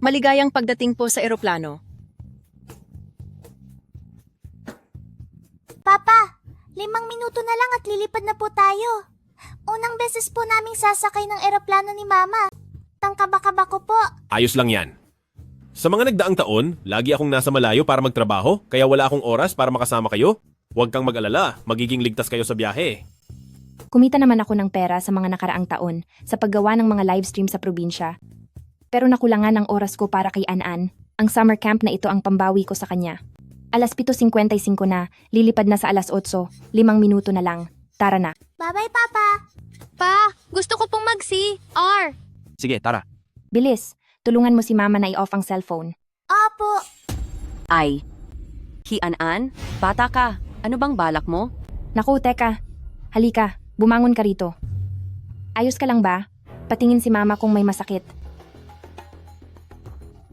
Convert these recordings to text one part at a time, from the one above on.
Maligayang pagdating po sa eroplano. Papa, 5 minuto na lang at lilipad na po tayo. Unang beses po naming sasakay ng eroplano ni Mama. Tangkabakaba ko po. Ayos lang yan. Sa mga nagdaang taon, lagi akong nasa malayo para magtrabaho, kaya wala akong oras para makasama kayo. Huwag kang mag-alala, magiging ligtas kayo sa biyahe. Kumita naman ako ng pera sa mga nakaraang taon sa paggawa ng mga livestream sa probinsya. Pero nakulangan ang oras ko para kay An-An. Ang summer camp na ito ang pambawi ko sa kanya. Alas 7:55 na, lilipad na sa alas 8, 5 minuto na lang. Tara na. Bye-bye, Papa. Pa, gusto ko pong mag-CR. Sige, tara. Bilis, tulungan mo si Mama na i-off ang cellphone. Opo. Ay, An-An, bata ka. Ano bang balak mo? Naku, teka. Halika, bumangon ka rito. Ayos ka lang ba? Patingin si Mama kung may masakit.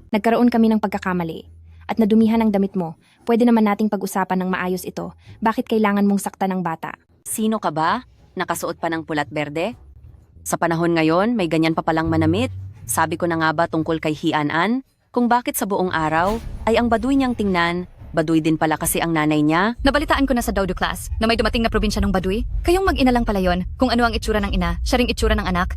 Nagkaroon kami ng pagkakamali. At nadumihan ang damit mo. Pwede naman nating pag-usapan ng maayos ito. Bakit kailangan mong saktan ng bata? Sino ka ba? Nakasuot pa ng pulat berde? Sa panahon ngayon, may ganyan pa palang manamit. Sabi ko na nga ba tungkol kay An-An? Kung bakit sa buong araw ay ang baduy niyang tingnan, baduy din pala kasi ang nanay niya. Nabalitaan ko na sa Daudu class na may dumating na probinsya ng Baduy. Kayong mag-ina lang pala yon. Kung ano ang itsura ng ina, siya ring itsura ng anak.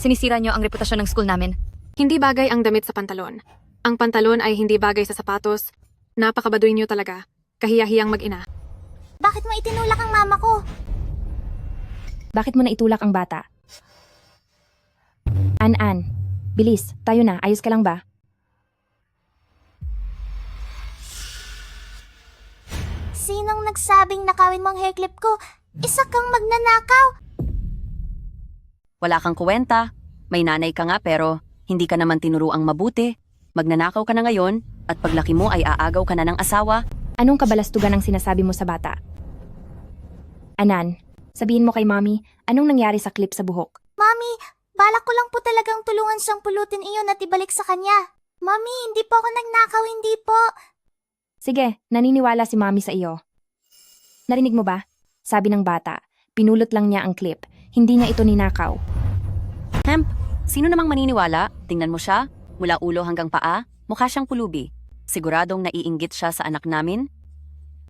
Sinisira niyo ang reputasyon ng school namin. Hindi bagay ang damit sa pantalon. Ang pantalon ay hindi bagay sa sapatos. Napakabaduy niyo talaga. Kahiya-hiyang mag-ina. Bakit mo itinulak ang mama ko? Bakit mo na itulak ang bata? An-An, bilis, tayo na. Ayos ka lang ba? Sinong nagsabing nakawin mong hairclip ko? Isa kang magnanakaw. Wala kang kuwenta. May nanay ka nga pero hindi ka naman tinuruang mabuti. Magnanakaw ka na ngayon at paglaki mo ay aagaw ka na ng asawa. Anong kabalastugan ang sinasabi mo sa bata? Anan, sabihin mo kay Mommy, anong nangyari sa clip sa buhok? Mami, balak ko lang po talagang tulungan siyang pulutin iyon at ibalik sa kanya. Mami, hindi po ako nagnakaw, hindi po. Sige, naniniwala si Mommy sa iyo. Narinig mo ba? Sabi ng bata, pinulot lang niya ang clip, hindi niya ito ninakaw. Hemp, sino namang maniniwala? Tingnan mo siya. Mula ulo hanggang paa, mukha siyang pulubi. Siguradong naiinggit siya sa anak namin.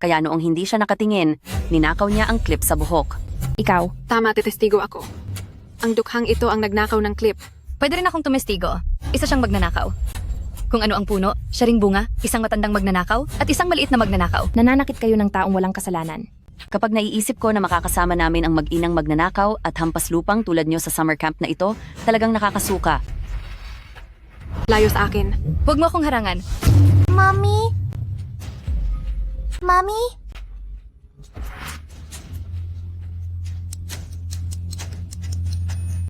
Kaya noong hindi siya nakatingin, ninakaw niya ang clip sa buhok. Ikaw, Tama, titestigo ako. Ang dukhang ito ang nagnakaw ng clip. Pwede rin akong tumestigo. Isa siyang magnanakaw. Kung ano ang puno, siya ring bunga, isang matandang magnanakaw, at isang maliit na magnanakaw. nananakit kayo ng taong walang kasalanan. Kapag naiisip ko na makakasama namin ang mag-inang magnanakaw at hampas lupang tulad niyo sa summer camp na ito, talagang nakakasuka. Layo sa akin. Huwag mo akong harangan. Mami? Mami?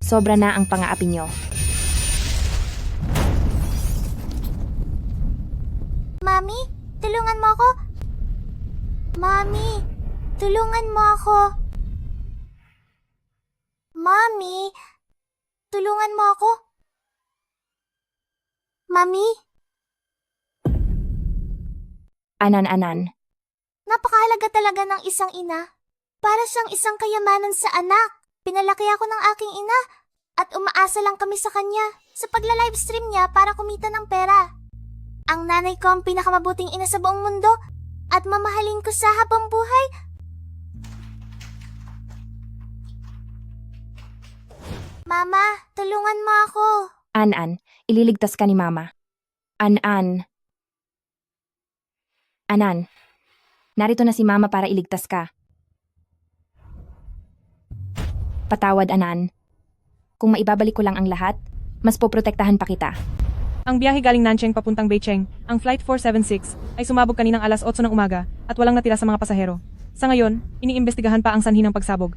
Sobra na ang pang-aapi niyo. Mami? Tulungan mo ako? Mami? Tulungan mo ako? Mami? Tulungan mo ako? Mami? Anan-anan. Napakahalaga talaga ng isang ina. Para siyang isang kayamanan sa anak. Pinalaki ako ng aking ina at umaasa lang kami sa kanya sa pagla-livestream niya para kumita ng pera. Ang nanay ko ang pinakamabuting ina sa buong mundo at mamahalin ko sa habang buhay. Mama, tulungan mo ako. An-An, ililigtas ka ni Mama. An-An. Anan, narito na si Mama para iligtas ka. Patawad, Anan. Kung maibabalik ko lang ang lahat, mas poprotektahan pa kita. Ang biyahe galing Nancheng papuntang Beijing, ang Flight 476, ay sumabog kaninang alas 8 ng umaga at walang natira sa mga pasahero. Sa ngayon, iniimbestigahan pa ang sanhi ng pagsabog.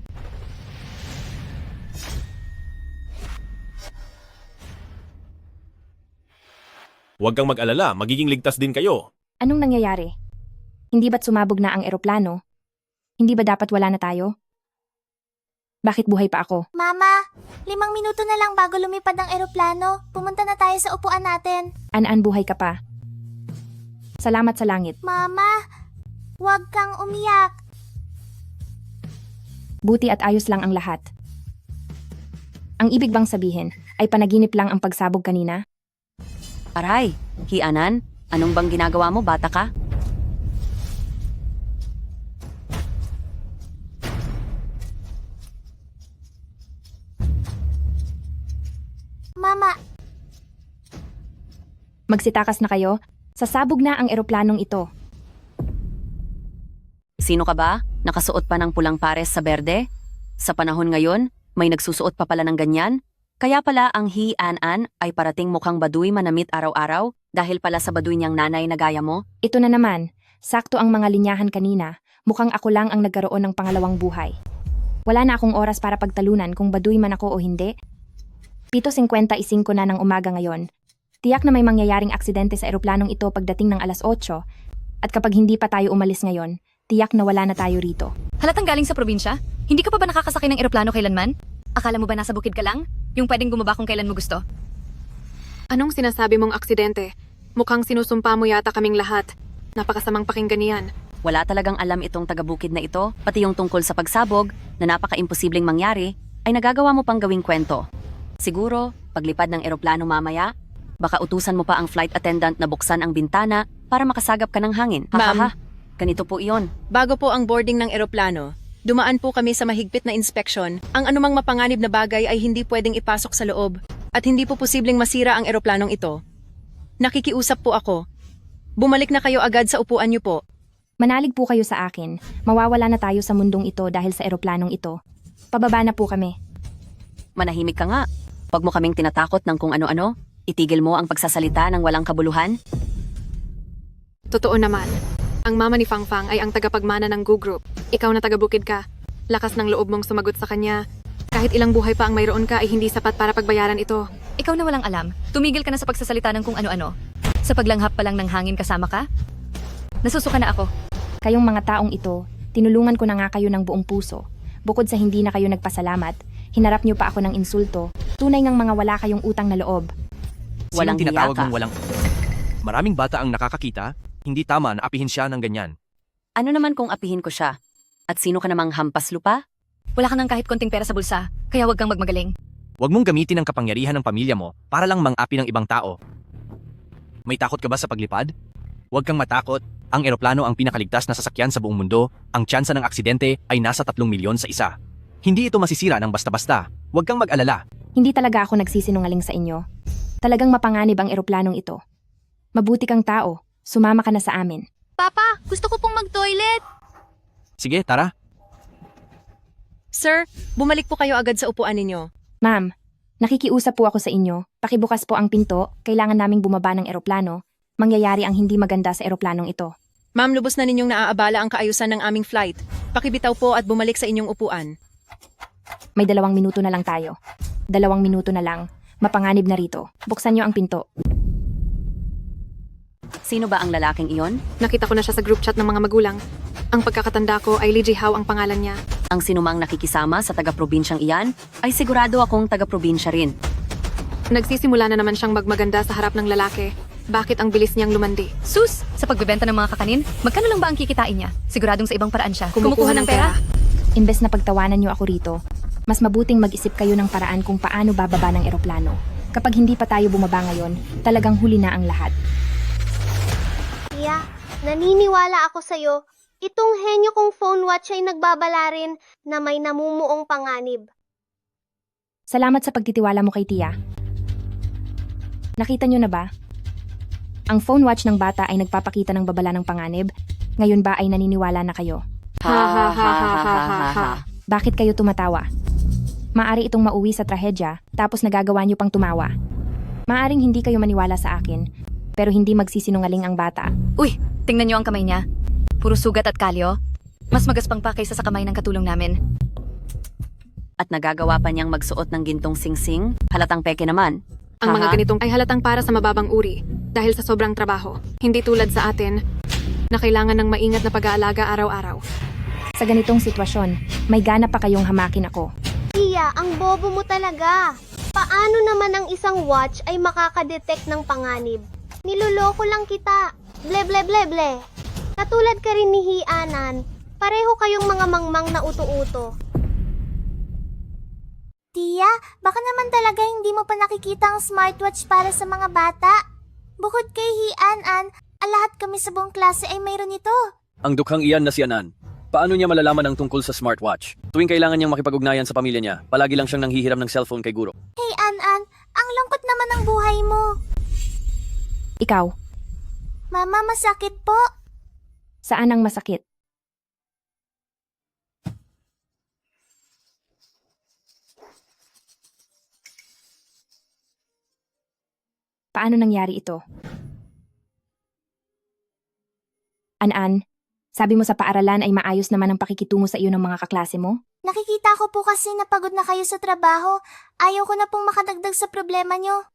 Huwag kang mag-alala, magiging ligtas din kayo. Anong nangyayari? Hindi ba't sumabog na ang eroplano? Hindi ba dapat wala na tayo? Bakit buhay pa ako? Mama, 5 minuto na lang bago lumipad ang eroplano. Pumunta na tayo sa upuan natin. An-An, buhay ka pa. Salamat sa langit. Mama, huwag kang umiyak. Buti at ayos lang ang lahat. Ang ibig bang sabihin ay panaginip lang ang pagsabog kanina? Aray, Hianan, anong bang ginagawa mo, bata ka? Mama, Magsitakas na kayo. Sasabog na ang eroplanong ito. Sino ka ba? Nakasuot pa ng pulang pares sa berde? Sa panahon ngayon, may nagsusuot pa pala ng ganyan? Kaya pala ang Hianan ay parating mukhang baduy manamit araw-araw dahil pala sa baduy niyang nanay na gaya mo? Ito na naman. Sakto ang mga linyahan kanina. Mukhang ako lang ang nagkaroon ng pangalawang buhay. Wala na akong oras para pagtalunan kung baduy man ako o hindi. 7:55 na ng umaga ngayon. Tiyak na may mangyayaring aksidente sa eroplanong ito pagdating ng alas 8. At kapag hindi pa tayo umalis ngayon, tiyak na wala na tayo rito. Halatang galing sa probinsya? Hindi ka pa ba nakakasakay ng eroplano kailanman? Akala mo ba nasa bukid ka lang? Yung pwedeng bumaba kung kailan mo gusto? Anong sinasabi mong aksidente? Mukhang sinusumpa mo yata kaming lahat. Napakasamang pakinggan niyan. Wala talagang alam itong taga-bukid na ito, pati yung tungkol sa pagsabog na napaka-imposibleng mangyari, ay nagagawa mo pang gawing kwento. Siguro, paglipad ng eroplano mamaya, baka utusan mo pa ang flight attendant na buksan ang bintana para makasagap ka ng hangin. Ma'am. Ganito po iyon. Bago po ang boarding ng eroplano, dumaan po kami sa mahigpit na inspeksyon. Ang anumang mapanganib na bagay ay hindi pwedeng ipasok sa loob at hindi po posibleng masira ang eroplanong ito. Nakikiusap po ako. Bumalik na kayo agad sa upuan niyo po. Manalig po kayo sa akin. Mawawala na tayo sa mundong ito dahil sa eroplanong ito. Pababa na po kami. Manahimik ka nga. Huwag mo kaming tinatakot ng kung ano-ano. Itigil mo ang pagsasalita ng walang kabuluhan. Totoo naman. Ang mama ni Fangfang ay ang tagapagmana ng Gu Group. Ikaw na taga-bukid ka. Lakas ng loob mong sumagot sa kanya. Kahit ilang buhay pa ang mayroon ka ay hindi sapat para pagbayaran ito. Ikaw na walang alam. Tumigil ka na sa pagsasalita ng kung ano-ano. Sa paglanghap pa lang ng hangin kasama ka? Nasusuka na ako. Kayong mga taong ito, tinulungan ko na nga kayo ng buong puso. Bukod sa hindi na kayo nagpasalamat, hinarap niyo pa ako ng insulto. Tunay ngang mga wala kayong utang na loob. Walang Sinong tinatawag hiya ka. mong walang... Maraming bata ang nakakakita, hindi tama na apihin siya ng ganyan. Ano naman kung apihin ko siya? At sino ka namang hampas lupa? Wala ka nang kahit konting pera sa bulsa, kaya huwag kang magmagaling. Huwag mong gamitin ang kapangyarihan ng pamilya mo para lang mang-api ng ibang tao. May takot ka ba sa paglipad? Huwag kang matakot. Ang eroplano ang pinakaligtas na sasakyan sa buong mundo. Ang tsansa ng aksidente ay nasa 3 milyon sa isa. Hindi ito masisira ng basta-basta. Huwag kang mag-alala. Hindi talaga ako nagsisinungaling sa inyo. Talagang mapanganib ang eroplanong ito. Mabuti kang tao. Sumama ka na sa amin. Papa, gusto ko pong mag-toilet. Sige, tara. Sir, bumalik po kayo agad sa upuan ninyo. Ma'am, nakikiusap po ako sa inyo. Pakibukas po ang pinto. Kailangan naming bumaba ng eroplano. Mangyayari ang hindi maganda sa eroplanong ito. Ma'am, lubos na ninyong naaabala ang kaayusan ng aming flight. Pakibitaw po at bumalik sa inyong upuan. May 2 minuto na lang tayo. 2 minuto na lang. Mapanganib na rito. Buksan niyo ang pinto. Sino ba ang lalaking iyon? Nakita ko na siya sa group chat ng mga magulang. Ang pagkakatanda ko ay Lee Ji-hao ang pangalan niya. Ang sinumang nakikisama sa taga-probinsyang iyan ay sigurado akong taga-probinsya rin. Nagsisimula na naman siyang magmaganda sa harap ng lalaki. Bakit ang bilis niyang lumandi? Sus! Sa pagbebenta ng mga kakanin, magkano lang ba ang kikitain niya? Siguradong sa ibang paraan siya. Kumukuha ng pera. Imbes na pagtawanan niyo ako rito, mas mabuting mag-isip kayo ng paraan kung paano bababa ng eroplano. Kapag hindi pa tayo bumaba ngayon, talagang huli na ang lahat. Tia, naniniwala ako sa'yo. Itong henyo kong phone watch ay nagbabala rin na may namumuong panganib. Salamat sa pagtitiwala mo kay Tia. Nakita niyo na ba? Ang phone watch ng bata ay nagpapakita ng babala ng panganib. Ngayon ba ay naniniwala na kayo? Bakit kayo tumatawa? Maari itong mauwi sa trahedya, tapos nagagawa niyo pang tumawa. Maaring hindi kayo maniwala sa akin, pero hindi magsisinungaling ang bata. Uy! Tingnan niyo ang kamay niya. Puro sugat at kalyo. Mas magaspang pa kaysa sa kamay ng katulong namin. At nagagawa pa niyang magsuot ng gintong singsing, halatang peke naman. Ang mga Haha. ganitong ay halatang para sa mababang uri dahil sa sobrang trabaho. Hindi tulad sa atin na kailangan ng maingat na pag-aalaga araw-araw. Sa ganitong sitwasyon, may gana pa kayong hamakin ako. Tia, ang bobo mo talaga. Paano naman ang isang watch ay makakadetect ng panganib? Niloloko lang kita. Ble ble ble ble. Katulad ka rin ni Hianan, pareho kayong mga mangmang na uto-uto. Tia, baka naman talaga hindi mo pa nakikita ang smartwatch para sa mga bata. Bukod kay Hian-an, lahat kami sa buong klase ay mayroon ito. Ang dukhang iyan na si Anan. Paano niya malalaman ang tungkol sa smartwatch? Tuwing kailangan niyang makipag-ugnayan sa pamilya niya, palagi lang siyang nanghihiram ng cellphone kay Guro. Hian-an, ang lungkot naman ng buhay mo. Ikaw, Mama, masakit po. saan ang masakit? Paano nangyari ito? An-an, sabi mo sa paaralan ay maayos naman ang pakikitungo sa iyo ng mga kaklase mo? Nakikita ko po kasi napagod na kayo sa trabaho. Ayaw ko na pong makadagdag sa problema niyo.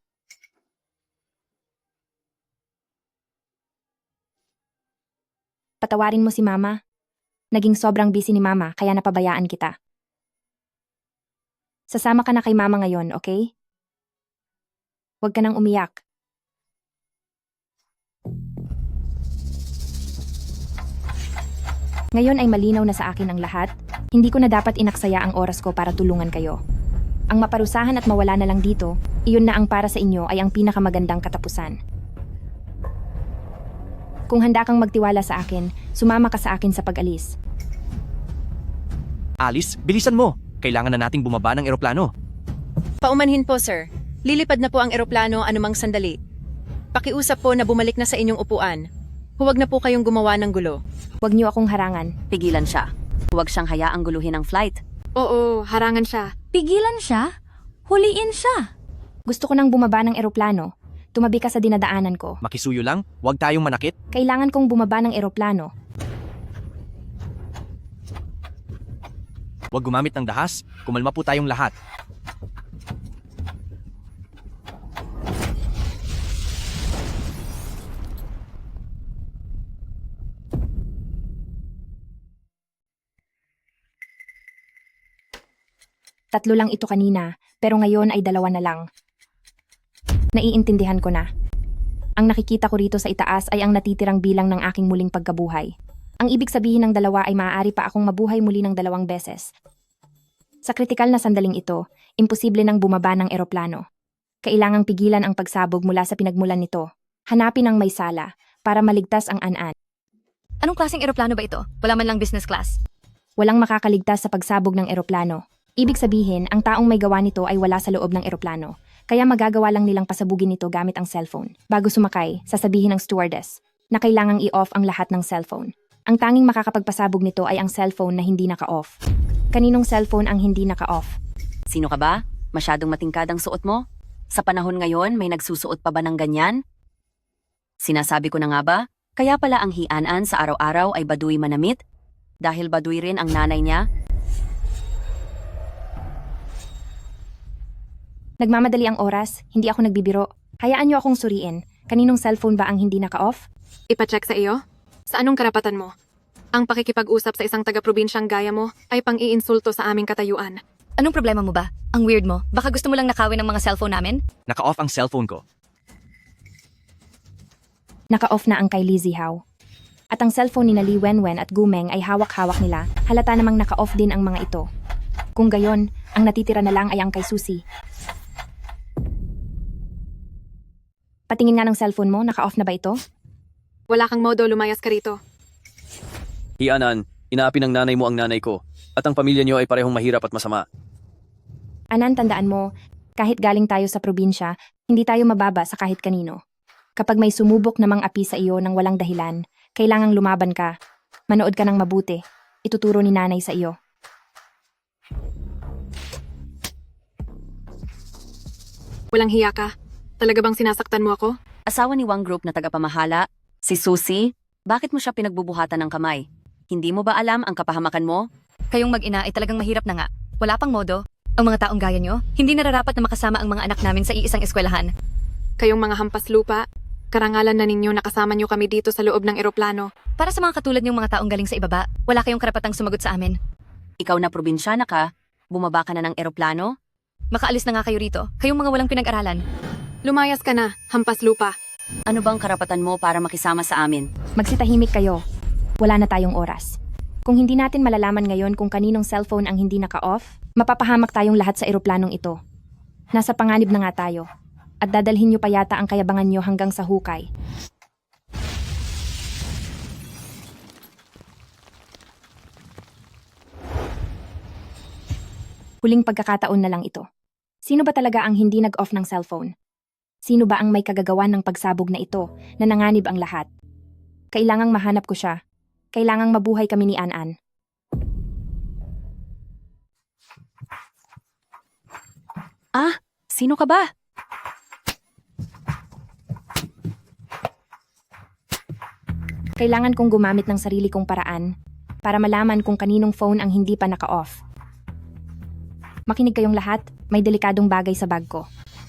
Patawarin mo si Mama. Naging sobrang busy ni Mama kaya napabayaan kita. Sasama ka na kay Mama ngayon, okay? Huwag ka nang umiyak. Ngayon ay malinaw na sa akin ang lahat. Hindi ko na dapat inaksaya ang oras ko para tulungan kayo. Ang maparusahan at mawala na lang dito, iyon na ang para sa inyo ay ang pinakamagandang katapusan. Kung handa kang magtiwala sa akin, sumama ka sa akin sa pag-alis. Alice, bilisan mo! Kailangan na nating bumaba ng eroplano. Paumanhin po, sir. Lilipad na po ang eroplano anumang sandali. Pakiusap po na bumalik na sa inyong upuan. Huwag na po kayong gumawa ng gulo. Huwag niyo akong harangan. Pigilan siya. Huwag siyang hayaang guluhin ang flight. Oo, harangan siya. Pigilan siya? Huliin siya? Gusto ko nang bumaba ng eroplano. Tumabi ka sa dinadaanan ko. Makisuyo lang, huwag tayong manakit. Kailangan kong bumaba ng eroplano. Huwag gumamit ng dahas, kumalma po tayong lahat. Tatlo lang ito kanina, pero ngayon ay 2 na lang. Naiintindihan ko na. Ang nakikita ko rito sa itaas ay ang natitirang bilang ng aking muling pagkabuhay. Ang ibig sabihin ng 2 ay maaari pa akong mabuhay muli ng 2 beses. Sa kritikal na sandaling ito, imposible nang bumaba ng eroplano. Kailangang pigilan ang pagsabog mula sa pinagmulan nito. Hanapin ang may sala para maligtas ang an-an. Anong klaseng eroplano ba ito? Wala man lang business class. Walang makakaligtas sa pagsabog ng eroplano. Ibig sabihin, ang taong may gawa nito ay wala sa loob ng eroplano. Kaya magagawa lang nilang pasabugin ito gamit ang cellphone. Bago sumakay, sasabihin ng stewardess na kailangang i-off ang lahat ng cellphone. Ang tanging makakapagpasabog nito ay ang cellphone na hindi naka-off. Kaninong cellphone ang hindi naka-off? Sino ka ba? Masyadong matingkad ang suot mo? Sa panahon ngayon, may nagsusuot pa ba ng ganyan? Sinasabi ko na nga ba? Kaya pala ang Hian-an sa araw-araw ay baduy manamit? Dahil baduy rin ang nanay niya? Nagmamadali ang oras, hindi ako nagbibiro. Hayaan niyo akong suriin. Kaninong cellphone ba ang hindi naka-off? Ipacheck sa iyo? Sa anong karapatan mo? Ang pakikipag-usap sa isang taga-probinsyang gaya mo ay pang-iinsulto sa aming katayuan. Anong problema mo ba? Ang weird mo. Baka gusto mo lang nakawin ang mga cellphone namin? Naka-off ang cellphone ko. Naka-off na ang kay Li Zihao. At ang cellphone ni Li Wenwen at Gumeng ay hawak-hawak nila. Halata namang naka-off din ang mga ito. Kung gayon, ang natitira na lang ay ang kay Susie. Patingin nga ng cellphone mo, naka-off na ba ito? Wala kang modo, lumayas ka rito. Hian-an, inaapi ng nanay mo ang nanay ko. At ang pamilya niyo ay parehong mahirap at masama. Anan, tandaan mo, kahit galing tayo sa probinsya, hindi tayo mababa sa kahit kanino. Kapag may sumubok namang api sa iyo ng walang dahilan, kailangang lumaban ka. Manood ka ng mabuti. Ituturo ni nanay sa iyo. Walang hiya ka. Talaga bang sinasaktan mo ako? Asawa ni Wang Group na tagapamahala, si Susie, bakit mo siya pinagbubuhatan ng kamay? Hindi mo ba alam ang kapahamakan mo? Kayong mag-ina ay talagang mahirap na nga. Wala pang modo. Ang mga taong gaya nyo, hindi nararapat na makasama ang mga anak namin sa iisang eskwelahan. Kayong mga hampas lupa, karangalan na ninyo nakasama nyo kami dito sa loob ng eroplano. Para sa mga katulad niyong mga taong galing sa ibaba, wala kayong karapatang sumagot sa amin. Ikaw na probinsyana ka, bumaba ka na ng eroplano? Makaalis na nga kayo rito, kayong mga walang pinag-aralan. Lumayas ka na, hampas lupa. Ano bang karapatan mo para makisama sa amin? Magsitahimik kayo. Wala na tayong oras. Kung hindi natin malalaman ngayon kung kaninong cellphone ang hindi naka-off, mapapahamak tayong lahat sa eroplanong ito. Nasa panganib na nga tayo. At dadalhin niyo pa yata ang kayabangan niyo hanggang sa hukay. Huling pagkakataon na lang ito. Sino ba talaga ang hindi nag-off ng cellphone? Sino ba ang may kagagawan ng pagsabog na ito na nanganib ang lahat? Kailangang mahanap ko siya. Kailangang mabuhay kami ni An-An. Ah, sino ka ba? Kailangan kong gumamit ng sarili kong paraan para malaman kung kaninong phone ang hindi pa naka-off. Makinig kayong lahat, may delikadong bagay sa bag ko.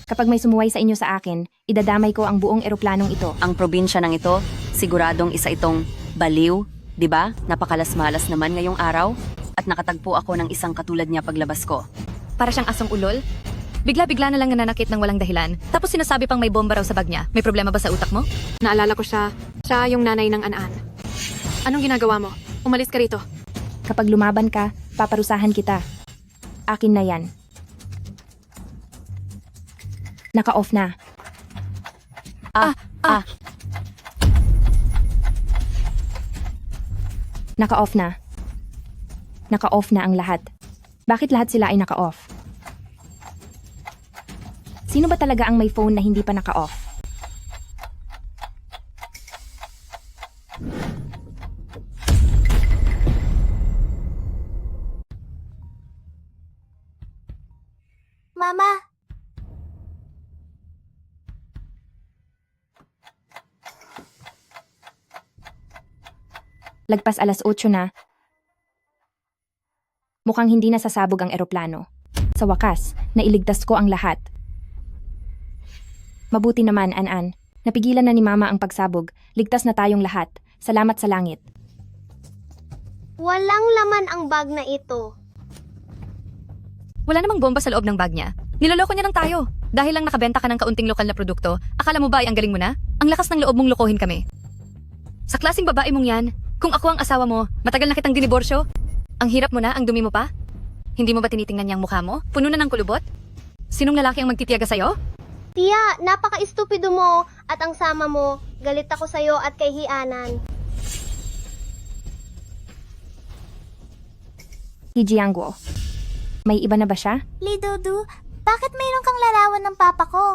Kapag may sumuway sa inyo sa akin, idadamay ko ang buong eroplanong ito. Ang probinsya ng ito, siguradong isa itong baliw, di ba? Napakalas-malas naman ngayong araw. At nakatagpo ako ng isang katulad niya paglabas ko. Para siyang asong ulol. Bigla-bigla na lang nananakit ng walang dahilan. Tapos sinasabi pang may bomba raw sa bag niya. May problema ba sa utak mo? Naalala ko siya. Siya yung nanay ng An-An. Anong ginagawa mo? Umalis ka rito. Kapag lumaban ka, paparusahan kita. Akin na yan. Naka-off na. Naka-off na. Naka-off na ang lahat. Bakit lahat sila ay naka-off? Sino ba talaga ang may phone na hindi pa naka-off? Mama, Lagpas alas 8 na. Mukhang hindi nasasabog ang eroplano. Sa wakas, nailigtas ko ang lahat. Mabuti naman, An-An. Napigilan na ni Mama ang pagsabog. Ligtas na tayong lahat. Salamat sa langit. walang laman ang bag na ito. Wala namang bomba sa loob ng bag niya. Niloloko niya lang tayo. Dahil lang nakabenta ka ng kaunting lokal na produkto, akala mo ba ay ang galing mo na? Ang lakas ng loob mong lokohin kami. Sa klaseng babae mong yan, kung ako ang asawa mo, matagal na kitang diniborsyo. Ang hirap mo na, ang dumi mo pa. Hindi mo ba tinitingnan niyang mukha mo? Puno na ng kulubot? Sinong lalaki ang magtitiyaga sa'yo? Tia, napaka-estupido mo at ang sama mo. Galit ako sa'yo at kay Hianan. Si Jiangguo. May iba na ba siya? Lidudu, bakit mayroon kang larawan ng papa ko?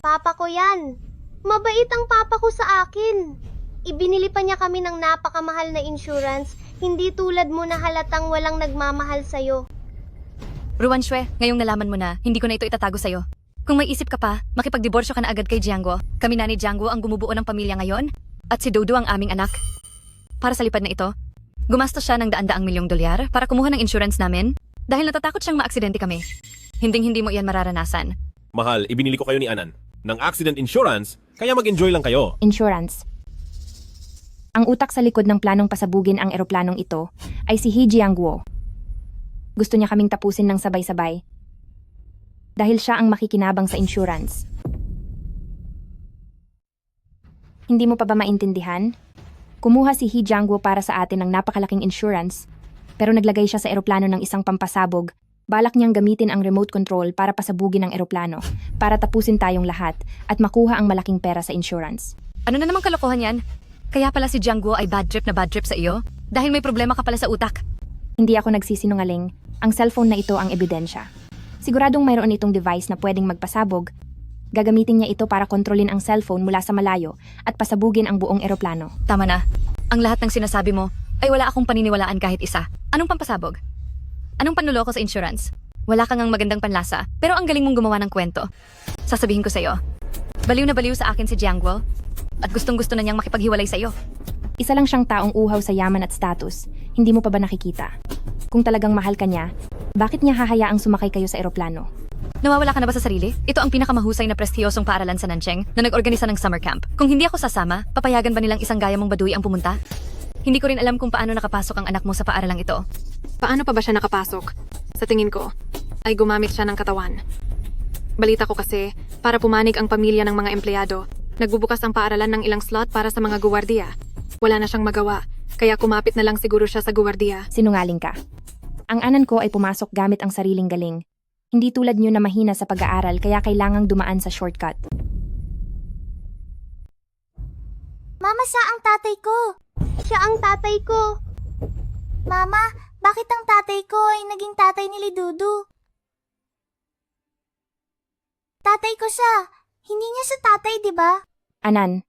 Papa ko yan. Mabait ang papa ko sa akin. Ibinili pa niya kami ng napakamahal na insurance, hindi tulad mo na halatang walang nagmamahal sa'yo. Ruan Shue, ngayong nalaman mo na, hindi ko na ito itatago sa'yo. Kung may isip ka pa, makipagdiborsyo ka na agad kay Jiangguo. Kami na ni Jiangguo ang bumubuo ng pamilya ngayon, at si Dodo ang aming anak. Para sa lipad na ito, gumastos siya ng daan-daang milyong dolyar para kumuha ng insurance namin dahil natatakot siyang maaksidente kami. Hinding-hindi mo iyan mararanasan. Mahal, ibinili ko kayo ni Anan ng accident insurance, kaya mag-enjoy lang kayo. Insurance. Ang utak sa likod ng planong pasabugin ang eroplanong ito ay si He Jiangguo. Gusto niya kaming tapusin ng sabay-sabay. Dahil siya ang makikinabang sa insurance. Hindi mo pa ba maintindihan? Kumuha si He Jiangguo para sa atin ng napakalaking insurance, pero naglagay siya sa eroplano ng isang pampasabog. Balak niyang gamitin ang remote control para pasabugin ang eroplano, para tapusin tayong lahat at makuha ang malaking pera sa insurance. Ano na namang kalokohan yan? Kaya pala si Jiangguo ay bad trip sa iyo? Dahil may problema ka pala sa utak. Hindi ako nagsisinungaling. Ang cellphone na ito ang ebidensya. Siguradong mayroon itong device na pwedeng magpasabog. Gagamitin niya ito para kontrolin ang cellphone mula sa malayo at pasabugin ang buong eroplano. Tama na. Ang lahat ng sinasabi mo ay wala akong paniniwalaan kahit isa. Anong pampasabog? Anong panluloko sa insurance? Wala kang ang magandang panlasa, pero ang galing mong gumawa ng kwento. Sasabihin ko sa'yo, baliw na baliw sa akin si Jiangguo at gustong-gusto na niyang makipaghiwalay sa'yo. Isa lang siyang taong uhaw sa yaman at status. Hindi mo pa ba nakikita? Kung talagang mahal ka niya, bakit niya hahayaang sumakay kayo sa eroplano? Nawawala ka na ba sa sarili? Ito ang pinakamahusay na prestiyosong paaralan sa Nancheng na nag-organisa ng summer camp. Kung hindi ako sasama, papayagan ba nilang isang gaya mong baduy ang pumunta? Hindi ko rin alam kung paano nakapasok ang anak mo sa paaralang ito. Paano pa ba siya nakapasok? Sa tingin ko, ay gumamit siya ng katawan. Balita ko kasi, para pumanig ang pamilya ng mga empleyado, nagbubukas ang paaralan ng ilang slot para sa mga guwardiya. Wala na siyang magawa, kaya kumapit na lang siguro siya sa guwardiya. Sinungaling ka. Ang anan ko ay pumasok gamit ang sariling galing. Hindi tulad niyo na mahina sa pag-aaral kaya kailangang dumaan sa shortcut. Mama, siya ang tatay ko. Siya ang tatay ko. Mama, bakit ang tatay ko ay naging tatay ni Lidudu? Tatay ko siya. Hindi niya siya tatay, di ba? Anan,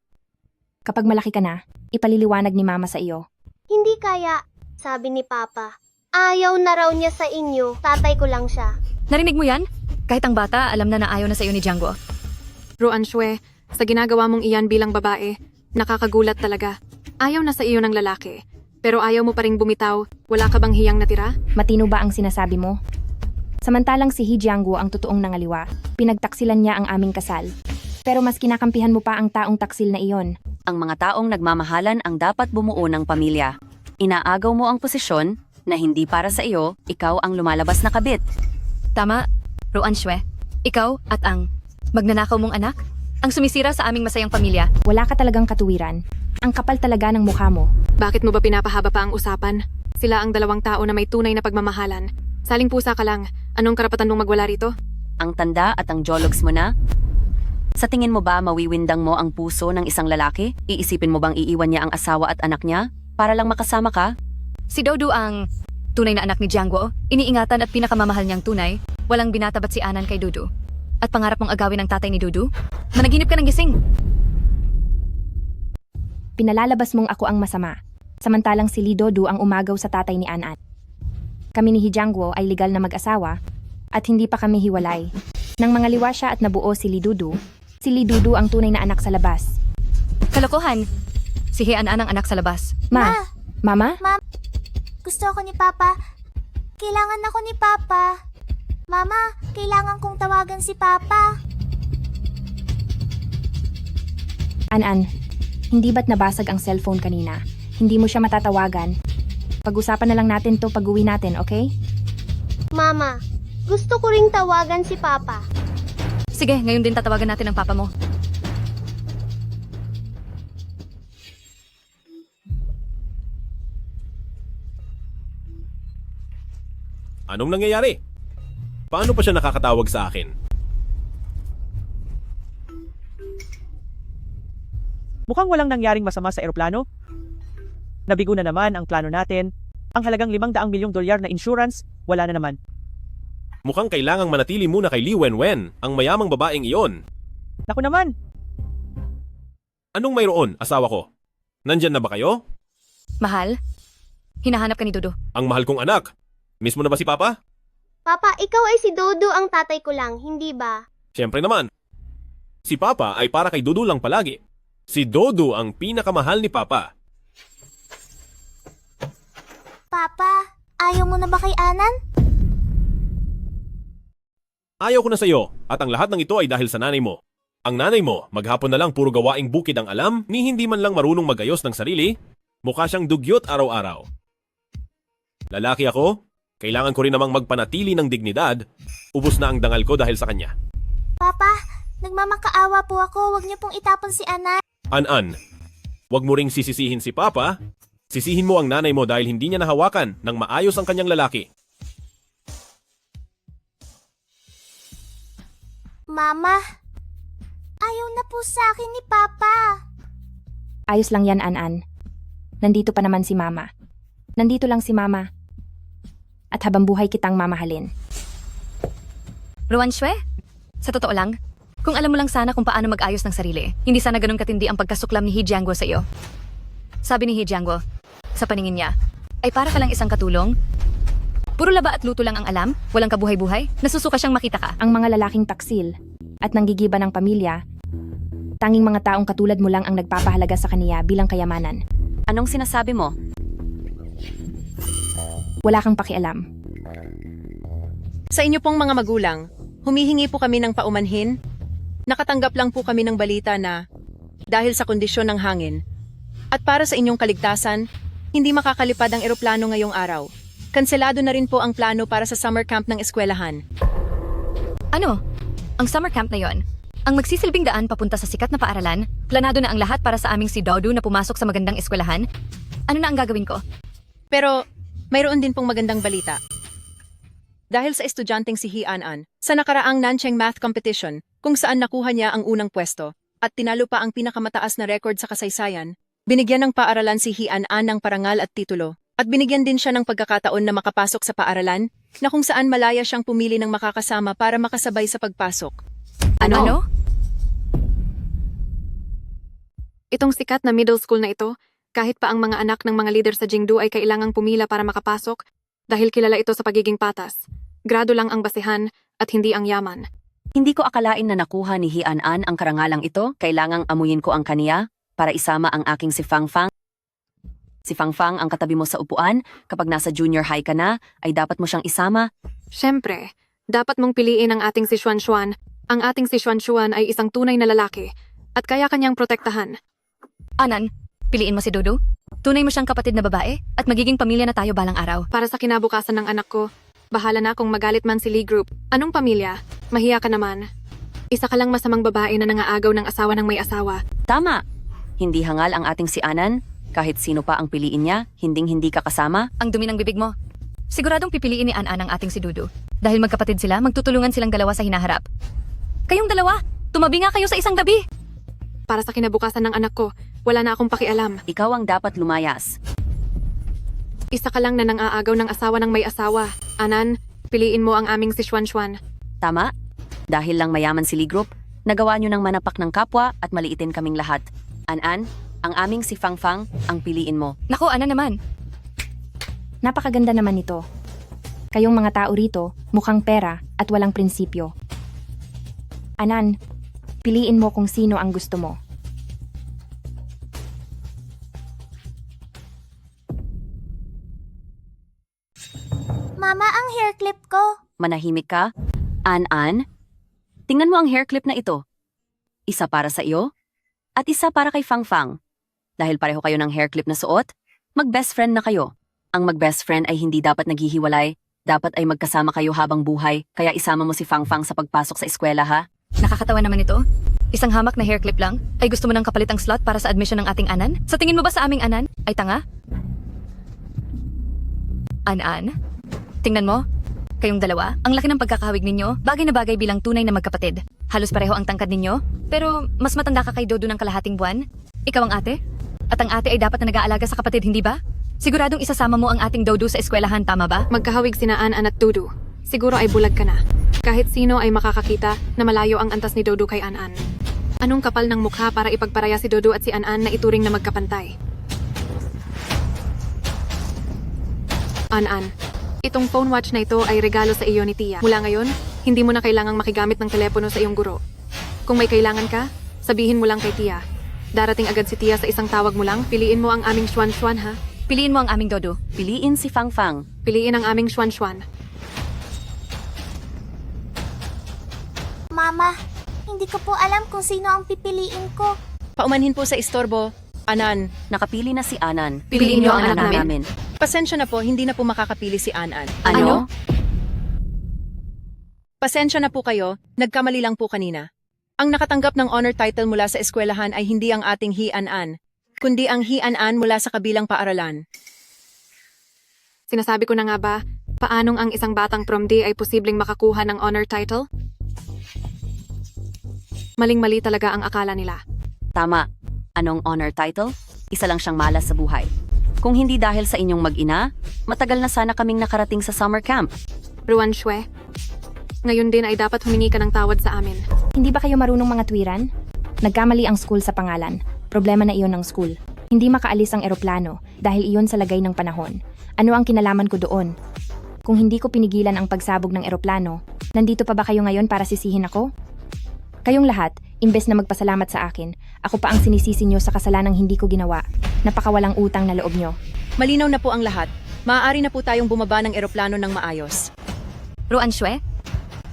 kapag malaki ka na, ipaliliwanag ni Mama sa iyo. Hindi kaya, sabi ni Papa. Ayaw na raw niya sa inyo, tatay ko lang siya. Narinig mo yan? Kahit ang bata, alam na ayaw na sa iyo ni Django. Ruan Shue, sa ginagawa mong iyan bilang babae, nakakagulat talaga. Ayaw na sa iyo ng lalaki. Pero ayaw mo pa ring bumitaw, wala ka bang hiyang natira? Matino ba ang sinasabi mo? Samantalang si He Jiangguo ang totoong nangaliwa, pinagtaksilan niya ang aming kasal. Pero mas kinakampihan mo pa ang taong taksil na iyon. Ang mga taong nagmamahalan ang dapat bumuo ng pamilya. Inaagaw mo ang posisyon na hindi para sa iyo, ikaw ang lumalabas na kabit. Tama, Ruan Shue. Ikaw at ang magnanakaw mong anak? Ang sumisira sa aming masayang pamilya. Wala ka talagang katuwiran. Ang kapal talaga ng mukha mo. Bakit mo ba pinapahaba pa ang usapan? Sila ang dalawang tao na may tunay na pagmamahalan. Saling pusa ka lang. Anong karapatan mong magwala rito? Ang tanda at ang jologs mo na? Sa tingin mo ba mawiwindang mo ang puso ng isang lalaki? Iisipin mo bang iiwan niya ang asawa at anak niya? Para lang makasama ka? Si Dodo ang tunay na anak ni Django, iniingatan at pinakamamahal niyang tunay. Walang binatabat si Anan kay Dodo. At pangarap mong agawin ang tatay ni Dodo? Managinip ka ng gising. Pinalalabas mong ako ang masama. Samantalang si Lee Dodo ang umagaw sa tatay ni Anan. Kami ni He Jiangguo ay legal na mag-asawa at hindi pa kami hiwalay. Nang mangaliwa siya at nabuo si Lee Dodo ang tunay na anak sa labas. Kalokohan! Si He Anan ang anak sa labas. Mama? Gusto ako ni Papa. Kailangan ako ni Papa. Mama, kailangan kong tawagan si Papa. Anan, hindi ba't nabasag ang cellphone kanina? Hindi mo siya matatawagan. Pag-usapan na lang natin to pag-uwi natin, okay? Mama, gusto ko ring tawagan si Papa. Sige, ngayon din tatawagan natin ang papa mo. Anong nangyayari? Paano pa siya nakakatawag sa akin? Mukhang walang nangyaring masama sa eroplano. Nabigo na naman ang plano natin. Ang halagang $500 milyong na insurance, wala na naman. Mukhang kailangang manatili muna kay Li Wenwen, ang mayamang babaeng iyon. Naku naman, Anong mayroon, asawa ko? Nandyan na ba kayo? Mahal, hinahanap ka ni Dodo. Ang mahal kong anak. Miss mo na ba si Papa? Papa, ikaw ay si Dodo ang tatay ko lang, hindi ba? Siyempre naman. Si Papa ay para kay Dodo lang palagi. Si Dodo ang pinakamahal ni Papa. Papa, ayaw mo na ba kay Anan? Ayaw ko na sa'yo at ang lahat ng ito ay dahil sa nanay mo. Ang nanay mo, maghapon na lang puro gawaing bukid ang alam ni hindi man lang marunong magayos ng sarili. Mukha siyang dugyot araw-araw. Lalaki ako, kailangan ko rin namang magpanatili ng dignidad. Ubus na ang dangal ko dahil sa kanya. Papa, nagmamakaawa po ako. Huwag niyo pong itapon si Anan. An-an, wag mo ring sisisihin si Papa. Sisihin mo ang nanay mo dahil hindi niya nahawakan ng maayos ang kanyang lalaki. Mama, ayaw na po sa akin ni Papa. Ayos lang yan, Anan. Nandito pa naman si Mama. Nandito lang si Mama. At habang buhay kitang mamahalin. Ruan Shue, sa totoo lang, kung alam mo lang sana kung paano mag-ayos ng sarili, hindi sana ganun katindi ang pagkasuklam ni He Jiangguo sa iyo. Sabi ni He Jiangguo, sa paningin niya, ay para ka lang isang katulong. Puro laba at luto lang ang alam, walang kabuhay-buhay, nasusuka siyang makita ka. Ang mga lalaking taksil at nanggigiba ng pamilya, tanging mga taong katulad mo lang ang nagpapahalaga sa kaniya bilang kayamanan. Anong sinasabi mo? Wala kang pakialam. Sa inyo pong mga magulang, humihingi po kami ng paumanhin. Nakatanggap lang po kami ng balita na dahil sa kondisyon ng hangin at para sa inyong kaligtasan, hindi makakalipad ang eroplano ngayong araw. Kanselado na rin po ang plano para sa summer camp ng eskwelahan. Ano? Ang summer camp na yon? Ang magsisilbing daan papunta sa sikat na paaralan, planado na ang lahat para sa aming si Dodo na pumasok sa magandang eskwelahan. Ano na ang gagawin ko? Pero mayroon din pong magandang balita. Dahil sa estudyanteng si Hian-an, sa nakaraang Nancheng Math Competition, kung saan nakuha niya ang unang pwesto, at tinalo pa ang pinakamataas na record sa kasaysayan, binigyan ng paaralan si Hian-an ng parangal at titulo, at binigyan din siya ng pagkakataon na makapasok sa paaralan, na kung saan malaya siyang pumili ng makakasama para makasabay sa pagpasok. Ano? Itong sikat na middle school na ito, kahit pa ang mga anak ng mga leader sa Jingdu ay kailangang pumila para makapasok, dahil kilala ito sa pagiging patas. Grado lang ang basehan at hindi ang yaman. Hindi ko akalain na nakuha ni Hian-an ang karangalang ito. Kailangang amuyin ko ang kaniya para isama ang aking si Fangfang. Si Fangfang ang katabi mo sa upuan. Kapag nasa junior high ka na, ay dapat mo siyang isama. Siyempre, dapat mong piliin ang ating si Xuan. Ang ating si Xuan ay isang tunay na lalaki at kaya kanyang protektahan. Anan, piliin mo si Dudu. Tunay mo siyang kapatid na babae at magiging pamilya na tayo balang araw. Para sa kinabukasan ng anak ko, bahala na kung magalit man si Lee Group. Anong pamilya? Mahiya ka naman. Isa ka lang masamang babae na nangaagaw ng asawa ng may asawa. Tama! Hindi hangal ang ating si Anan. Kahit sino pa ang piliin niya, hinding-hindi ka kasama. Ang dumi ng bibig mo. Siguradong pipiliin ni An-an ang ating si Dudu. Dahil magkapatid sila, magtutulungan silang dalawa sa hinaharap. Kayong dalawa, tumabi nga kayo sa isang tabi. Para sa kinabukasan ng anak ko, wala na akong pakialam. Ikaw ang dapat lumayas. Isa ka lang na nangaagaw ng asawa ng may asawa. Anan, piliin mo ang aming si Xuan. Tama? Dahil lang mayaman si Lee Group, nagawa niyo ng manapak ng kapwa at maliitin kaming lahat. An-an, ang aming si Fangfang, ang piliin mo. Nako, Ana naman. Napakaganda naman ito. Kayong mga tao rito, mukhang pera at walang prinsipyo. Anan, piliin mo kung sino ang gusto mo. Mama, ang hair clip ko. Manahimik ka? An-an? Tingnan mo ang hair clip na ito. Isa para sa iyo, at isa para kay Fangfang. Dahil pareho kayo ng hair clip na suot, mag-best friend na kayo. Ang mag-best friend ay hindi dapat naghihiwalay, dapat ay magkasama kayo habang buhay, kaya isama mo si Fangfang sa pagpasok sa eskwela ha? Nakakatawa naman ito. Isang hamak na hair clip lang, ay gusto mo nang kapalit ang slot para sa admission ng ating Anan? Sa tingin mo ba sa aming Anan ay tanga? An-an? Tingnan mo, kayong dalawa, ang laki ng pagkakahawig ninyo, bagay na bagay bilang tunay na magkapatid. Halos pareho ang tangkad ninyo, pero mas matanda ka kay Dodo ng kalahating buwan. Ikaw ang ate? At ang ate ay dapat na nag-aalaga sa kapatid, hindi ba? Siguradong isasama mo ang ating Dodo sa eskwelahan, tama ba? Magkahawig sina An-an at Dudu. Siguro ay bulag ka na. Kahit sino ay makakakita na malayo ang antas ni Dodo kay An-an. Anong kapal ng mukha para ipagparaya si Dodo at si An-an na ituring na magkapantay? An-an, itong phone watch na ito ay regalo sa iyo ni Tia. Mula ngayon, hindi mo na kailangang makigamit ng telepono sa iyong guro. Kung may kailangan ka, sabihin mo lang kay Tia. Darating agad si Tia sa isang tawag mo lang, piliin mo ang aming Xuan ha? Piliin mo ang aming Dodo. Piliin si Fangfang. Piliin ang aming Xuan. Mama, hindi ko po alam kung sino ang pipiliin ko. Paumanhin po sa istorbo. Anan, Nakapili na si Anan. Piliin niyo ang anak namin. pasensya na po, hindi na po makakapili si An-an. Ano? Pasensya na po kayo, nagkamali lang po kanina. Ang nakatanggap ng honor title mula sa eskwelahan ay hindi ang ating Hian-an, kundi ang Hian-an mula sa kabilang paaralan. Sinasabi ko na nga ba, paanong ang isang batang prom D ay posibleng makakuha ng honor title? Maling-mali talaga ang akala nila. Tama. Anong honor title? Isa lang siyang malas sa buhay. Kung hindi dahil sa inyong mag-ina, matagal na sana kaming nakarating sa summer camp. Ruan Shue, ngayon din ay dapat humingi ka ng tawad sa amin. Hindi ba kayo marunong mga tuwiran? Nagkamali ang school sa pangalan. Problema na iyon ng school. Hindi makaalis ang eroplano dahil iyon sa lagay ng panahon. Ano ang kinalaman ko doon? Kung hindi ko pinigilan ang pagsabog ng eroplano, nandito pa ba kayo ngayon para sisihin ako? Kayong lahat, imbes na magpasalamat sa akin, ako pa ang sinisisi nyo sa kasalanang hindi ko ginawa. Napakawalang utang na loob nyo. Malinaw na po ang lahat. Maaari na po tayong bumaba ng eroplano ng maayos. Ruan Shue?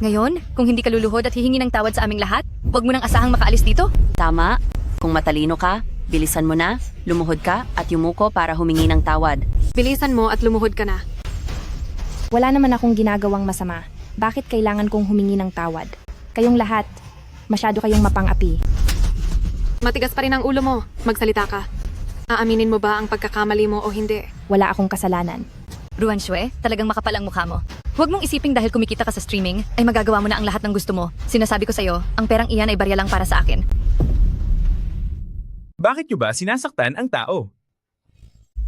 Ngayon, kung hindi ka luluhod at hihingi ng tawad sa aming lahat, huwag mo nang asahang makaalis dito. Tama. Kung matalino ka, bilisan mo na, lumuhod ka at yumuko para humingi ng tawad. Bilisan mo at lumuhod ka na. Wala naman akong ginagawang masama. Bakit kailangan kong humingi ng tawad? Kayong lahat, masyado kayong mapang-api. Matigas pa rin ang ulo mo. Magsalita ka. Aaminin mo ba ang pagkakamali mo o hindi? Wala akong kasalanan. Ruan Shue, talagang makapal ang mukha mo. Huwag mong isiping dahil kumikita ka sa streaming, ay magagawa mo na ang lahat ng gusto mo. Sinasabi ko sa'yo, ang perang iyan ay barya lang para sa akin. Bakit nyo ba sinasaktan ang tao?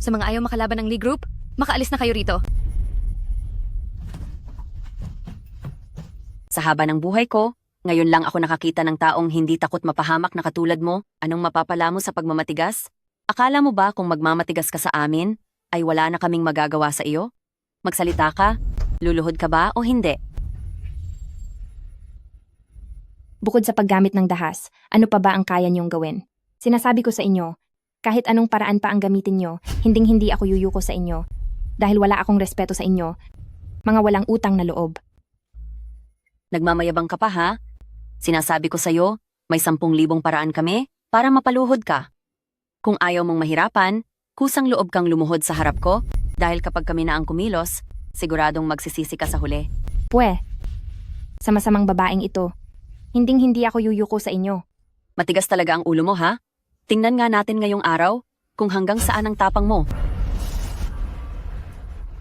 Sa mga ayaw makalaban ng Lee Group, makaalis na kayo rito. Sa haba ng buhay ko, ngayon lang ako nakakita ng taong hindi takot mapahamak na katulad mo. Anong mapapala mo sa pagmamatigas? Akala mo ba kung magmamatigas ka sa amin, ay wala na kaming magagawa sa iyo? Magsalita ka? Luluhod ka ba o hindi? Bukod sa paggamit ng dahas, ano pa ba ang kaya niyong gawin? Sinasabi ko sa inyo, kahit anong paraan pa ang gamitin niyo, hinding-hindi ako yuyuko sa inyo. Dahil wala akong respeto sa inyo, mga walang utang na loob. Nagmamayabang ka pa ha? Sinasabi ko sa'yo, may 10,000 paraan kami para mapaluhod ka. Kung ayaw mong mahirapan, kusang loob kang lumuhod sa harap ko dahil kapag kami na ang kumilos, siguradong magsisisi ka sa huli. Pwe, sa masamang babaeng ito, hinding-hindi ako yuyuko sa inyo. Matigas talaga ang ulo mo ha? Tingnan nga natin ngayong araw kung hanggang saan ang tapang mo.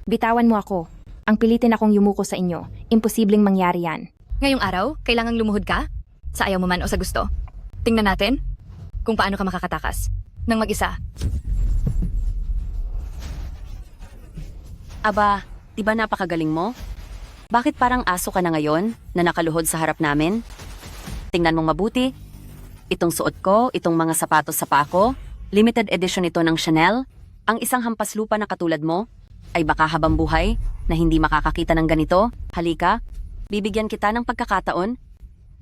Bitawan mo ako. Ang pilitin akong yumuko sa inyo, imposibleng mangyari yan. Ngayong araw, kailangang lumuhod ka? Sa ayaw mo man o sa gusto? Tingnan natin kung paano ka makakatakas ng mag-isa. Aba, di ba napakagaling mo? Bakit parang aso ka na ngayon na nakaluhod sa harap namin? Tingnan mong mabuti. Itong suot ko, itong mga sapatos sa paa ko, limited edition ito ng Chanel. Ang isang hampas lupa na katulad mo ay baka habang buhay na hindi makakakita ng ganito. Halika, bibigyan kita ng pagkakataon.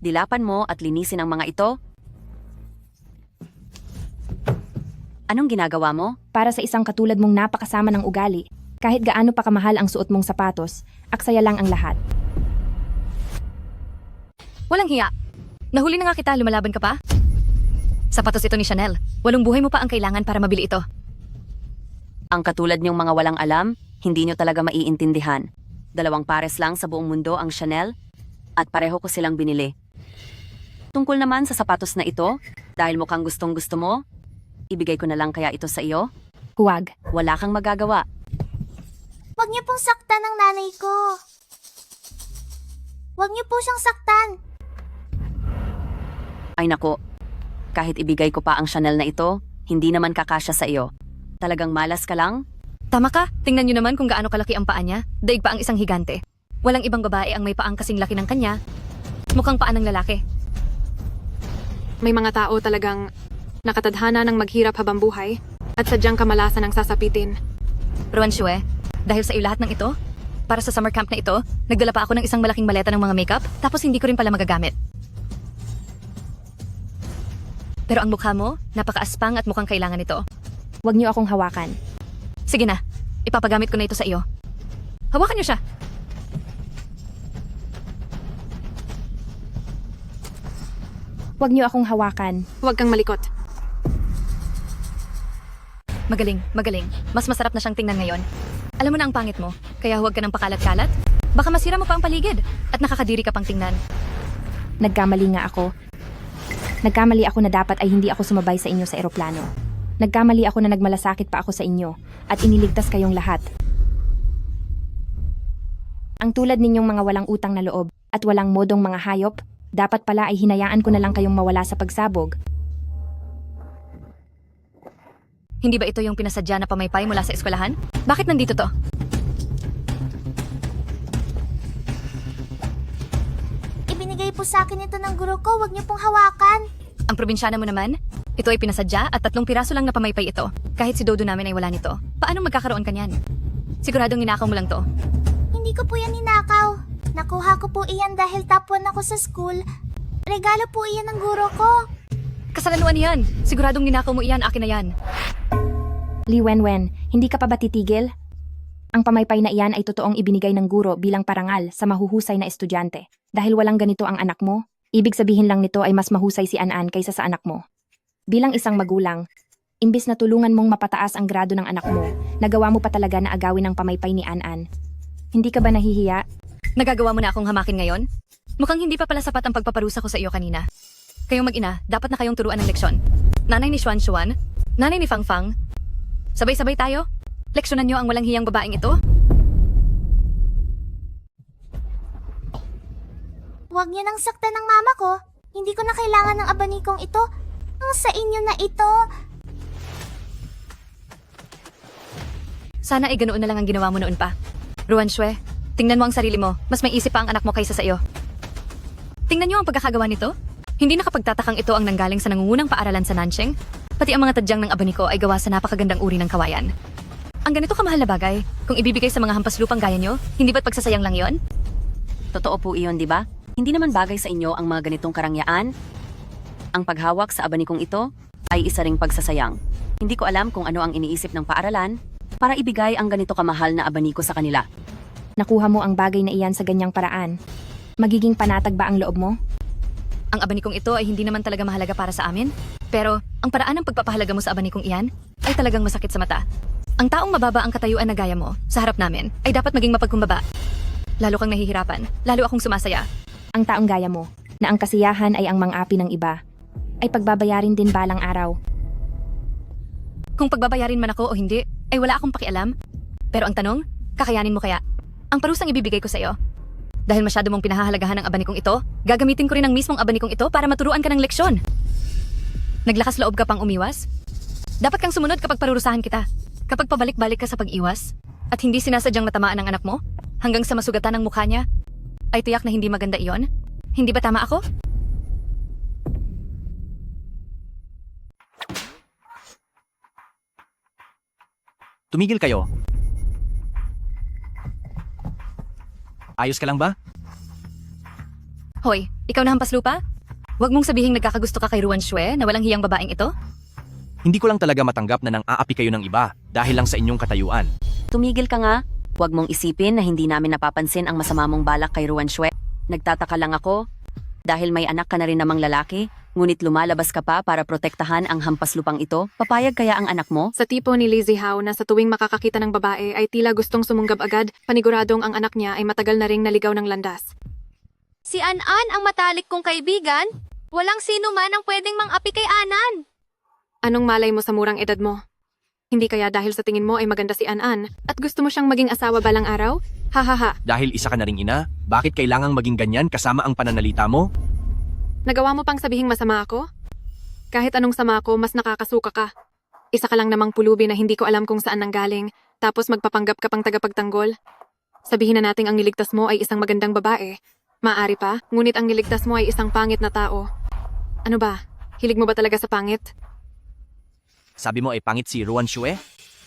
Dilapan mo at linisin ang mga ito. Anong ginagawa mo? Para sa isang katulad mong napakasama ng ugali, kahit gaano pa kamahal ang suot mong sapatos, aksaya lang ang lahat. Walang hiya. Nahuli na nga kita, lumalaban ka pa? Sapatos ito ni Chanel. 8 buhay mo pa ang kailangan para mabili ito. Ang katulad niyong mga walang alam, hindi niyo talaga maiintindihan. 2 pares lang sa buong mundo ang Chanel at pareho ko silang binili. Tungkol naman sa sapatos na ito, dahil mukhang gustong gusto mo, ibigay ko na lang kaya ito sa iyo? Huwag. Wala kang magagawa. Huwag niyo pong saktan ang nanay ko. Huwag niyo po siyang saktan. Ay nako, kahit ibigay ko pa ang Chanel na ito, hindi naman kakasya sa iyo. Talagang malas ka lang? Tama ka, tingnan nyo naman kung gaano kalaki ang paa niya. Daig pa ang isang higante. Walang ibang babae ang may paang kasing laki ng kanya. Mukhang paa ng lalaki. May mga tao talagang nakatadhana ng maghirap habang buhay at sadyang kamalasan ang sasapitin. Ruan Shue, dahil sa iyo lahat ng ito, para sa summer camp na ito, nagdala pa ako ng isang malaking maleta ng mga makeup, tapos hindi ko rin pala magagamit. Pero ang mukha mo, napakaaspang at mukhang kailangan ito. Huwag niyo akong hawakan. Sige na, ipapagamit ko na ito sa iyo. Hawakan niyo siya. Huwag niyo akong hawakan. Huwag kang malikot. Magaling, magaling. Mas masarap na siyang tingnan ngayon. Alam mo na ang pangit mo, kaya huwag ka ng pakalat-kalat. Baka masira mo pa ang paligid at nakakadiri ka pang tingnan. Nagkamali nga ako. Nagkamali ako na dapat ay hindi ako sumabay sa inyo sa eroplano. Nagkamali ako na nagmalasakit pa ako sa inyo at iniligtas kayong lahat. Ang tulad ninyong mga walang utang na loob at walang modong mga hayop, dapat pala ay hinayaan ko na lang kayong mawala sa pagsabog. Hindi ba ito yung pinasadya na pamaypay mula sa eskwelahan? Bakit nandito to? Ibinigay po sa akin ito ng guro ko, huwag niyo pong hawakan. Ang probinsyana mo naman? Ito ay pinasadya at 3 piraso lang na pamaypay ito. Kahit si Dodo namin ay wala nito. Paano magkakaroon ka niyan? Siguradong ninakaw mo lang to. Hindi ko po yan ninakaw. Nakuha ko po iyan dahil top 1 ako sa school. Regalo po iyan ng guro ko. Kasalanuan yan. Siguradong ninakaw mo iyan, akin na yan. Li Wenwen, hindi ka pa ba titigil? Ang pamaypay na iyan ay totoong ibinigay ng guro bilang parangal sa mahuhusay na estudyante. Dahil walang ganito ang anak mo, ibig sabihin lang nito ay mas mahusay si Anan kaysa sa anak mo. Bilang isang magulang, imbis na tulungan mong mapataas ang grado ng anak mo, nagawa mo pa talaga na agawin ang pamaypay ni Anan. Hindi ka ba nahihiya? Nagagawa mo na akong hamakin ngayon? Mukhang hindi pa pala sapat ang pagpaparusa ko sa iyo kanina. Kayong mag-ina, dapat na kayong turuan ng leksyon. Nanay ni Xuan Xuan, nanay ni Fang Fang. Sabay-sabay tayo. Leksyonan niyo ang walang hiyang babaeng ito. Huwag niyo nang saktan ng mama ko. Hindi ko na kailangan ng abanikong ito. Ang sa inyo na ito. Sana ay ganoon na lang ang ginawa mo noon pa. Ruan Xue, tingnan mo ang sarili mo. Mas may isip pa ang anak mo kaysa sa iyo. Tingnan niyo ang pagkakagawa nito. Hindi nakapagtatakang ito ang nanggaling sa nangungunang paaralan sa Nancheng. Pati ang mga tadyang ng abaniko ay gawa sa napakagandang uri ng kawayan. Ang ganito kamahal na bagay, kung ibibigay sa mga hampas lupang gaya niyo, hindi ba't pagsasayang lang yon? Totoo po iyon, di ba? Hindi naman bagay sa inyo ang mga ganitong karangyaan. Ang paghawak sa abanikong ito ay isa ring pagsasayang. Hindi ko alam kung ano ang iniisip ng paaralan para ibigay ang ganito kamahal na abaniko sa kanila. Nakuha mo ang bagay na iyan sa ganyang paraan. Magiging panatag ba ang loob mo? Ang abanikong ito ay hindi naman talaga mahalaga para sa amin. Pero, ang paraan ng pagpapahalaga mo sa abanikong iyan ay talagang masakit sa mata. Ang taong mababa ang katayuan na gaya mo sa harap namin ay dapat maging mapagkumbaba. Lalo kang nahihirapan, lalo akong sumasaya. Ang taong gaya mo, na ang kasiyahan ay ang mang-api ng iba, ay pagbabayarin din balang araw. Kung pagbabayarin man ako o hindi, ay wala akong pakialam. Pero ang tanong, kakayanin mo kaya? Ang parusang ibibigay ko sa iyo. Dahil masyado mong pinahahalagahan ang abanikong ito, gagamitin ko rin ang mismong abanikong ito para maturuan ka ng leksyon. Naglakas loob ka pang umiwas? Dapat kang sumunod kapag parurusahan kita. Kapag pabalik-balik ka sa pag-iwas, at hindi sinasadyang matamaan ng anak mo, hanggang sa masugatan ng mukha niya, ay tiyak na hindi maganda iyon? Hindi ba tama ako? Tumigil kayo. Ayos ka lang ba? Hoy, ikaw na hampas lupa? Huwag mong sabihing nagkakagusto ka kay Ruan Xue na walang hiyang babaeng ito? Hindi ko lang talaga matanggap na nang aapi kayo ng iba dahil lang sa inyong katayuan. Tumigil ka nga. Huwag mong isipin na hindi namin napapansin ang masama mong balak kay Ruan Xue. Nagtataka lang ako dahil may anak ka na rin namang lalaki, ngunit lumalabas ka pa para protektahan ang hampas lupang ito. Papayag kaya ang anak mo? Sa tipo ni Lizzie Howe na sa tuwing makakakita ng babae ay tila gustong sumunggab agad, paniguradong ang anak niya ay matagal na ring naligaw ng landas. Si An-An ang matalik kong kaibigan. Walang sino man ang pwedeng mang-api kay Anan. Anong malay mo sa murang edad mo? Hindi kaya dahil sa tingin mo ay maganda si An-An at gusto mo siyang maging asawa balang araw? Hahaha. Dahil isa ka na ring ina, bakit kailangang maging ganyan kasama ang pananalita mo? Nagawa mo pang sabihing masama ako? Kahit anong sama ko, mas nakakasuka ka. Isa ka lang namang pulubi na hindi ko alam kung saan nanggaling, tapos magpapanggap ka pang tagapagtanggol. Sabihin na nating ang niligtas mo ay isang magandang babae. Maaari pa, ngunit ang niligtas mo ay isang pangit na tao. Ano ba? Hilig mo ba talaga sa pangit? Sabi mo ay pangit si Ruan Xue?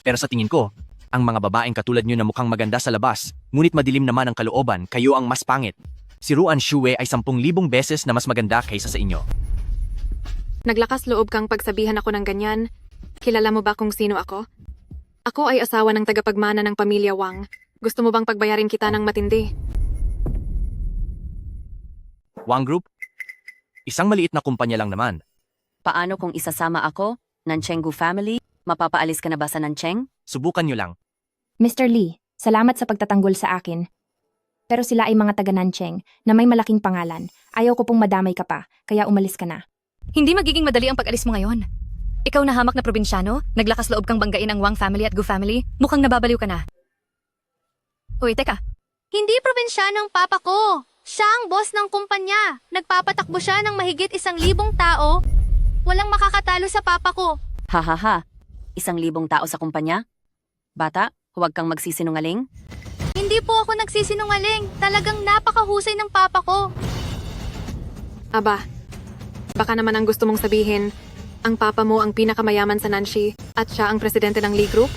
Pero sa tingin ko, ang mga babaeng katulad nyo na mukhang maganda sa labas, ngunit madilim naman ang kalooban, kayo ang mas pangit. Si Ruan Xue ay 10,000 beses na mas maganda kaysa sa inyo. Naglakas loob kang pagsabihan ako ng ganyan. Kilala mo ba kung sino ako? Ako ay asawa ng tagapagmana ng pamilya Wang. Gusto mo bang pagbayarin kita ng matindi? Wang Group? Isang maliit na kumpanya lang naman. Paano kung isasama ako? Nancheng Gu family? Mapapaalis ka na ba sa Nancheng? Subukan nyo lang. Mr. Lee, salamat sa pagtatanggol sa akin. Pero sila ay mga taga-Nancheng na may malaking pangalan. Ayaw ko pong madamay ka pa, kaya umalis ka na. Hindi magiging madali ang pag-alis mo ngayon. Ikaw na hamak na probinsyano, naglakas loob kang banggain ang Wang family at Gu family, mukhang nababaliw ka na. Uy, teka. Hindi probinsyano ang papa ko. Siya ang boss ng kumpanya. Nagpapatakbo siya ng mahigit 1,000 tao. Walang makakatalo sa papa ko. Hahaha. 1,000 tao sa kumpanya? Bata, huwag kang magsisinungaling. Hindi po ako nagsisinungaling. Talagang napakahusay ng papa ko. Aba, baka naman ang gusto mong sabihin, ang papa mo ang pinakamayaman sa Nanxi at siya ang presidente ng Lee Group?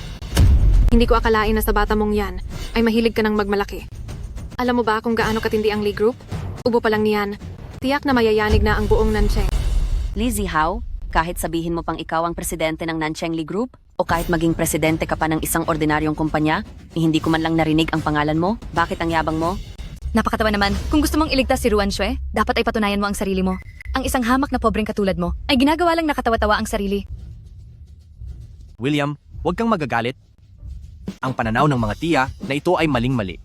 Hindi ko akalain na sa bata mong yan ay mahilig ka ng magmalaki. Alam mo ba kung gaano katindi ang Lee Group? Ubo pa lang niyan. Tiyak na mayayanig na ang buong Nancheng. Lizzie Howe, kahit sabihin mo pang ikaw ang presidente ng Nancheng Lee Group, o kahit maging presidente ka pa ng isang ordinaryong kumpanya, hindi ko man lang narinig ang pangalan mo, bakit ang yabang mo? Napakatawa naman. Kung gusto mong iligtas si Ruan Xue, dapat ay patunayan mo ang sarili mo. Ang isang hamak na pobreng katulad mo ay ginagawa lang nakatawa-tawa ang sarili. William, huwag kang magagalit. Ang pananaw ng mga tiya na ito ay maling-mali.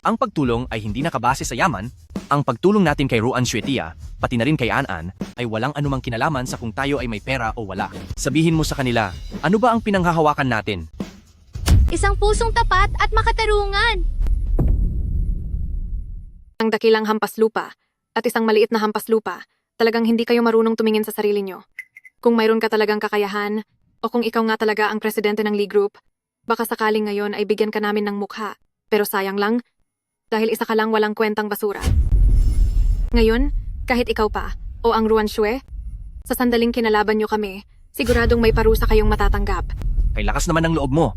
Ang pagtulong ay hindi nakabase sa yaman. Ang pagtulong natin kay Ruan Xue tiya, pati na rin kay An-An, ay walang anumang kinalaman sa kung tayo ay may pera o wala. Sabihin mo sa kanila, ano ba ang pinanghahawakan natin? Isang pusong tapat at makatarungan. Ang dakilang hampas lupa, at isang maliit na hampas lupa, talagang hindi kayo marunong tumingin sa sarili nyo. Kung mayroon ka talagang kakayahan, o kung ikaw nga talaga ang presidente ng Lee Group, baka sakaling ngayon ay bigyan ka namin ng mukha. Pero sayang lang, dahil isa ka lang walang kwentang basura. Ngayon, kahit ikaw pa, o ang Ruan Xue, sa sandaling kinalaban nyo kami, siguradong may parusa kayong matatanggap. Kay lakas naman ng loob mo.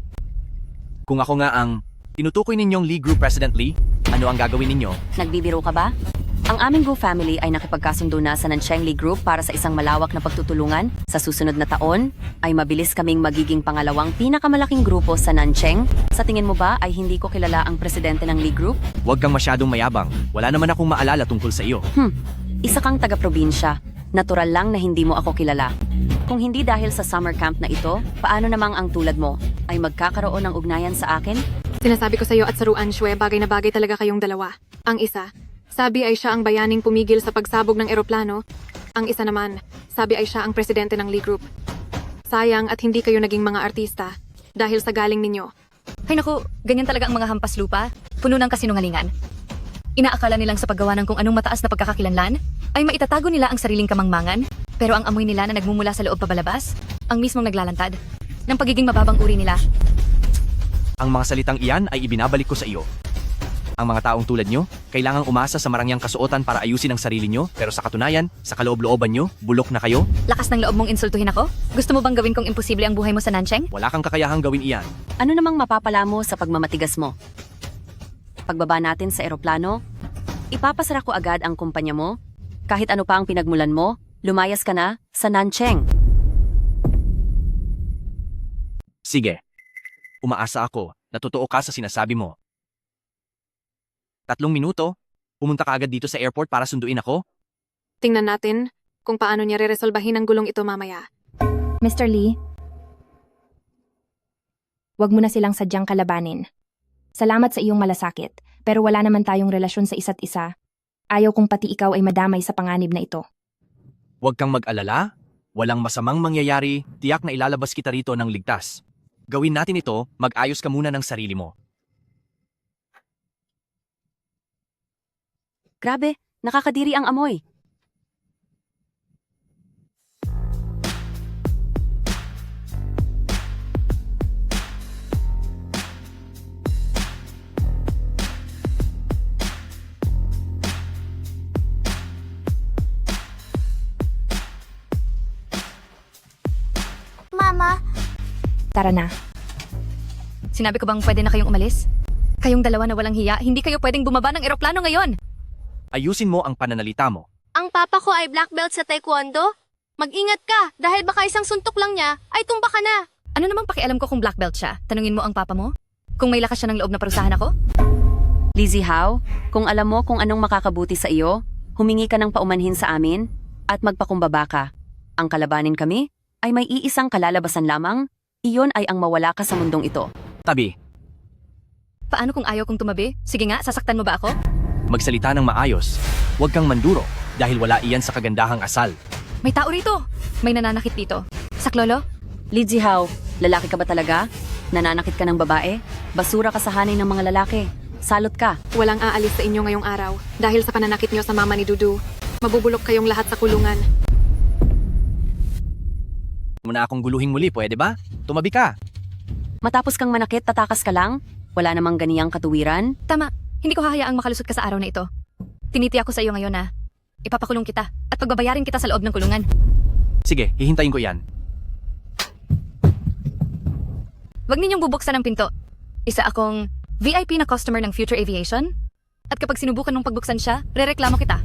Kung ako nga ang tinutukoy ninyong Lee Group President Lee, ano ang gagawin ninyo? Nagbibiro ka ba? Ang aming Gu family ay nakipagkasundo na sa Nancheng Lee Group para sa isang malawak na pagtutulungan. Sa susunod na taon, ay mabilis kaming magiging pangalawang pinakamalaking grupo sa Nancheng. Sa tingin mo ba ay hindi ko kilala ang presidente ng Lee Group? Huwag kang masyadong mayabang. Wala naman akong maalala tungkol sa iyo. Isa kang taga-probinsya. Natural lang na hindi mo ako kilala. Kung hindi dahil sa summer camp na ito, paano namang ang tulad mo ay magkakaroon ng ugnayan sa akin? Sinasabi ko sa iyo at sa Ruan Xue, bagay na bagay talaga kayong dalawa. Ang isa, sabi ay siya ang bayaning pumigil sa pagsabog ng eroplano. Ang isa naman, sabi ay siya ang presidente ng Lee Group. Sayang at hindi kayo naging mga artista dahil sa galing ninyo. Ay naku, ganyan talaga ang mga hampas lupa. Puno ng kasinungalingan. Inaakala nilang sa paggawa ng kung anong mataas na pagkakakilanlan, ay maitatago nila ang sariling kamangmangan, pero ang amoy nila na nagmumula sa loob pabalabas, ang mismong naglalantad ng pagiging mababang uri nila. Ang mga salitang iyan ay ibinabalik ko sa iyo. Ang mga taong tulad nyo, kailangang umasa sa marangyang kasuotan para ayusin ang sarili nyo, pero sa katunayan, sa kaloob-looban nyo, bulok na kayo. Lakas ng loob mong insultuhin ako? Gusto mo bang gawin kong imposible ang buhay mo sa Nancheng? Wala kang kakayahang gawin iyan. Ano namang mapapala mo sa pagmamatigas mo? Pagbaba natin sa eroplano, ipapasara ko agad ang kumpanya mo. Kahit ano pa ang pinagmulan mo, lumayas ka na sa Nancheng. Sige. Umaasa ako na totoo ka sa sinasabi mo. 3 minuto, pumunta ka agad dito sa airport para sunduin ako? Tingnan natin kung paano niya reresolbahin ang gulong ito mamaya. Mr. Lee, wag mo na silang sadyang kalabanin. Salamat sa iyong malasakit, pero wala naman tayong relasyon sa isa't isa. Ayaw kong pati ikaw ay madamay sa panganib na ito. Huwag kang mag-alala. Walang masamang mangyayari, tiyak na ilalabas kita rito ng ligtas. Gawin natin ito, mag-ayos ka muna ng sarili mo. Grabe, nakakadiri ang amoy. Mama, Tara na. Sinabi ko bang pwede na kayong umalis? Kayong dalawa na walang hiya, hindi kayo pwedeng bumaba ng eroplano ngayon! Ayusin mo ang pananalita mo. Ang papa ko ay black belt sa taekwondo. Mag-ingat ka dahil baka isang suntok lang niya ay tumba ka na. Ano namang pakialam ko kung black belt siya? Tanungin mo ang papa mo? Kung may lakas siya ng loob na parusahan ako? Lizzie Howe, kung alam mo kung anong makakabuti sa iyo, humingi ka ng paumanhin sa amin at magpakumbaba ka. Ang kalabanin kami ay may iisang kalalabasan lamang, iyon ay ang mawala ka sa mundong ito. Tabi, Paano kung ayaw kong tumabi? Sige nga, sasaktan mo ba ako? magsalita ng maayos. Huwag kang manduro dahil wala iyan sa kagandahang asal. May tao rito! May nananakit dito. Saklolo? Lizzie Howe, lalaki ka ba talaga? Nananakit ka ng babae? Basura ka sa hanay ng mga lalaki. Salot ka. Walang aalis sa inyo ngayong araw dahil sa pananakit nyo sa mama ni Dudu. Mabubulok kayong lahat sa kulungan. Muna akong guluhing muli, pwede ba? Tumabi ka. Matapos kang manakit, tatakas ka lang? Wala namang ganiyang katuwiran? Tama, hindi ko hahayaang makalusot ka sa araw na ito. Tinitiyak ko sa iyo ngayon na ipapakulong kita at pagbabayarin kita sa loob ng kulungan. Sige, hihintayin ko yan. Huwag ninyong bubuksan ang pinto. Isa akong VIP na customer ng Future Aviation. At kapag sinubukan mong pagbuksan siya, rereklamo kita.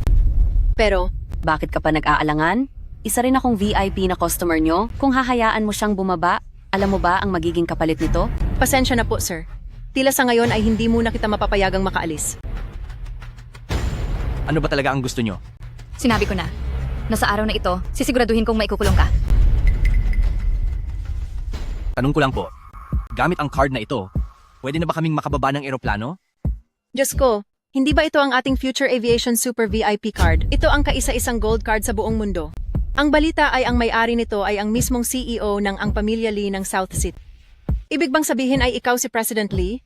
Pero, bakit ka pa nag-aalangan? Isa rin akong VIP na customer nyo. Kung hahayaan mo siyang bumaba, alam mo ba ang magiging kapalit nito? Pasensya na po, sir. Tila sa ngayon ay hindi muna kita mapapayagang makaalis. Ano ba talaga ang gusto nyo? Sinabi ko na sa araw na ito, sisiguraduhin kong maikukulong ka. Tanong ko lang po, gamit ang card na ito, pwede na ba kaming makababa ng eroplano? Diyos ko, hindi ba ito ang ating Future Aviation Super VIP card? Ito ang kaisa-isang gold card sa buong mundo. Ang balita ay ang may-ari nito ay ang mismong CEO ng ang pamilya Lee ng South City. Ibig bang sabihin ay ikaw si President Lee?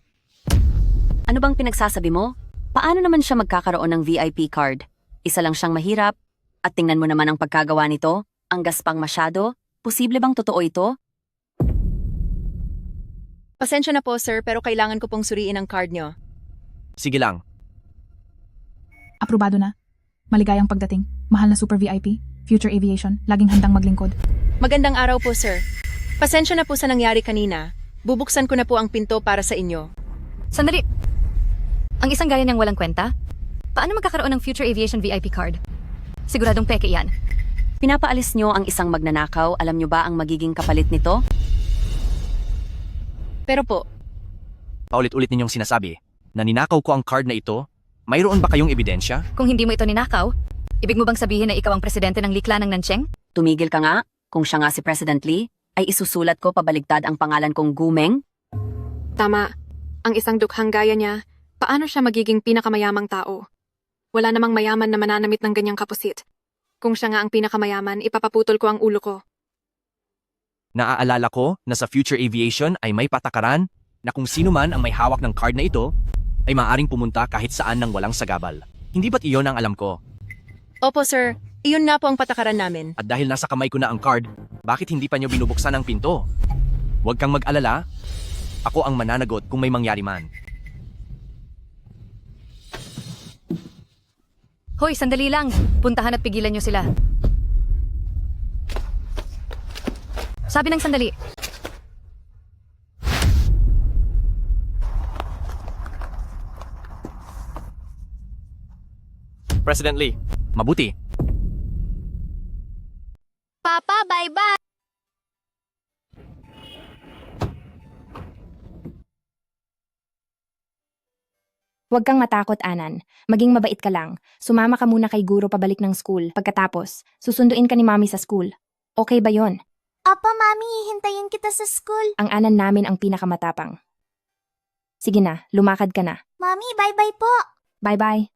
Ano bang pinagsasabi mo? Paano naman siya magkakaroon ng VIP card? Isa lang siyang mahirap. At tingnan mo naman ang pagkagawa nito. Ang gaspang masyado. Posible bang totoo ito? Pasensya na po, sir, pero kailangan ko pong suriin ang card nyo. Sige lang. Aprobado na. Maligayang pagdating. Mahal na Super VIP. Future Aviation. Laging handang maglingkod. Magandang araw po, sir. Pasensya na po sa nangyari kanina. Bubuksan ko na po ang pinto para sa inyo. Sandali. Ang isang gaya niyang walang kwenta? Paano magkakaroon ng Future Aviation VIP card? Siguradong peke yan. Pinapaalis nyo ang isang magnanakaw. Alam nyo ba ang magiging kapalit nito? Pero po, Paulit-ulit ninyong sinasabi na ninakaw ko ang card na ito. Mayroon ba kayong ebidensya? Kung hindi mo ito ninakaw, ibig mo bang sabihin na ikaw ang presidente ng likla ng Nancheng? Tumigil ka nga. Kung siya nga si President Lee, ay isusulat ko pabaligtad ang pangalan kong Gumeng. Tama. Ang isang dukhang gaya niya, paano siya magiging pinakamayamang tao? Wala namang mayaman na mananamit ng ganyang kapusit. Kung siya nga ang pinakamayaman, ipapaputol ko ang ulo ko. Naaalala ko na sa Future Aviation ay may patakaran na kung sino man ang may hawak ng card na ito ay maaaring pumunta kahit saan nang walang sagabal. Hindi ba't iyon ang alam ko? opo sir, iyon nga po ang patakaran namin. At dahil nasa kamay ko na ang card, bakit hindi pa nyo binubuksan ang pinto? Huwag kang mag-alala. Ako ang mananagot kung may mangyari man. Hoy, sandali lang. Puntahan at pigilan niyo sila. Sabi ng sandali. President Lee, mabuti. Papa, bye-bye! Huwag kang matakot, Anan. Maging mabait ka lang. Sumama ka muna kay Guro pabalik ng school. Pagkatapos, susunduin ka ni Mami sa school. Okay ba yon? Apa, Mami, hihintayin kita sa school. Ang Anan namin ang pinakamatapang. Sige na, lumakad ka na. Mami, bye-bye po. Bye-bye.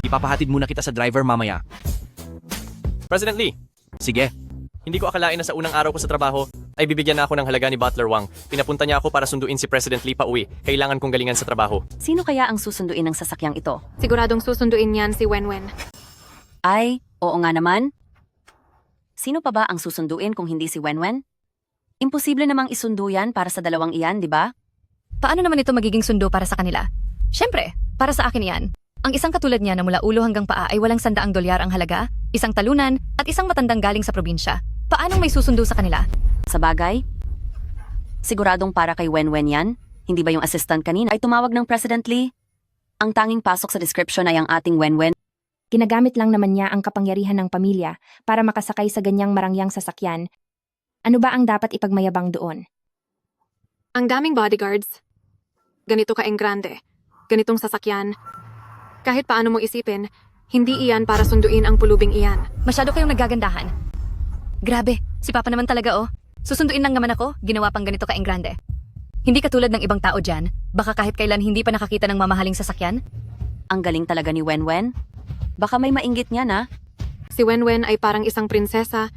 Ipapahatid muna kita sa driver mamaya. President Lee, Sige. hindi ko akalain na sa unang araw ko sa trabaho ay bibigyan na ako ng halaga ni Butler Wang. Pinapunta niya ako para sunduin si President Lee pa uwi. Kailangan kong galingan sa trabaho. Sino kaya ang susunduin ng sasakyang ito? Siguradong susunduin niyan si Wenwen. Ay, oo nga naman. Sino pa ba ang susunduin kung hindi si Wenwen? Imposible namang isundo yan para sa dalawang iyan, di ba? Paano naman ito magiging sundo para sa kanila? Siyempre, para sa akin yan. Ang isang katulad niya na mula ulo hanggang paa ay walang $100 ang halaga, isang talunan, at isang matandang galing sa probinsya. Paanong may susundo sa kanila? Sa bagay? Siguradong para kay Wenwen yan? Hindi ba yung assistant kanina ay tumawag ng President Lee? Ang tanging pasok sa description ay ang ating Wenwen. Ginagamit lang naman niya ang kapangyarihan ng pamilya para makasakay sa ganyang marangyang sasakyan. Ano ba ang dapat ipagmayabang doon? Ang daming bodyguards. Ganito ka-engrande. Ganitong sasakyan. Kahit paano mo isipin, hindi iyan para sunduin ang pulubing iyan. Masyado kayong nagagandahan. Grabe, si Papa naman talaga oh. Susunduin lang naman ako, ginawa pang ganito ka-engrande. Hindi katulad ng ibang tao dyan, baka kahit kailan hindi pa nakakita ng mamahaling sasakyan. Ang galing talaga ni Wenwen. Baka may mainggit niya na. Si Wenwen ay parang isang prinsesa.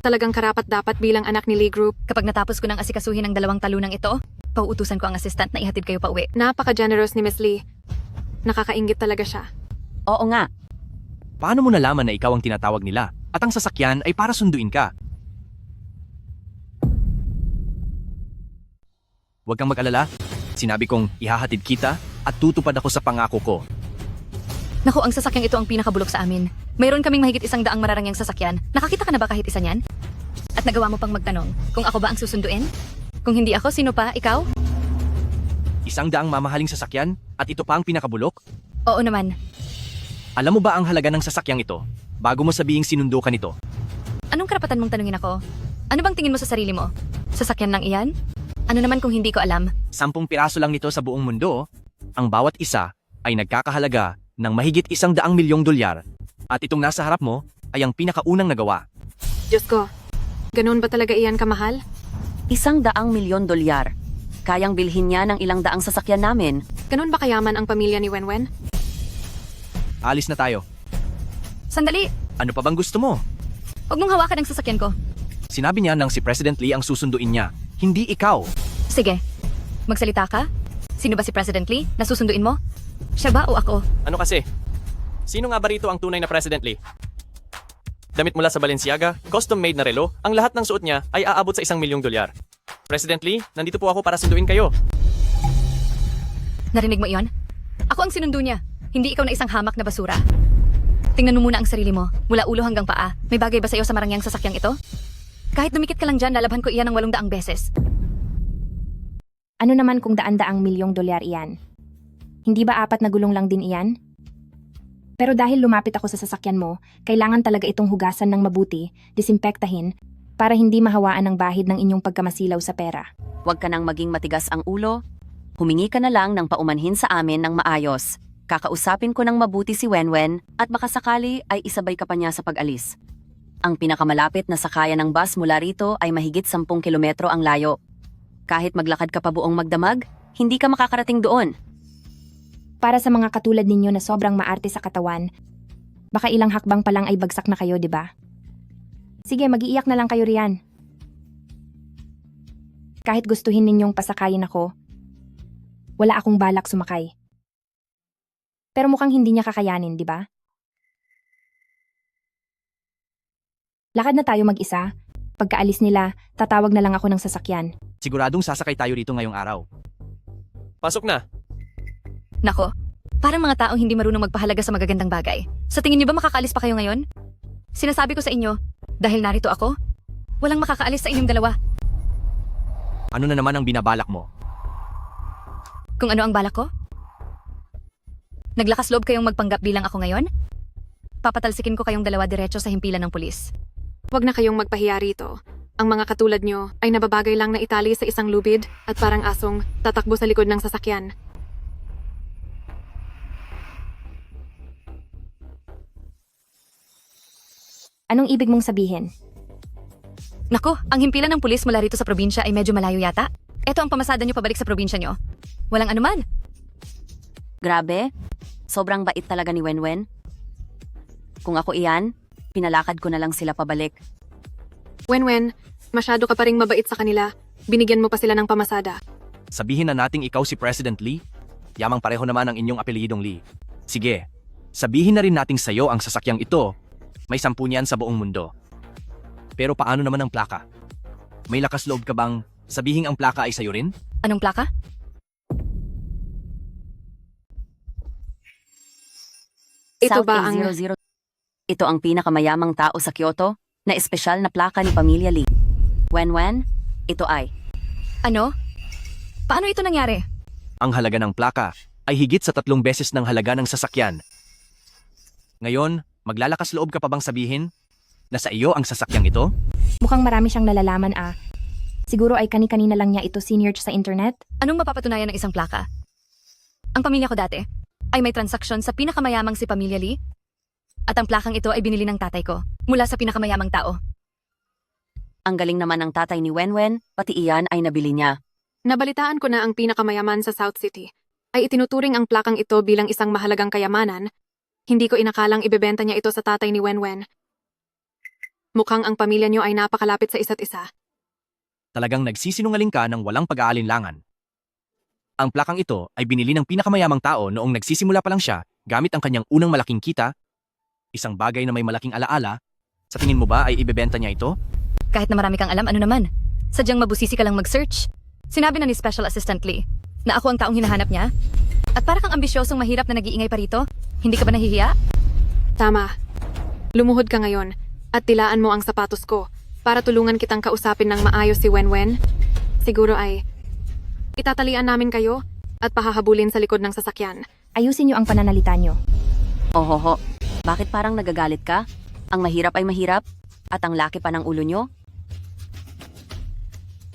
Talagang karapat-dapat bilang anak ni Lee Group. Kapag natapos ko ng asikasuhin ng 2 talunang ito, pauutusan ko ang assistant na ihatid kayo pa uwi. Napaka-generous ni Miss Lee. Nakakainggit talaga siya. Oo nga. Paano mo nalaman na ikaw ang tinatawag nila at ang sasakyan ay para sunduin ka? Huwag kang mag-alala. Sinabi kong ihahatid kita at tutupad ako sa pangako ko. Naku, ang sasakyang ito ang pinakabulok sa amin. Mayroon kaming mahigit 100 mararangyang sasakyan. Nakakita ka na ba kahit isa niyan? At nagawa mo pang magtanong, kung ako ba ang susunduin? Kung hindi ako, sino pa? Ikaw? 100 mamahaling sasakyan at ito pa ang pinakabulok? Oo naman. Alam mo ba ang halaga ng sasakyang ito bago mo sabihing sinundo ka nito? Anong karapatan mong tanungin ako? Ano bang tingin mo sa sarili mo? Sasakyan lang iyan? Ano naman kung hindi ko alam? 10 piraso lang nito sa buong mundo. Ang bawat isa ay nagkakahalaga ng mahigit $100 milyong. At itong nasa harap mo ay ang pinakaunang nagawa. Diyos ko, ganun ba talaga iyan kamahal? $100 milyon. Kayang bilhin niya ng ilang daang sasakyan namin. Ganun ba kayaman ang pamilya ni Wenwen? Alis na tayo. Sandali! Ano pa bang gusto mo? Huwag mong hawakan ang sasakyan ko. Sinabi niya nang si President Lee ang susunduin niya, hindi ikaw. Sige. Magsalita ka? Sino ba si President Lee? Nasusunduin mo? Siya ba o ako? Ano kasi? Sino nga ba rito ang tunay na President Lee? Damit mula sa Balenciaga, custom-made na relo, ang lahat ng suot niya ay aabot sa $1,000,000. President Lee, nandito po ako para sunduin kayo. Narinig mo iyon? Ako ang sinundo niya. Hindi ikaw na isang hamak na basura. Tingnan mo muna ang sarili mo, mula ulo hanggang paa. May bagay ba sa iyo sa marangyang sasakyang ito? Kahit dumikit ka lang dyan, lalabhan ko iyan ng 800 beses. Ano naman kung daan-daang $1,000,000 iyan? Hindi ba 4 na gulong lang din iyan? Pero dahil lumapit ako sa sasakyan mo, kailangan talaga itong hugasan ng mabuti, disimpektahin, para hindi mahawaan ng bahid ng inyong pagkamasilaw sa pera. Huwag ka nang maging matigas ang ulo. Humingi ka na lang ng paumanhin sa amin ng maayos. Kakausapin ko ng mabuti si Wenwen at baka sakali ay isabay ka pa niya sa pag-alis. Ang pinakamalapit na sakayan ng bus mula rito ay mahigit 10 kilometro ang layo. Kahit maglakad ka pa buong magdamag, hindi ka makakarating doon. Para sa mga katulad ninyo na sobrang maarte sa katawan, baka ilang hakbang pa lang ay bagsak na kayo, di ba? Sige, mag-iiyak na lang kayo riyan. Kahit gustuhin ninyong pasakayin ako, wala akong balak sumakay. Pero mukhang hindi niya kakayanin, di ba? Lakad na tayo mag-isa. Pagkaalis nila, tatawag na lang ako ng sasakyan. Siguradong sasakay tayo rito ngayong araw. Pasok na. Nako, parang mga taong hindi marunong magpahalaga sa magagandang bagay. Sa tingin niyo ba makakaalis pa kayo ngayon? Sinasabi ko sa inyo, dahil narito ako, walang makakaalis sa inyong dalawa. Ano na naman ang binabalak mo? Kung ano ang balak ko? Naglakas loob kayong magpanggap bilang ako ngayon? Papatalsikin ko kayong dalawa diretso sa himpilan ng pulis. Huwag na kayong magpahiya rito. Ang mga katulad nyo ay nababagay lang na itali sa isang lubid at parang asong tatakbo sa likod ng sasakyan. Anong ibig mong sabihin? Nako, ang himpilan ng pulis mula rito sa probinsya ay medyo malayo yata. Ito ang pamasada nyo pabalik sa probinsya nyo. Walang anuman. Grabe, sobrang bait talaga ni Wenwen. Kung ako iyan, pinalakad ko na lang sila pabalik. Wenwen, masyado ka pa ring mabait sa kanila. Binigyan mo pa sila ng pamasada. Sabihin na nating ikaw si President Lee? Yamang pareho naman ang inyong apelyidong Lee. Sige, sabihin na rin nating sayo ang sasakyang ito. May 10 niyan sa buong mundo. Pero paano naman ang plaka? May lakas loob ka bang sabihin ang plaka ay sayo rin? Anong plaka? Ito South ba ang... A00. Ito ang pinakamayamang tao sa Kyoto na espesyal na plaka ni Pamilya Lee. Wenwen, ito ay... Ano? Paano ito nangyari? Ang halaga ng plaka ay higit sa 3 beses ng halaga ng sasakyan. Ngayon, maglalakas loob ka pa bang sabihin na sa iyo ang sasakyang ito? Mukhang marami siyang nalalaman ah. Siguro ay kani-kanina lang niya ito sinearch sa internet? Anong mapapatunayan ng isang plaka? Ang pamilya ko dati ay may transaksyon sa pinakamayamang si Pamilya Lee. At ang plakang ito ay binili ng tatay ko mula sa pinakamayamang tao. Ang galing naman ng tatay ni Wenwen, pati iyan ay nabili niya. Nabalitaan ko na ang pinakamayaman sa South City ay itinuturing ang plakang ito bilang isang mahalagang kayamanan. Hindi ko inakalang ibebenta niya ito sa tatay ni Wenwen. Mukhang ang pamilya niyo ay napakalapit sa isa't isa. Talagang nagsisinungaling ka ng walang pag-aalinlangan. Ang plakang ito ay binili ng pinakamayamang tao noong nagsisimula pa lang siya gamit ang kanyang unang malaking kita. Isang bagay na may malaking alaala. Sa tingin mo ba ay ibebenta niya ito? Kahit na marami kang alam, ano naman? Sadyang mabusisi ka lang mag-search. Sinabi na ni Special Assistant Lee na ako ang taong hinahanap niya. At para kang ambisyosong mahirap na nag-iingay pa rito, hindi ka ba nahihiya? Tama. Lumuhod ka ngayon at tilaan mo ang sapatos ko para tulungan kitang kausapin ng maayos si Wenwen. Siguro ay itatalian namin kayo at pahahabulin sa likod ng sasakyan. Ayusin niyo ang pananalita niyo. Ohoho, bakit parang nagagalit ka? Ang mahirap ay mahirap at ang laki pa ng ulo nyo?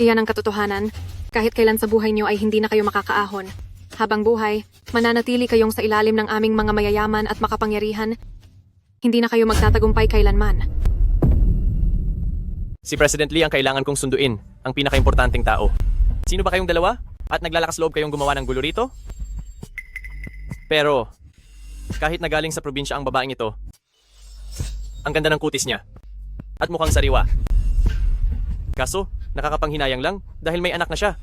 Iyan ang katotohanan. Kahit kailan sa buhay niyo ay hindi na kayo makakaahon. Habang buhay, mananatili kayong sa ilalim ng aming mga mayayaman at makapangyarihan. Hindi na kayo magtatagumpay kailanman. Si President Lee ang kailangan kong sunduin, ang pinakaimportanteng tao. Sino ba kayong dalawa? At naglalakas loob kayong gumawa ng gulo rito? Pero, kahit nagaling sa probinsya ang babaeng ito, ang ganda ng kutis niya. At mukhang sariwa. Kaso, nakakapanghinayang lang dahil may anak na siya.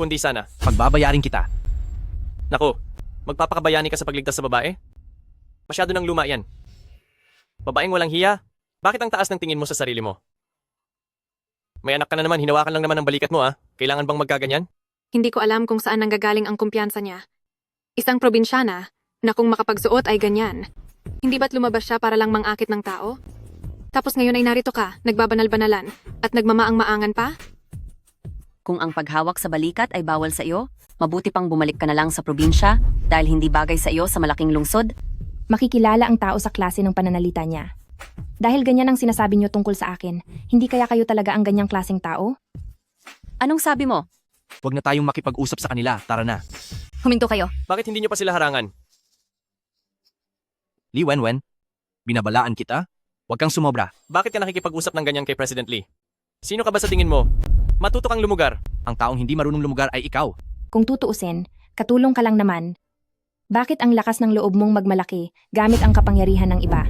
kundi sana. Pagbabayarin kita. Naku, magpapakabayani ka sa pagligtas sa babae? Masyado nang luma yan. Babaeng walang hiya, bakit ang taas ng tingin mo sa sarili mo? May anak ka na naman, hinawakan lang naman ang balikat mo Kailangan bang magkaganyan? Hindi ko alam kung saan nanggagaling ang kumpiyansa niya. Isang probinsyana na kung makapagsuot ay ganyan. Hindi ba't lumabas siya para lang mangakit ng tao? Tapos ngayon ay narito ka, nagbabanal-banalan, at nagmamaang-maangan pa? Kung ang paghawak sa balikat ay bawal sa iyo, mabuti pang bumalik ka na lang sa probinsya dahil hindi bagay sa iyo sa malaking lungsod. Makikilala ang tao sa klase ng pananalita niya. Dahil ganyan ang sinasabi niyo tungkol sa akin, hindi kaya kayo talaga ang ganyang klaseng tao? Anong sabi mo? Huwag na tayong makipag-usap sa kanila, tara na. Huminto kayo. Bakit hindi nyo pa sila harangan? Li Wenwen, binabalaan kita? Huwag kang sumobra. Bakit ka nakikipag-usap ng ganyan kay President Lee? Sino ka ba sa tingin mo? Matuto kang lumugar. Ang taong hindi marunong lumugar ay ikaw. Kung tutuusin, katulong ka lang naman. Bakit ang lakas ng loob mong magmalaki gamit ang kapangyarihan ng iba?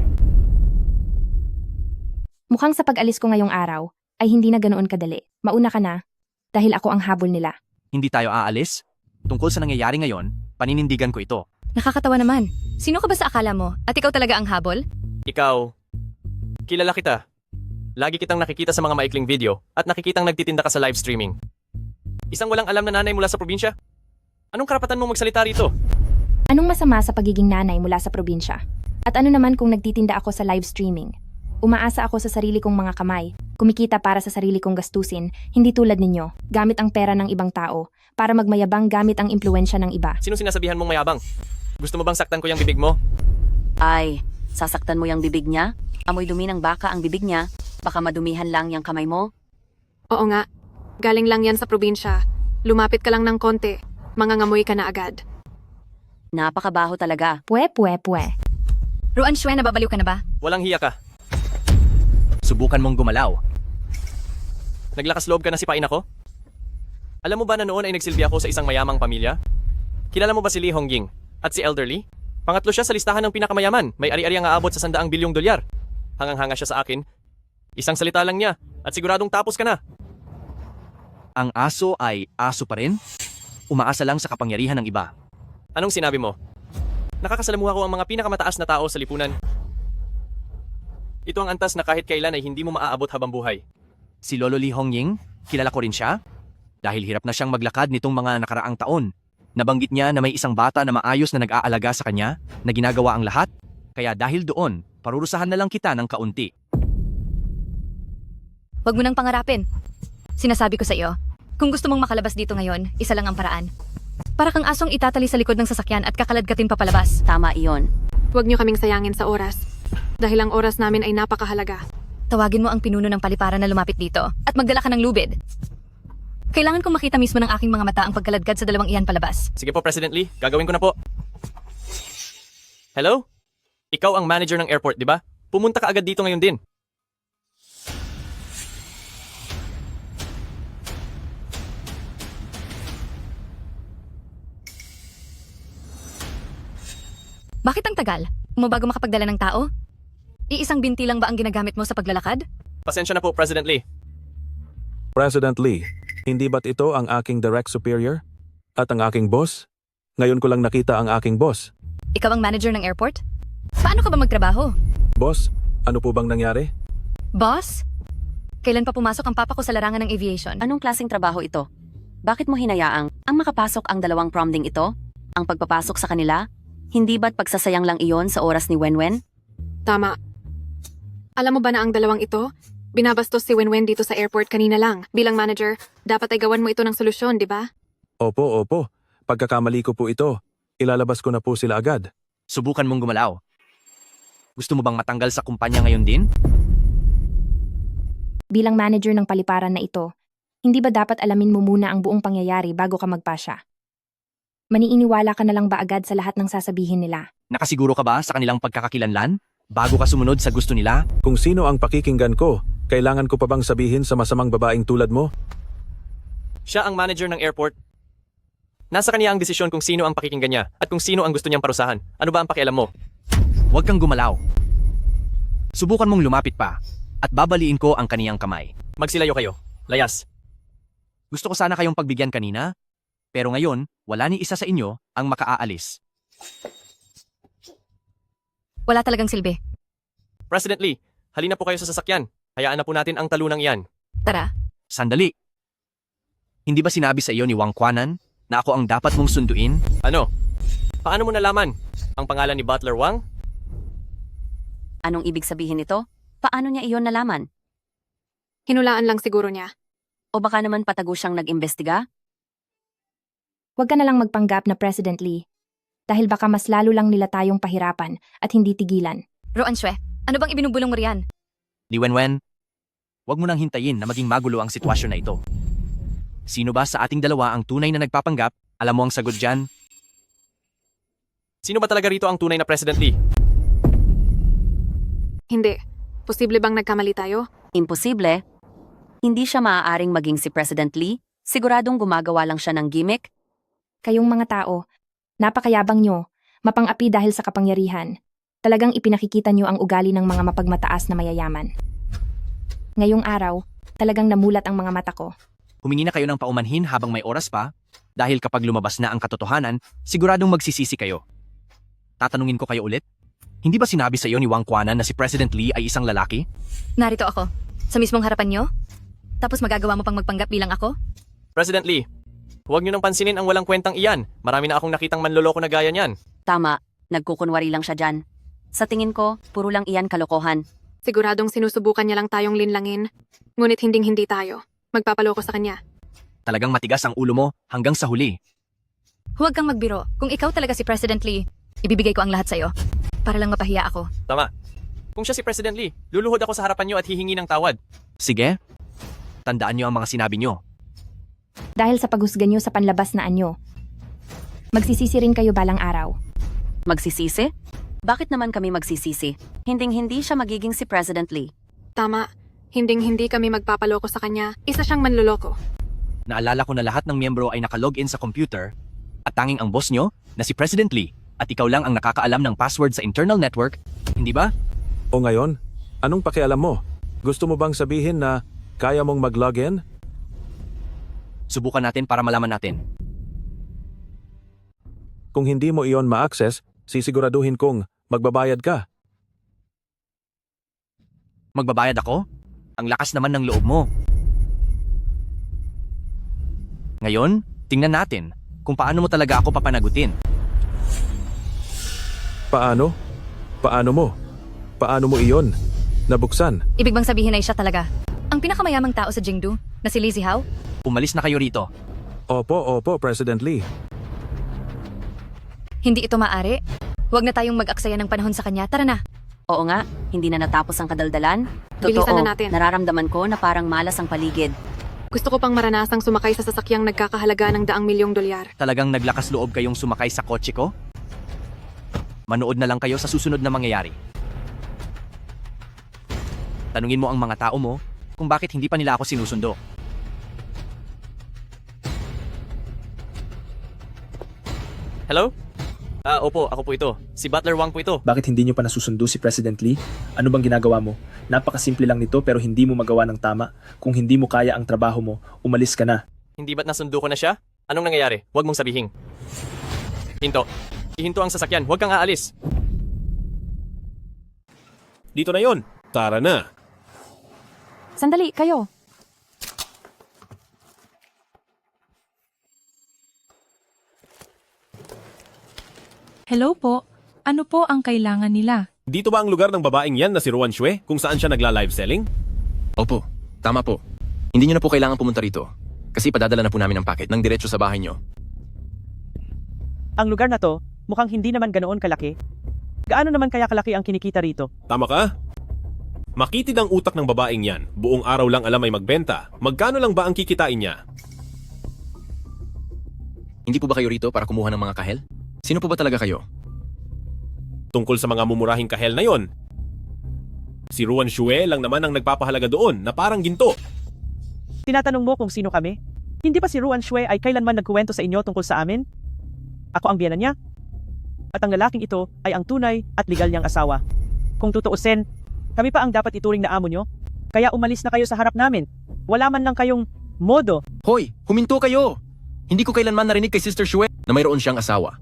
Mukhang sa pag-alis ko ngayong araw, ay hindi na ganoon kadali. Mauna ka na, dahil ako ang habol nila. Hindi tayo aalis? Tungkol sa nangyayari ngayon, paninindigan ko ito. Nakakatawa naman. Sino ka ba sa akala mo? At ikaw talaga ang habol? Ikaw, kilala kita. Lagi kitang nakikita sa mga maikling video at nakikitang nagtitinda ka sa live streaming. Isang walang alam na nanay mula sa probinsya? Anong karapatan mong magsalita rito? Anong masama sa pagiging nanay mula sa probinsya? At ano naman kung nagtitinda ako sa live streaming? Umaasa ako sa sarili kong mga kamay, kumikita para sa sarili kong gastusin, hindi tulad ninyo, gamit ang pera ng ibang tao, para magmayabang gamit ang impluensya ng iba. Sino sinasabihan mong mayabang? Gusto mo bang saktan ko yung bibig mo? Ay, sasaktan mo yung bibig niya? Amoy dumi ng baka ang bibig niya? Baka madumihan lang yung kamay mo? Oo nga. Galing lang yan sa probinsya. Lumapit ka lang ng konti, mangangamoy ka na agad. Napakabaho talaga. Pwe. Ruan Shue, nababaliw ka na ba? Walang hiya ka. Subukan mong gumalaw. Naglakas loob ka na sipain ako? Alam mo ba na noon ay nagsilbi ako sa isang mayamang pamilya? Kilala mo ba si Lee Hongying at si Elderly? Pangatlo siya sa listahan ng pinakamayaman. May ari-ari ang aabot sa 100 bilyong dolyar. Hangang-hanga siya sa akin. Isang salita lang niya at siguradong tapos ka na. Ang aso ay aso pa rin? Umaasa lang sa kapangyarihan ng iba. Anong sinabi mo? Nakakasalamuha ko ang mga pinakamataas na tao sa lipunan. Ito ang antas na kahit kailan ay hindi mo maaabot habang buhay. Si Lolo Lee Hongying, kilala ko rin siya. Dahil hirap na siyang maglakad nitong mga nakaraang taon. Nabanggit niya na may isang bata na maayos na nag-aalaga sa kanya, na ginagawa ang lahat. Kaya dahil doon, parurusahan na lang kita ng kaunti. Huwag mo nang pangarapin. Sinasabi ko sa iyo, kung gusto mong makalabas dito ngayon, isa lang ang paraan. Para kang asong itatali sa likod ng sasakyan at kakaladkatin papalabas. Tama iyon. Huwag niyo kaming sayangin sa oras. Dahil ang oras namin ay napakahalaga. Tawagin mo ang pinuno ng paliparan na lumapit dito at magdala ka ng lubid. Kailangan kong makita mismo ng aking mga mata ang pagkaladkad sa dalawang iyan palabas. Sige po, President Lee. Gagawin ko na po. Hello? Ikaw ang manager ng airport, di ba? Pumunta ka agad dito ngayon din. Bakit ang tagal? Bago makapagdala ng tao? Iisang binti lang ba ang ginagamit mo sa paglalakad? Pasensya na po, President Lee. President Lee, hindi ba't ito ang aking direct superior? At ang aking boss? Ngayon ko lang nakita ang aking boss. Ikaw ang manager ng airport? Paano ka ba magtrabaho? Boss, ano po bang nangyari? Boss? Kailan pa pumasok ang papa ko sa larangan ng aviation? Anong klaseng trabaho ito? Bakit mo hinayaang ang makapasok ang dalawang prom ding ito? Ang pagpapasok sa kanila? Hindi ba't pagsasayang lang iyon sa oras ni Wenwen? Tama. Alam mo ba na ang dalawang ito? Binabastos si Wenwen dito sa airport kanina lang. Bilang manager, dapat ay gawan mo ito ng solusyon, di ba? Opo. Pagkakamali ko po ito. Ilalabas ko na po sila agad. Subukan mong gumalaw. Gusto mo bang matanggal sa kumpanya ngayon din? Bilang manager ng paliparan na ito, hindi ba dapat alamin mo muna ang buong pangyayari bago ka magpasya? Maniiniwala ka na lang ba agad sa lahat ng sasabihin nila? Nakasiguro ka ba sa kanilang pagkakakilanlan? Bago ka sumunod sa gusto nila? Kung sino ang pakikinggan ko, kailangan ko pa bang sabihin sa masamang babaeng tulad mo? Siya ang manager ng airport. Nasa kanya ang desisyon kung sino ang pakikinggan niya at kung sino ang gusto niyang parusahan. Ano ba ang pakialam mo? Huwag kang gumalaw. Subukan mong lumapit pa at babaliin ko ang kaniyang kamay. Magsilayo kayo. Layas. Gusto ko sana kayong pagbigyan kanina, Pero ngayon, wala ni isa sa inyo ang makaaalis. Wala talagang silbi. President Lee, halina po kayo sa sasakyan. Hayaan na po natin ang talunang iyan. Tara. Sandali. Hindi ba sinabi sa iyo ni Wang Kwanan na ako ang dapat mong sunduin? Ano? Paano mo nalaman? Ang pangalan ni Butler Wang? Anong ibig sabihin nito? Paano niya iyon nalaman? Hinulaan lang siguro niya. O baka naman patago siyang nag-imbestiga? Huwag ka na lang magpanggap na President Lee. Dahil baka mas lalo lang nila tayong pahirapan at hindi tigilan. Roan Shue, ano bang ibinubulong mo riyan? Li Wenwen, huwag mo nang hintayin na maging magulo ang sitwasyon na ito. Sino ba sa ating dalawa ang tunay na nagpapanggap? Alam mo ang sagot dyan? Sino ba talaga rito ang tunay na President Lee? Hindi. Posible bang nagkamali tayo? Imposible. Hindi siya maaaring maging si President Lee. Siguradong gumagawa lang siya ng gimmick. Kayong mga tao, napakayabang nyo, mapang-api dahil sa kapangyarihan. Talagang ipinakikita nyo ang ugali ng mga mapagmataas na mayayaman. Ngayong araw, talagang namulat ang mga mata ko. Humingi na kayo ng paumanhin habang may oras pa, dahil kapag lumabas na ang katotohanan, siguradong magsisisi kayo. Tatanungin ko kayo ulit, hindi ba sinabi sa iyo ni Wang Kwanan na si President Lee ay isang lalaki? Narito ako. Sa mismong harapan nyo? Tapos magagawa mo pang magpanggap bilang ako? President Lee, huwag niyo nang pansinin ang walang kwentang iyan. Marami na akong nakitang manloloko na gaya niyan. Tama, nagkukunwari lang siya dyan. Sa tingin ko, puro lang iyan kalokohan. Siguradong sinusubukan niya lang tayong linlangin. Ngunit hinding-hindi tayo. Magpapaloko sa kanya. Talagang matigas ang ulo mo hanggang sa huli. Huwag kang magbiro. Kung ikaw talaga si President Lee, ibibigay ko ang lahat sa'yo. Para lang mapahiya ako. Tama. Kung siya si President Lee, luluhod ako sa harapan niyo at hihingi ng tawad. Sige, tandaan niyo ang mga sinabi niyo. Dahil sa paghusga nyo sa panlabas na anyo, magsisisi rin kayo balang araw. Magsisisi? Bakit naman kami magsisisi? Hinding-hindi siya magiging si President Lee. Tama. Hinding-hindi kami magpapaloko sa kanya. Isa siyang manloloko. Naalala ko na lahat ng miyembro ay nakalog-in sa computer at tanging ang boss nyo na si President Lee at ikaw lang ang nakakaalam ng password sa internal network, hindi ba? O ngayon, anong pakialam mo? Gusto mo bang sabihin na kaya mong mag-login? Subukan natin para malaman natin. Kung hindi mo iyon ma-access, sisiguraduhin kong magbabayad ka. Magbabayad ako? Ang lakas naman ng loob mo. Ngayon, tingnan natin kung paano mo talaga ako papanagutin. Paano? Paano mo? Paano mo iyon nabuksan? Ibig bang sabihin ay siya talaga? Ang pinakamayamang tao sa Jingdu, na si Lee Zihao? Umalis na kayo rito. Opo, President Lee. Hindi ito maaari. Huwag na tayong mag-aksaya ng panahon sa kanya. Tara na. Oo nga, hindi na natapos ang kadaldalan. Bilisan na natin. Nararamdaman ko na parang malas ang paligid. Gusto ko pang maranasang sumakay sa sasakyang nagkakahalaga ng $100 milyong. Talagang naglakas loob kayong sumakay sa kotse ko? Manood na lang kayo sa susunod na mangyayari. Tanungin mo ang mga tao mo kung bakit hindi pa nila ako sinusundo. Hello? Opo, ako po ito. Si Butler Wang po ito. Bakit hindi nyo pa nasusundo si President Lee? Ano bang ginagawa mo? Napakasimple lang nito pero hindi mo magawa ng tama. Kung hindi mo kaya ang trabaho mo, umalis ka na. Hindi ba't nasundo ko na siya? Anong nangyayari? Huwag mong sabihin. Hinto. Ihinto ang sasakyan. Huwag kang aalis. Dito na yon. Tara na. Sandali, kayo. Hello po. Ano po ang kailangan nila? Dito ba ang lugar ng babaeng yan na si Ruan Shue kung saan siya nagla-live selling? Opo, tama po. Hindi nyo na po kailangan pumunta rito. Kasi padadala na po namin ang packet ng diretso sa bahay nyo. Ang lugar na to, mukhang hindi naman ganoon kalaki. Gaano naman kaya kalaki ang kinikita rito? Tama ka? Makitid ang utak ng babaeng yan. Buong araw lang alam ay magbenta. Magkano lang ba ang kikitain niya? Hindi po ba kayo rito para kumuha ng mga kahel? Sino po ba talaga kayo? Tungkol sa mga mumurahing kahel na yon. Si Ruan Shue lang naman ang nagpapahalaga doon na parang ginto. Tinatanong mo kung sino kami? Hindi pa si Ruan Shue ay kailanman nagkuwento sa inyo tungkol sa amin? Ako ang biyenan niya. At ang lalaking ito ay ang tunay at legal niyang asawa. Kung tutuusin, kami pa ang dapat ituring na amo niyo. Kaya umalis na kayo sa harap namin. Wala man lang kayong modo. Hoy, huminto kayo! Hindi ko kailanman narinig kay Sister Shue na mayroon siyang asawa.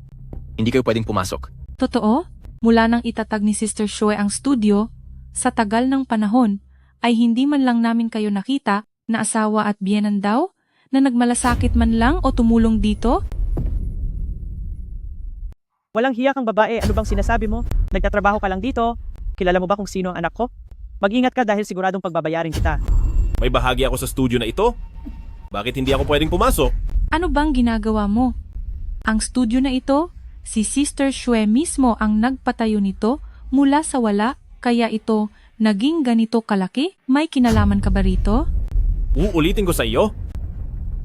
Hindi kayo pwedeng pumasok. Totoo? Mula nang itatag ni Sister Shue ang studio, sa tagal ng panahon, ay hindi man lang namin kayo nakita na asawa at biyenan daw? Na nagmalasakit man lang o tumulong dito? Walang hiya kang babae, ano bang sinasabi mo? Nagtatrabaho ka lang dito? Kilala mo ba kung sino ang anak ko? Mag-ingat ka dahil siguradong pagbabayarin kita. May bahagi ako sa studio na ito. Bakit hindi ako pwedeng pumasok? Ano bang ginagawa mo? Ang studio na ito, si Sister Shue mismo ang nagpatayo nito mula sa wala, kaya ito naging ganito kalaki? May kinalaman ka ba rito? Uulitin ko sa iyo.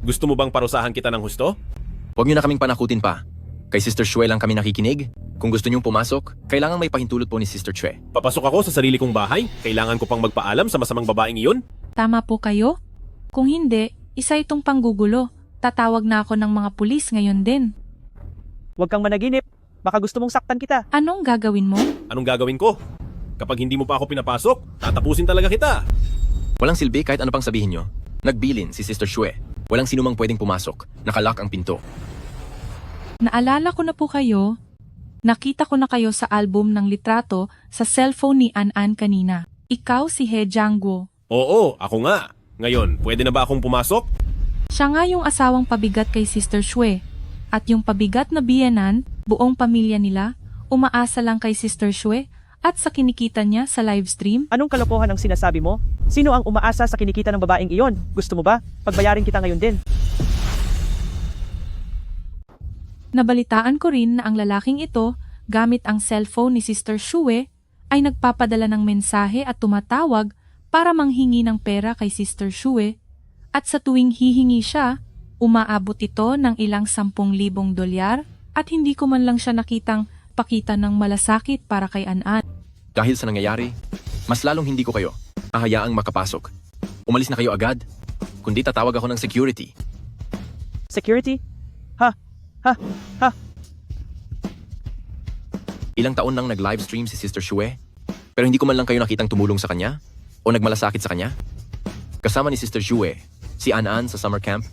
Gusto mo bang parusahan kita ng husto? Huwag niyo na kaming panakutin pa. Kay Sister Shue lang kami nakikinig. Kung gusto niyong pumasok, kailangan may pahintulot po ni Sister Shue. Papasok ako sa sarili kong bahay? Kailangan ko pang magpaalam sa masamang babaeng iyon? Tama po kayo? Kung hindi, isa itong panggugulo. Tatawag na ako ng mga pulis ngayon din. Huwag kang managinip. Baka gusto mong saktan kita. Anong gagawin mo? Anong gagawin ko? Kapag hindi mo pa ako pinapasok, tatapusin talaga kita. Walang silbi kahit ano pang sabihin niyo. Nagbilin si Sister Shue. Walang sinumang pwedeng pumasok. Nakalock ang pinto. Naalala ko na po kayo. Nakita ko na kayo sa album ng litrato sa cellphone ni An-An kanina. Ikaw si He Jiangguo. Oo, ako nga. Ngayon, pwede na ba akong pumasok? Siya nga yung asawang pabigat kay Sister Shue. At yung pabigat na biyenan, buong pamilya nila, umaasa lang kay Sister Shue at sa kinikita niya sa livestream. Anong kalokohan ang sinasabi mo? Sino ang umaasa sa kinikita ng babaeng iyon? Gusto mo ba? Pagbayarin kita ngayon din. Nabalitaan ko rin na ang lalaking ito, gamit ang cellphone ni Sister Shue, ay nagpapadala ng mensahe at tumatawag para manghingi ng pera kay Sister Shue, at sa tuwing hihingi siya, umaabot ito ng ilang 10,000 dolyar at hindi ko man lang siya nakitang pakita ng malasakit para kay An-An. Dahil sa nangyayari, mas lalong hindi ko kayo hahayaang makapasok. Umalis na kayo agad, kundi tatawag ako ng security. Security? Ha? Ha? Ha? Ilang taon nang nag-livestream si Sister Shue, pero hindi ko man lang kayo nakitang tumulong sa kanya o nagmalasakit sa kanya. Kasama ni Sister Shue, si An-An sa summer camp.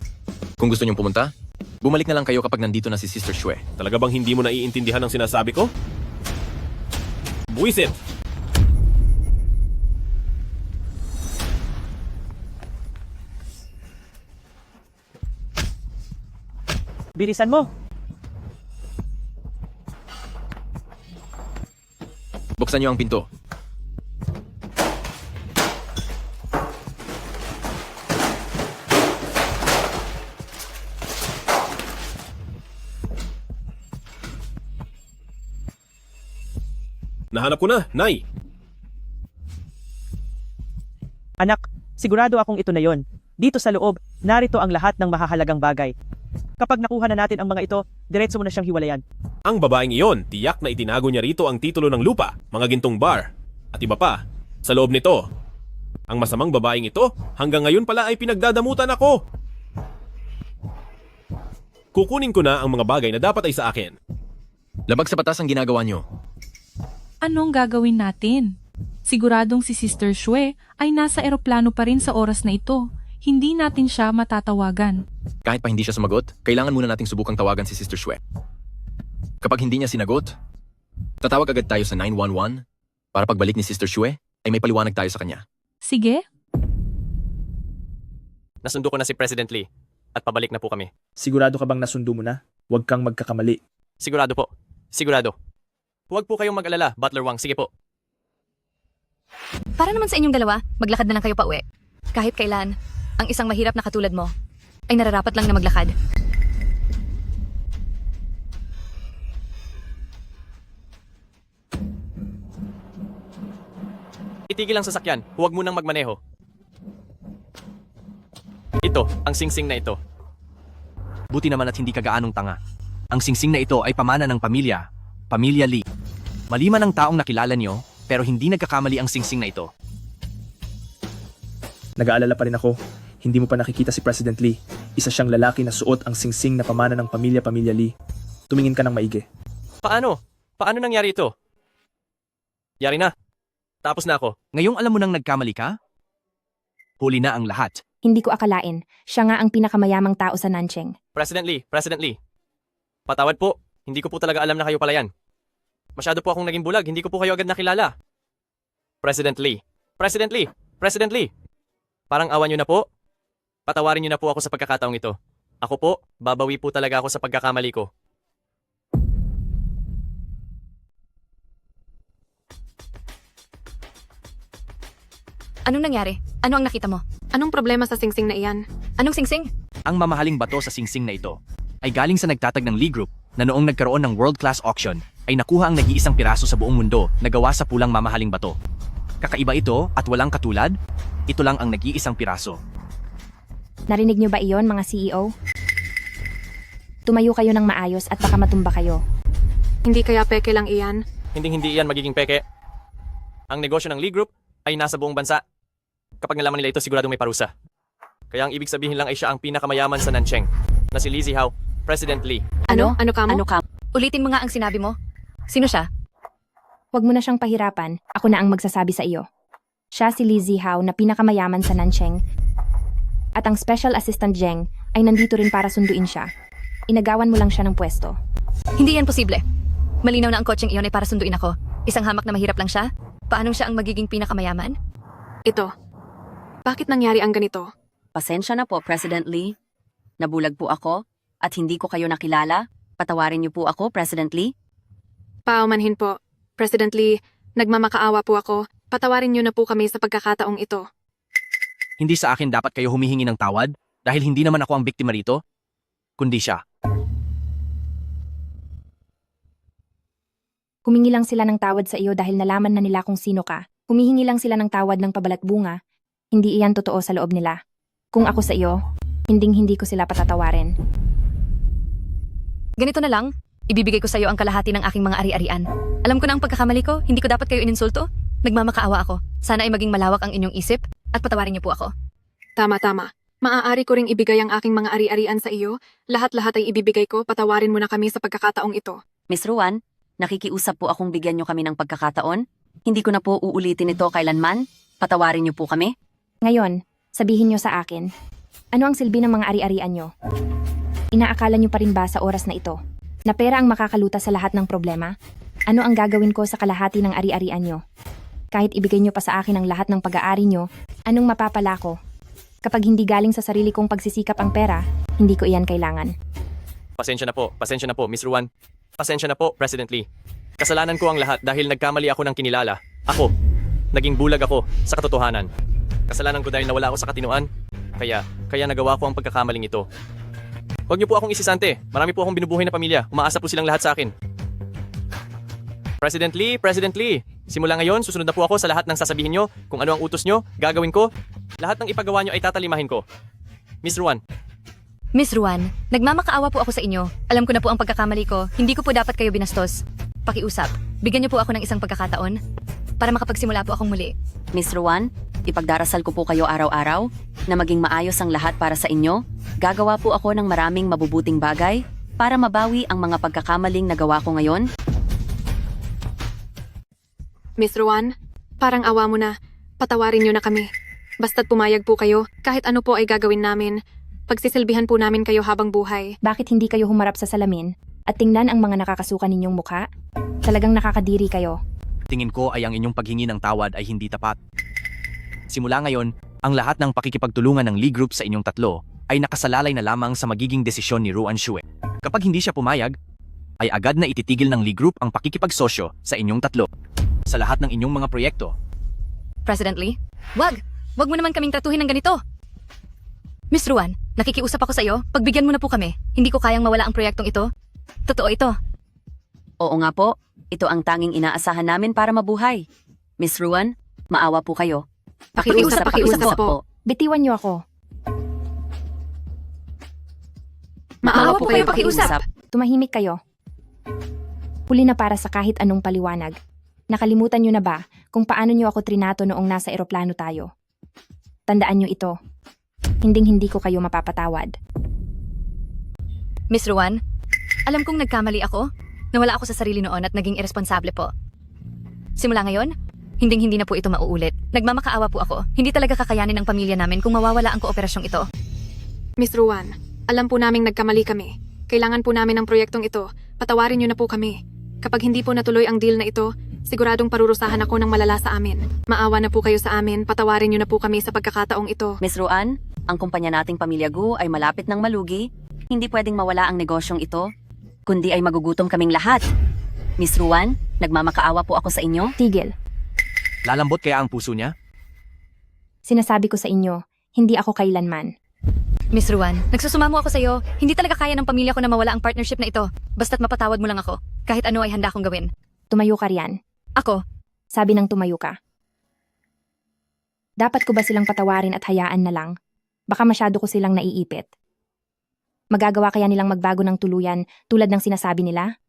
Kung gusto niyong pumunta, bumalik na lang kayo kapag nandito na si Sister Shue. Talaga bang hindi mo naiintindihan ang sinasabi ko? Buwisit! Bilisan mo! Buksan niyo ang pinto. Nahanap ko na, Nay! Anak, sigurado akong ito na yon. Dito sa loob, narito ang lahat ng mahahalagang bagay. Kapag nakuha na natin ang mga ito, diretso mo na siyang hiwalayan. Ang babaeng iyon, tiyak na itinago niya rito ang titulo ng lupa, mga gintong bar, at iba pa, sa loob nito. Ang masamang babaeng ito, hanggang ngayon pala ay pinagdadamutan ako. Kukunin ko na ang mga bagay na dapat ay sa akin. Labag sa batas ang ginagawa niyo. Anong gagawin natin? Siguradong si Sister Shue ay nasa eroplano pa rin sa oras na ito. Hindi natin siya matatawagan. Kahit pa hindi siya sumagot, kailangan muna nating subukang tawagan si Sister Shue. Kapag hindi niya sinagot, tatawag agad tayo sa 911 para pagbalik ni Sister Shue ay may paliwanag tayo sa kanya. Sige. Nasundo ko na si President Lee at pabalik na po kami. Sigurado ka bang nasundo mo na? Huwag kang magkakamali. Sigurado po. Sigurado. Huwag po kayong mag-alala, Butler Wang. Sige po. Para naman sa inyong dalawa, maglakad na lang kayo pa uwi. Kahit kailan, ang isang mahirap na katulad mo ay nararapat lang na maglakad. Itigil ang sasakyan. Huwag munang magmaneho. Ito, ang singsing na ito. Buti naman at hindi ka gaanong tanga. Ang singsing na ito ay pamana ng pamilya, Pamilya Lee. Maliman ang taong nakilala niyo, pero hindi nagkakamali ang singsing na ito. Nag-aalala pa rin ako. Hindi mo pa nakikita si President Lee. Isa siyang lalaki na suot ang singsing na pamana ng Pamilya Lee. Tumingin ka ng maigi. Paano? Paano nangyari ito? Yari na. Tapos na ako. Ngayong alam mo nang nagkamali ka? Huli na ang lahat. Hindi ko akalain, siya nga ang pinakamayamang tao sa Nancheng. President Lee. Patawad po, hindi ko po talaga alam na kayo pala yan. Masyado po akong naging bulag, hindi ko po kayo agad nakilala. President Lee. Parang awan niyo na po. Patawarin niyo na po ako sa pagkakataong ito. Ako po, babawi po talaga ako sa pagkakamali ko. Anong nangyari? Ano ang nakita mo? Anong problema sa singsing na iyan? Anong singsing? Ang mamahaling bato sa singsing na ito ay galing sa nagtatag ng Lee Group na noong nagkaroon ng world-class auction ay nakuha ang nag-iisang piraso sa buong mundo na gawa sa pulang mamahaling bato. Kakaiba ito at walang katulad, ito lang ang nag-iisang piraso. Narinig niyo ba iyon, mga CEO? Tumayo kayo ng maayos at baka matumba kayo. Hindi kaya peke lang iyan? Hindi iyan magiging peke. Ang negosyo ng Lee Group ay nasa buong bansa. Kapag nalaman nila ito, siguradong may parusa. Kaya ang ibig sabihin lang ay siya ang pinakamayaman sa Nancheng, na si Li Zihao, President Lee. Ano ka mo? Ulitin mo nga ang sinabi mo. Sino siya? Huwag mo na siyang pahirapan, ako na ang magsasabi sa iyo. Siya si Li Zihao na pinakamayaman sa Nancheng. At ang Special Assistant Zheng ay nandito rin para sunduin siya. Inagawan mo lang siya ng pwesto. Hindi yan posible. Malinaw na ang kotseng iyon ay para sunduin ako. Isang hamak na mahirap lang siya. Paano siya ang magiging pinakamayaman? Ito. Bakit nangyari ang ganito? Pasensya na po, President Lee. Nabulag po ako at hindi ko kayo nakilala. Patawarin niyo po ako, President Lee. Paumanhin po. President Lee, nagmamakaawa po ako. Patawarin niyo na po kami sa pagkakataong ito. Hindi sa akin dapat kayo humihingi ng tawad dahil hindi naman ako ang biktima rito, kundi siya. Humingi lang sila ng tawad sa iyo dahil nalaman na nila kung sino ka. Humihingi lang sila ng tawad ng pabalat bunga. Hindi iyan totoo sa loob nila. Kung ako sa iyo, hindi ko sila patatawarin. Ganito na lang, ibibigay ko sa iyo ang kalahati ng aking mga ari-arian. Alam ko na ang pagkakamali ko, hindi ko dapat kayo ininsulto. Nagmamakaawa ako. Sana ay maging malawak ang inyong isip at patawarin niyo po ako. Tama. Maaari ko ring ibigay ang aking mga ari-arian sa iyo. Lahat-lahat ay ibibigay ko. Patawarin mo na kami sa pagkakataong ito. Miss Ruan, nakikiusap po akong bigyan niyo kami ng pagkakataon. Hindi ko na po uulitin ito kailanman. Patawarin niyo po kami. Ngayon, sabihin niyo sa akin, ano ang silbi ng mga ari-arian niyo? Inaakala niyo pa rin ba sa oras na ito na pera ang makakaluta sa lahat ng problema? Ano ang gagawin ko sa kalahati ng ari-arian niyo? Kahit ibigay niyo pa sa akin ang lahat ng pag-aari niyo, anong mapapala ko? Kapag hindi galing sa sarili kong pagsisikap ang pera, hindi ko iyan kailangan. Pasensya na po, Miss Ruan. Pasensya na po, President Lee. Kasalanan ko ang lahat dahil nagkamali ako ng kinilala. Ako, naging bulag ako sa katotohanan. Kasalanan ko dahil nawala ako sa katinuan. Kaya nagawa ko ang pagkakamaling ito. Huwag niyo po akong isisante. Marami po akong binubuhay na pamilya. Umaasa po silang lahat sa akin. President Lee, simula ngayon, susunod na po ako sa lahat ng sasabihin niyo. Kung ano ang utos niyo, gagawin ko. Lahat ng ipagawa niyo ay tatalimahin ko. Miss Ruan. Miss Ruan, nagmamakaawa po ako sa inyo. Alam ko na po ang pagkakamali ko. Hindi ko po dapat kayo binastos. Pakiusap, bigyan niyo po ako ng isang pagkakataon para makapagsimula po akong muli. Miss Ruan, ipagdarasal ko po kayo araw-araw na maging maayos ang lahat para sa inyo. Gagawa po ako ng maraming mabubuting bagay para mabawi ang mga pagkakamaling nagawa ko ngayon. Miss Ruan, parang awa mo na. Patawarin niyo na kami. Basta't pumayag po kayo, kahit ano po ay gagawin namin. Pagsisilbihan po namin kayo habang buhay. Bakit hindi kayo humarap sa salamin at tingnan ang mga nakakasuka ninyong mukha? Talagang nakakadiri kayo. Tingin ko ay ang inyong paghingi ng tawad ay hindi tapat. Simula ngayon, ang lahat ng pakikipagtulungan ng Lee Group sa inyong tatlo ay nakasalalay na lamang sa magiging desisyon ni Ruan Xue. Kapag hindi siya pumayag, ay agad na ititigil ng Lee Group ang pakikipagsosyo sa inyong tatlo sa lahat ng inyong mga proyekto. President Lee, wag mo naman kaming tratuhin ng ganito. Miss Ruan, nakikiusap ako sa iyo, pagbigyan mo na po kami. Hindi ko kayang mawala ang proyektong ito. Totoo ito. Oo nga po, ito ang tanging inaasahan namin para mabuhay. Miss Ruan, maawa po kayo. Pakiusap po. Bitiwan niyo ako. Maawa po kayo, pakiusap. Tumahimik kayo. Huli na para sa kahit anong paliwanag. Nakalimutan niyo na ba kung paano niyo ako trinato noong nasa eroplano tayo? Tandaan niyo ito. Hinding-hindi ko kayo mapapatawad. Miss Ruan, alam kong nagkamali ako. Nawala ako sa sarili noon at naging irresponsable po. Simula ngayon, Hinding-hindi na po ito mauulit. Nagmamakaawa po ako. Hindi talaga kakayanin ng pamilya namin kung mawawala ang kooperasyong ito. Miss Ruan, alam po naming nagkamali kami. Kailangan po namin ng proyektong ito. Patawarin niyo na po kami. Kapag hindi po natuloy ang deal na ito, siguradong parurusahan ako ng malala sa amin. Maawa na po kayo sa amin, patawarin niyo na po kami sa pagkakataong ito. Miss Ruan, ang kumpanya nating Pamilya Gu ay malapit ng malugi. Hindi pwedeng mawala ang negosyong ito, kundi ay magugutom kaming lahat. Miss Ruan, nagmamakaawa po ako sa inyo. Tigil. Lalambot kaya ang puso niya? Sinasabi ko sa inyo, hindi ako kailanman. Miss Ruan, nagsusumamo ako sa iyo. Hindi talaga kaya ng pamilya ko na mawala ang partnership na ito. Basta't mapatawad mo lang ako. Kahit ano ay handa kong gawin. Tumayo ka riyan. Ako? Sabi ng tumayo ka. Dapat ko ba silang patawarin at hayaan na lang? Baka masyado ko silang naiipit. Magagawa kaya nilang magbago ng tuluyan tulad ng sinasabi nila?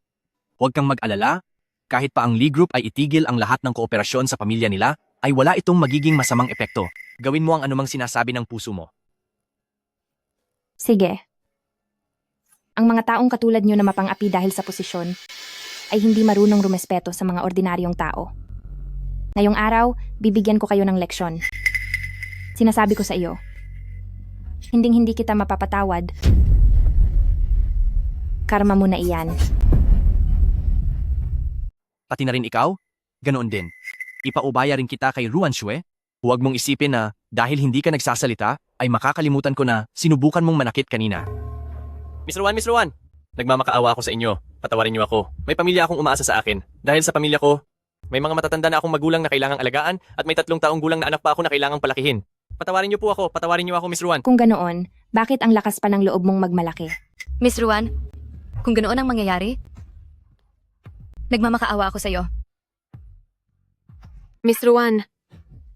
Huwag kang mag-alala. Kahit pa ang Lee Group ay itigil ang lahat ng kooperasyon sa pamilya nila, ay wala itong magiging masamang epekto. Gawin mo ang anumang sinasabi ng puso mo. Sige. Ang mga taong katulad nyo na mapang-api dahil sa posisyon ay hindi marunong rumespeto sa mga ordinaryong tao. Ngayong araw, bibigyan ko kayo ng leksyon. Sinasabi ko sa iyo, hinding-hindi kita mapapatawad. Karma mo na iyan. Pati na rin ikaw? Ganoon din. Ipaubaya rin kita kay Ruan Xue. Huwag mong isipin na dahil hindi ka nagsasalita, ay makakalimutan ko na sinubukan mong manakit kanina. Miss Ruan! Nagmamakaawa ako sa inyo. Patawarin niyo ako. May pamilya akong umaasa sa akin. Dahil sa pamilya ko, may mga matatanda na akong magulang na kailangang alagaan at may 3 taong gulang na anak pa ako na kailangang palakihin. Patawarin niyo po ako. Patawarin niyo ako, Miss Ruan. Kung ganoon, bakit ang lakas pa ng loob mong magmalaki? Miss Ruan, kung ganoon ang mangyayari, nagmamakaawa ako sa iyo. Miss Ruan,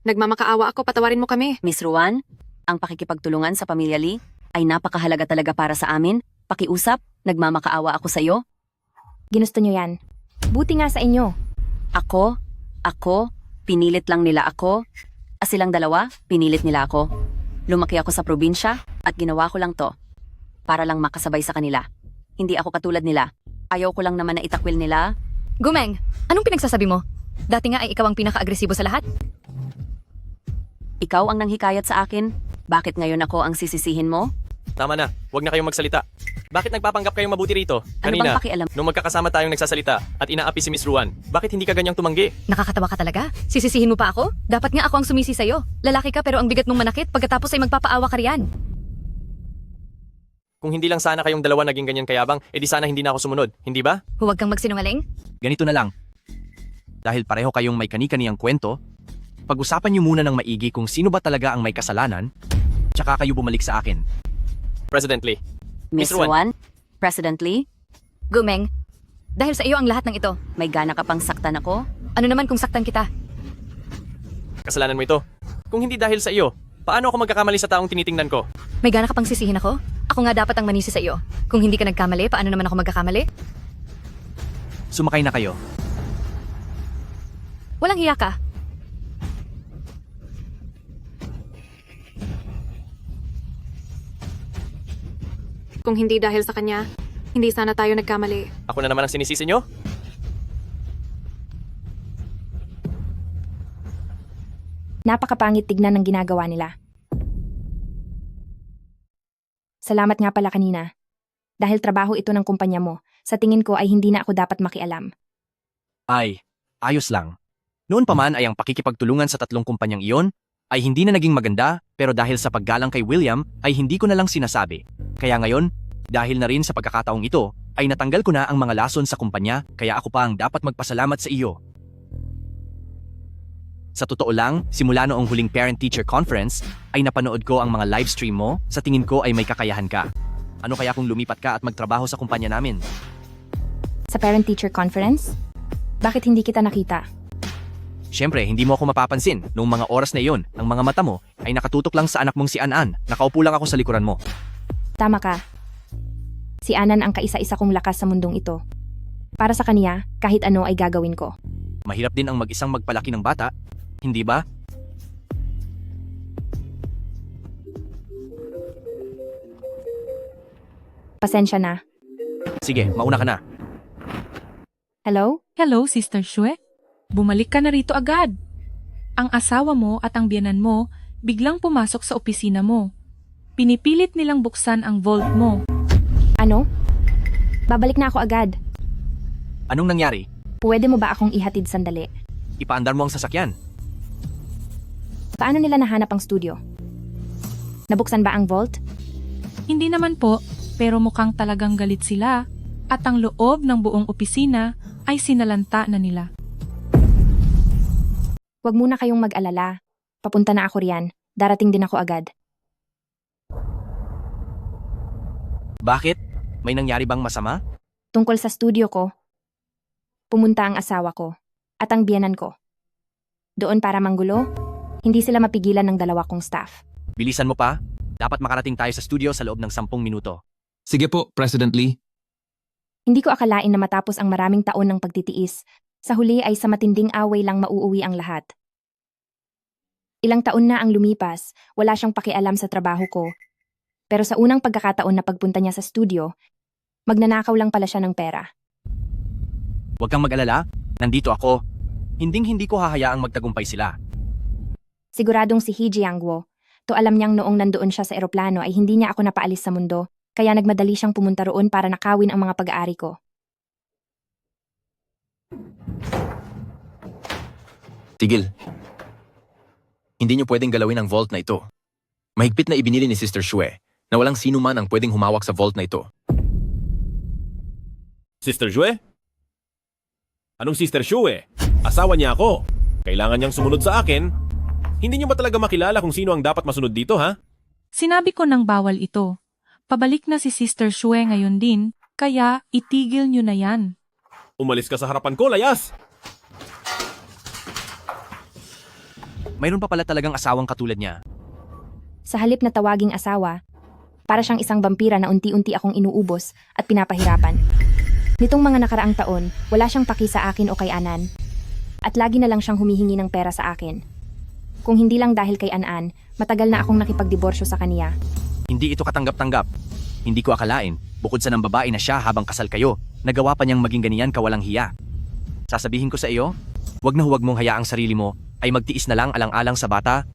nagmamakaawa ako, patawarin mo kami. Miss Ruan, ang pakikipagtulungan sa Pamilya Lee ay napakahalaga talaga para sa amin. Pakiusap, nagmamakaawa ako sa iyo. Ginusto nyo yan. Buti nga sa inyo. Ako, pinilit lang nila ako. Silang dalawa, pinilit nila ako. Lumaki ako sa probinsya at ginawa ko lang to. Para lang makasabay sa kanila. Hindi ako katulad nila. Ayaw ko lang naman na itakwil nila. Gumeng, anong pinagsasabi mo? Dati nga ay ikaw ang pinaka-agresibo sa lahat. Ikaw ang nanghikayat sa akin. Bakit ngayon ako ang sisisihin mo? Tama na. Huwag na kayong magsalita. Bakit nagpapanggap kayong mabuti rito? Ano Kanina, bang pakialam? nung magkakasama tayong nagsasalita at inaapi si Miss Ruan, bakit hindi ka ganyang tumanggi? Nakakatawa ka talaga? Sisisihin mo pa ako? Dapat nga ako ang sumisi sa'yo. Lalaki ka pero ang bigat mong manakit pagkatapos ay magpapaawa ka riyan. Kung hindi lang sana kayong dalawa naging ganyan kayabang, edi sana hindi na ako sumunod. Hindi ba? Huwag kang magsinungaling. Ganito na lang. Dahil pareho kayong may kani-kaniyang kwento, pag-usapan niyo muna ng maigi kung sino ba talaga ang may kasalanan, tsaka kayo bumalik sa akin. President Lee. Miss Ruan, President Lee, Gumeng, dahil sa iyo ang lahat ng ito. may gana ka pang saktan ako? Ano naman kung saktan kita? Kasalanan mo ito. Kung hindi dahil sa iyo, paano ako magkakamali sa taong tinitingnan ko? May gana ka pang sisihin ako? Ako nga dapat ang manisi sa iyo. Kung hindi ka nagkamali, paano naman ako magkakamali? Sumakay na kayo. Walang hiya ka. Kung hindi dahil sa kanya, hindi sana tayo nagkamali. Ako na naman ang sinisisi nyo? Napakapangit tignan ng ginagawa nila. Salamat nga pala kanina. Dahil trabaho ito ng kumpanya mo, sa tingin ko ay hindi na ako dapat makialam. Ay, ayos lang. Noon pa man ay ang pakikipagtulungan sa 3 kumpanyang iyon ay hindi na naging maganda, pero dahil sa paggalang kay William ay hindi ko na lang sinasabi. Kaya ngayon, dahil na rin sa pagkakataong ito, ay natanggal ko na ang mga lason sa kumpanya, kaya ako pa ang dapat magpasalamat sa iyo. Sa totoo lang, simula noong huling parent-teacher conference, ay napanood ko ang mga live stream mo, sa tingin ko ay may kakayahan ka. Ano kaya kung lumipat ka at magtrabaho sa kumpanya namin? Sa parent-teacher conference? Bakit hindi kita nakita? Siyempre, hindi mo ako mapapansin. Noong mga oras na iyon, ang mga mata mo ay nakatutok lang sa anak mong si Anan. Nakaupo lang ako sa likuran mo. Tama ka. Si Anan ang kaisa-isa kong lakas sa mundong ito. Para sa kaniya, kahit ano ay gagawin ko. Mahirap din ang mag-isang magpalaki ng bata, hindi ba? Pasensya na. Sige, mauna ka na. Hello? Hello, Sister Xue? Bumalik ka na rito agad. ang asawa mo at ang biyenan mo biglang pumasok sa opisina mo. Pinipilit nilang buksan ang vault mo. Ano? Babalik na ako agad. Anong nangyari? Pwede mo ba akong ihatid sandali? Ipaandar mo ang sasakyan. Paano nila nahanap ang studio? Nabuksan ba ang vault? Hindi naman po, pero mukhang talagang galit sila at ang loob ng buong opisina ay sinalanta na nila. Huwag muna kayong mag-alala. Papunta na ako riyan. Darating din ako agad. Bakit? May nangyari bang masama? Tungkol sa studio ko, pumunta ang asawa ko at ang biyenan ko. Doon para manggulo, hindi sila mapigilan ng dalawa kong staff. Bilisan mo pa. Dapat makarating tayo sa studio sa loob ng 10 minuto. Sige po, President Lee. Hindi ko akalain na matapos ang maraming taon ng pagtitiis, sa huli ay sa matinding away lang mauuwi ang lahat. Ilang taon na ang lumipas, wala siyang pakialam sa trabaho ko. Pero sa unang pagkakataon na pagpunta niya sa studio, magnanakaw lang pala siya ng pera. Huwag kang mag-alala. Nandito ako. Hindi ko hahayaang magtagumpay sila. Siguradong si Hee Jiangwo, to alam niyang noong nandoon siya sa eroplano ay hindi niya ako napaalis sa mundo, kaya nagmadali siyang pumunta roon para nakawin ang mga pag-aari ko. Tigil. Hindi niyo pwedeng galawin ang vault na ito. Mahigpit na ibinili ni Sister Shue na walang sino man ang pwedeng humawak sa vault na ito. Sister Shue? Anong Sister Shue? Asawa niya ako. Kailangan niyang sumunod sa akin. Hindi niyo ba talaga makilala kung sino ang dapat masunod dito, ha? Sinabi ko nang bawal ito. Pabalik na si Sister Shue ngayon din, kaya itigil nyo na yan. Umalis ka sa harapan ko, layas! Mayroon pa pala talagang asawang katulad niya. Sa halip na tawaging asawa, para siyang isang vampira na unti-unti akong inuubos at pinapahirapan. Nitong mga nakaraang taon, wala siyang paki sa akin o kay Anan. At lagi na lang siyang humihingi ng pera sa akin. Kung hindi lang dahil kay Anan, matagal na akong nakipagdiborsyo sa kaniya. Hindi ito katanggap-tanggap. Hindi ko akalain, bukod sa ng babae na siya habang kasal kayo, nagawa pa niyang maging ganiyan kawalang hiya. Sasabihin ko sa iyo, huwag mong hayaang sarili mo ay magtiis na lang alang-alang sa bata.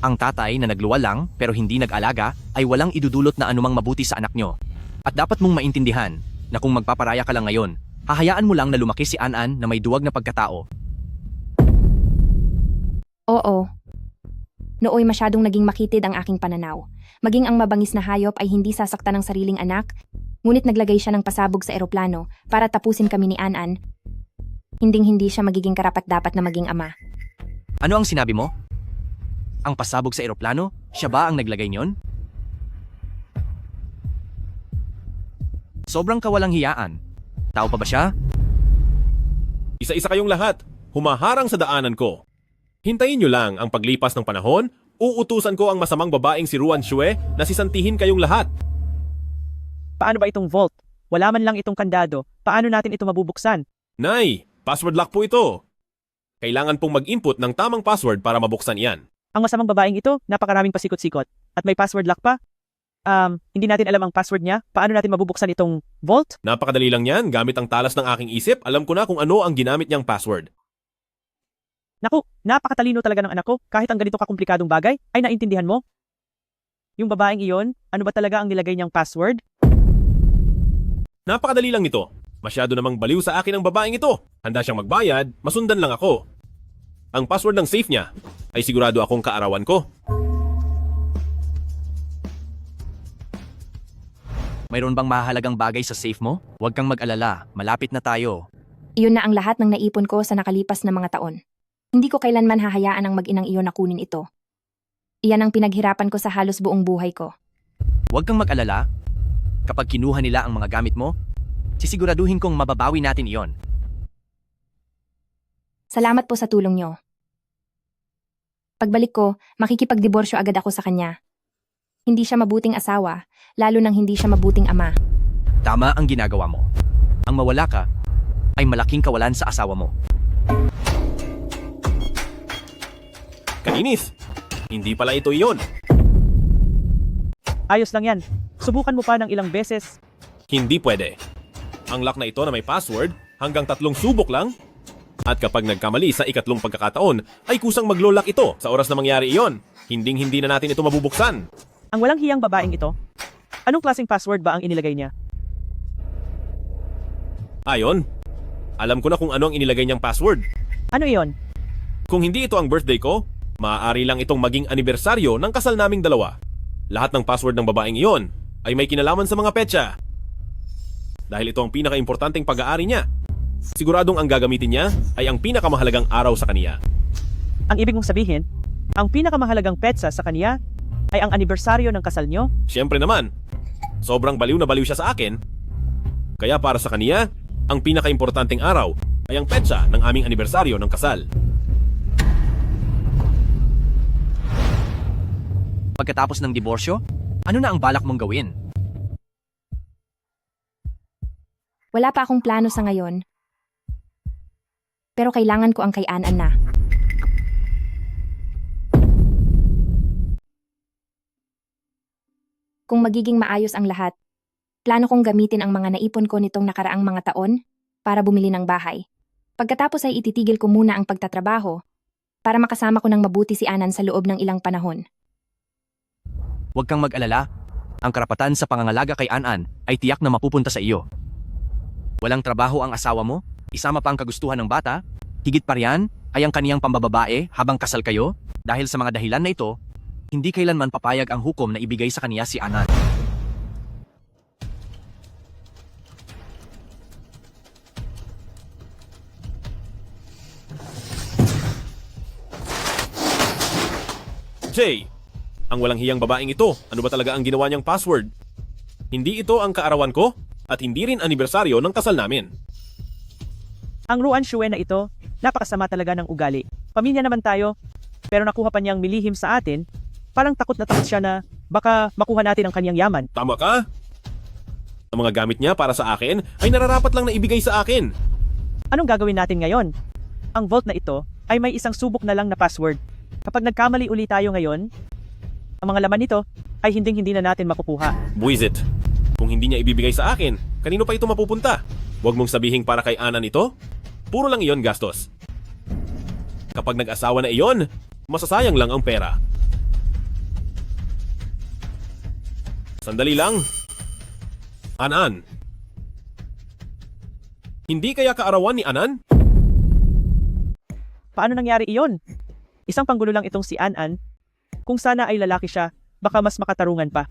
Ang tatay na nagluwa lang pero hindi nag-alaga ay walang idudulot na anumang mabuti sa anak nyo. At dapat mong maintindihan na kung magpaparaya ka lang ngayon, hahayaan mo lang na lumaki si Anan na may duwag na pagkatao. Oo. Nooy masyadong naging makitid ang aking pananaw. Maging ang mabangis na hayop ay hindi sasaktan ng sariling anak, ngunit naglagay siya ng pasabog sa eroplano para tapusin kami ni Anan. Hinding-hindi siya magiging karapat-dapat na maging ama. Ano ang sinabi mo? Ang pasabog sa eroplano? Siya ba ang naglagay niyon? Sobrang kawalang hiyaan. Tao pa ba siya? Isa-isa kayong lahat. Humaharang sa daanan ko. Hintayin nyo lang ang paglipas ng panahon, uutusan ko ang masamang babaeng si Ruan Shue na sisantihin kayong lahat. Paano ba itong vault? Wala man lang itong kandado. Paano natin ito mabubuksan? Nay, password lock po ito. Kailangan pong mag-input ng tamang password para mabuksan iyan. Ang masamang babaeng ito, napakaraming pasikot-sikot. At may password lock pa? Hindi natin alam ang password niya. Paano natin mabubuksan itong vault? Napakadali lang yan. Gamit ang talas ng aking isip, alam ko na kung ano ang ginamit niyang password. Naku, napakatalino talaga ng anak ko. Kahit ang ganito kakomplikadong bagay, ay naintindihan mo? Yung babaeng iyon, ano ba talaga ang nilagay niyang password? Napakadali lang nito. Masyado namang baliw sa akin ang babaeng ito. Handa siyang magbayad, masundan lang ako. Ang password ng safe niya ay sigurado akong kaarawan ko. Mayroon bang mahalagang bagay sa safe mo? Huwag kang mag-alala, malapit na tayo. Iyon na ang lahat ng naipon ko sa nakalipas na mga taon. Hindi ko kailanman hahayaan ang mag-inang iyon na kunin ito. Iyan ang pinaghirapan ko sa halos buong buhay ko. Huwag kang mag-alala. Kapag kinuha nila ang mga gamit mo, sisiguraduhin kong mababawi natin iyon. Salamat po sa tulong niyo. Pagbalik ko, makikipagdiborsyo agad ako sa kanya. Hindi siya mabuting asawa, lalo nang hindi siya mabuting ama. Tama ang ginagawa mo. Ang mawala ka ay malaking kawalan sa asawa mo. Kainis! Hindi pala ito iyon. Ayos lang yan. Subukan mo pa ng ilang beses. Hindi pwede. Ang lock na ito na may password, hanggang 3 subok lang. At kapag nagkamali sa ikatlong pagkakataon, ay kusang maglolak ito sa oras na mangyari iyon. Hinding-hindi na natin ito mabubuksan. Ang walang hiyang babaeng ito? Anong klaseng password ba ang inilagay niya? Ayon, alam ko na kung ano ang inilagay niyang password. Ano iyon? Kung hindi ito ang birthday ko, maaari lang itong maging anibersaryo ng kasal naming dalawa. Lahat ng password ng babaeng iyon ay may kinalaman sa mga petsa. Dahil ito ang pinaka-importanteng pag-aari niya. Siguradong ang gagamitin niya ay ang pinakamahalagang araw sa kaniya. Ang ibig mong sabihin, ang pinakamahalagang petsa sa kaniya ay ang anibersaryo ng kasal niyo? Siyempre naman, sobrang baliw na baliw siya sa akin. Kaya para sa kaniya, ang pinaka-importanteng araw ay ang petsa ng aming anibersaryo ng kasal. Pagkatapos ng diborsyo, ano na ang balak mong gawin? Wala pa akong plano sa ngayon. Pero kailangan ko ang kay Anan na. Kung magiging maayos ang lahat, plano kong gamitin ang mga naipon ko nitong nakaraang mga taon para bumili ng bahay. Pagkatapos ay ititigil ko muna ang pagtatrabaho para makasama ko ng mabuti si Anan sa loob ng ilang panahon. Huwag kang mag-alala. Ang karapatan sa pangangalaga kay Anan ay tiyak na mapupunta sa iyo. Walang trabaho ang asawa mo, isama pa ang kagustuhan ng bata, higit pa riyan ay ang kaniyang pambababae habang kasal kayo. Dahil sa mga dahilan na ito, hindi kailanman papayag ang hukom na ibigay sa kaniya si Anan. Jay, ang walang hiyang babaeng ito, ano ba talaga ang ginawa niyang password? Hindi ito ang kaarawan ko at hindi rin anibersaryo ng kasal namin. Ang Ruan Shue na ito, napakasama talaga ng ugali. Pamilya naman tayo, pero nakuha pa niyang milihim sa atin. Parang takot na takot siya na baka makuha natin ang kanyang yaman. Tama ka? Ang mga gamit niya para sa akin ay nararapat lang na ibigay sa akin. Anong gagawin natin ngayon? Ang vault na ito ay may isang subok na lang na password. Kapag nagkamali uli tayo ngayon, ang mga laman nito ay hinding-hindi na natin makukuha. Buisit. Kung hindi niya ibibigay sa akin, kanino pa ito mapupunta? Huwag mong sabihin para kay Anan ito. Puro lang iyon gastos. Kapag nag-asawa na iyon, masasayang lang ang pera. Sandali lang. Anan. Hindi kaya kaarawan ni Anan? Paano nangyari iyon? Isang panggulo lang itong si Anan. Kung sana ay lalaki siya, baka mas makatarungan pa.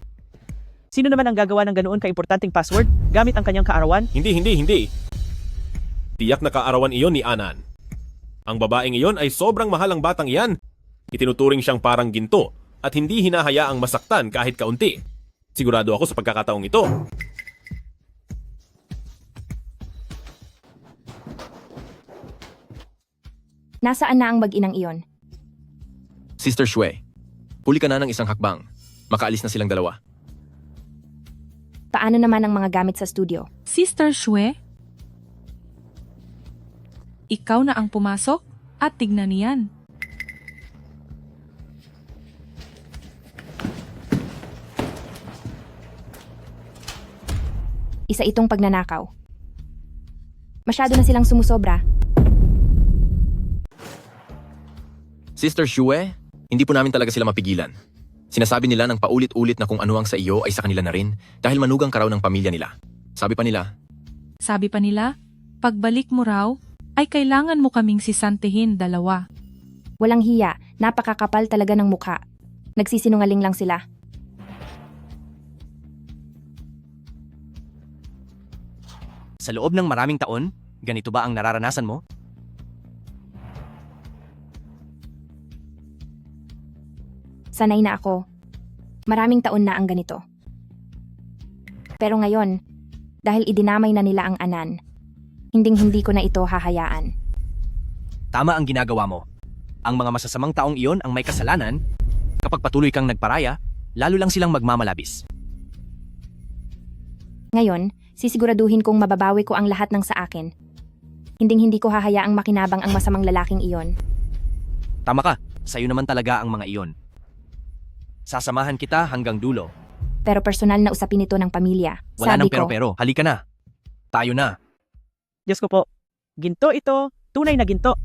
Sino naman ang gagawa ng ganoon kaimportanteng password gamit ang kanyang kaarawan? Hindi. Tiyak na kaarawan iyon ni Anan. Ang babaeng iyon ay sobrang mahalang batang iyan. Itinuturing siyang parang ginto at hindi hinahayaang masaktan kahit kaunti. Sigurado ako sa pagkakataong ito. Nasaan na ang mag-inang iyon? Sister Shue, huli ka na ng isang hakbang. Makaalis na silang dalawa. Paano naman ang mga gamit sa studio? Sister Shue, ikaw na ang pumasok at tignan niyan. Isa itong pagnanakaw. Masyado na silang sumusobra. Sister Shue, hindi po namin talaga sila mapigilan. Sinasabi nila ng paulit-ulit na kung ano ang sa iyo ay sa kanila na rin dahil manugang ka raw ng pamilya nila. Sabi pa nila, pagbalik mo raw, ay kailangan mo kaming sisantihin dalawa. Walang hiya, napakakapal talaga ng mukha. Nagsisinungaling lang sila. Sa loob ng maraming taon, ganito ba ang nararanasan mo? Sanay na ako. Maraming taon na ang ganito. Pero ngayon, dahil idinamay na nila ang Anan, hinding-hindi ko na ito hahayaan. Tama ang ginagawa mo. Ang mga masasamang taong iyon ang may kasalanan. Kapag patuloy kang nagparaya, lalo lang silang magmamalabis. Ngayon, sisiguraduhin kong mababawi ko ang lahat ng sa akin. Hinding-hindi ko hahayaang makinabang ang masamang lalaking iyon. Tama ka, sa'yo naman talaga ang mga iyon. Sasamahan kita hanggang dulo. Pero personal na usapin ito ng pamilya. Wala Sabi nang pero-pero, halika na. Tayo na. Diyos ko po, ginto ito Tunay na ginto.